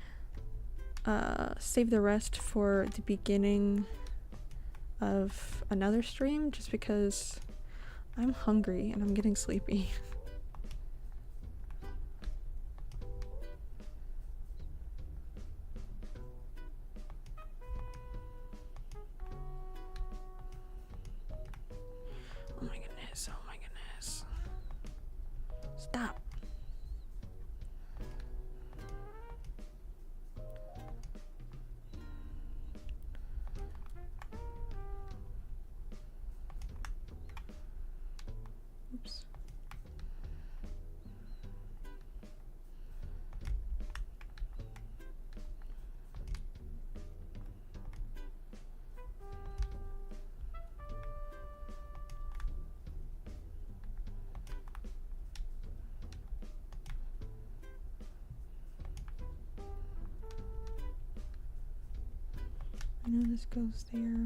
save the rest for the beginning of another stream, just because I'm hungry and I'm getting sleepy. Oh my goodness, oh my goodness. Stop. Oops. I know this goes there.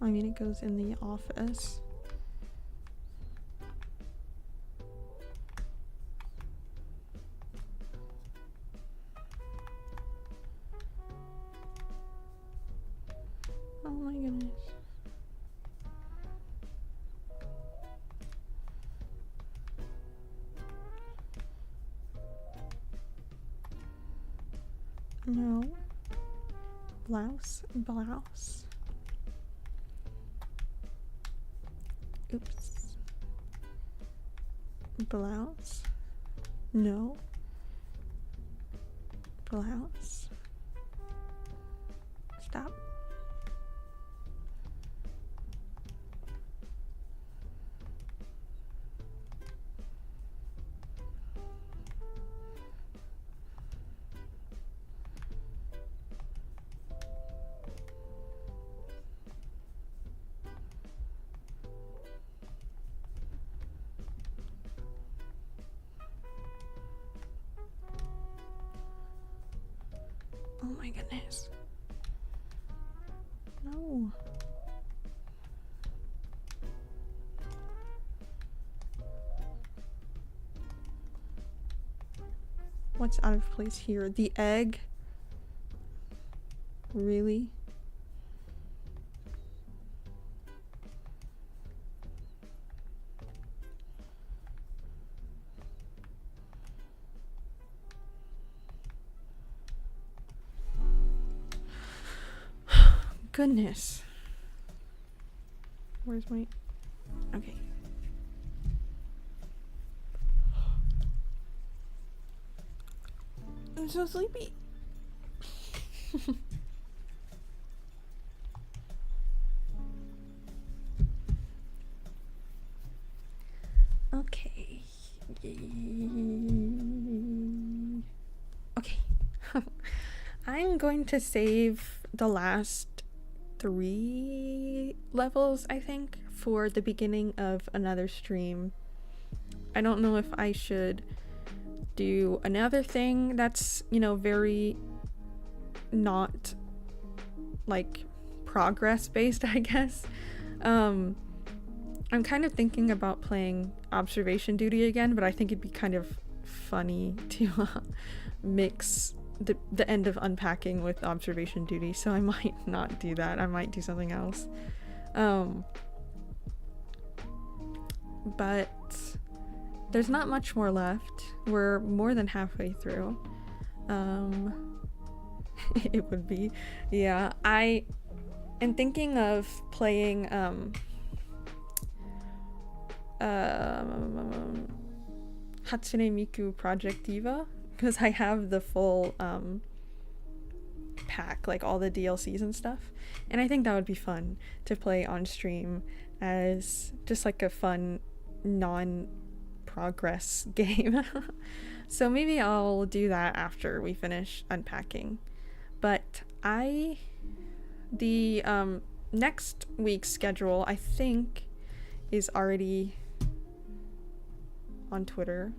I mean, it goes in the office. Oh my goodness. No. Blouse. Oops. Blouse. No. Blouse. Stop. Oh my goodness. No. What's out of place here? The egg? Really? Goodness. Where's my... okay. I'm so sleepy. Okay. Okay. I'm going to save the last 3 levels, I think, for the beginning of another stream. I don't know if I should do another thing that's, you know, very not like progress based, I guess. I'm kind of thinking about playing observation duty again, but I think it'd be kind of funny to mix the end of unpacking with observation duty, so I might not do that. I might do something else. But there's not much more left. We're more than halfway through. It would be. Yeah, I am thinking of playing Hatsune Miku Project Diva, because I have the full pack, like all the DLCs and stuff, and I think that would be fun to play on stream as just like a fun non-progress game. So maybe I'll do that after we finish unpacking. But the next week's schedule, I think, is already on Twitter.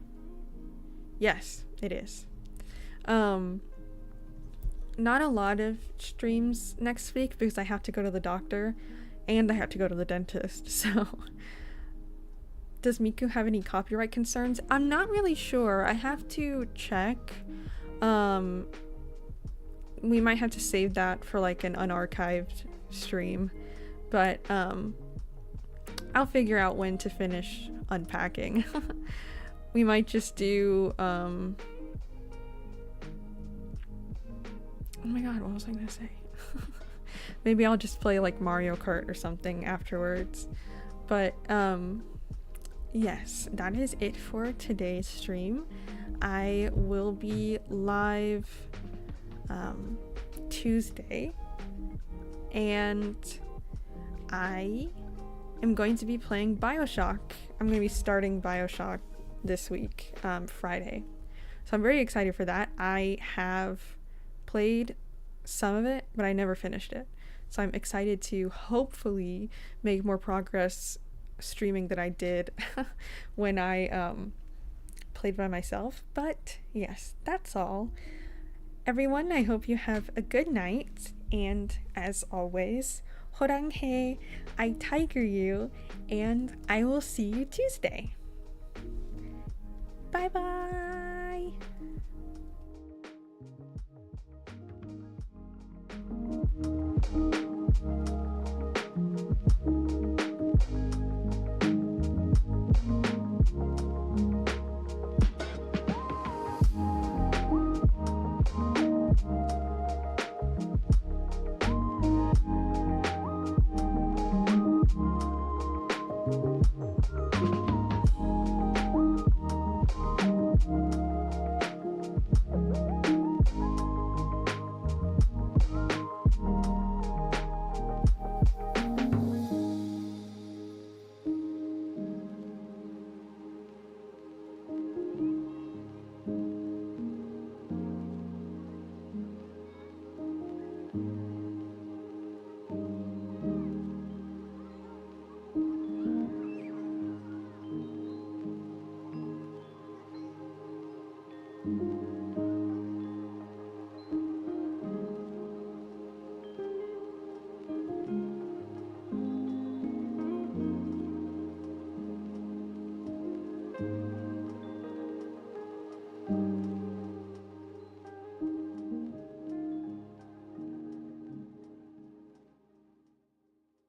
Yes, it is. Not a lot of streams next week because I have to go to the doctor and I have to go to the dentist. So does Miku have any copyright concerns? I'm not really sure. I have to check. We might have to save that for like an unarchived stream, but I'll figure out when to finish unpacking. We might just do oh my god, what was I gonna say? Maybe I'll just play like Mario Kart or something afterwards. But yes, that is it for today's stream. I will be live Tuesday, and I am going to be playing Bioshock. I'm going to be starting Bioshock this week, Friday. So I'm very excited for that. I have played some of it, but I never finished it. So I'm excited to hopefully make more progress streaming than I did when I played by myself. But yes, that's all. Everyone, I hope you have a good night, and as always, 호랑해, I tiger you, and I will see you Tuesday. Bye bye.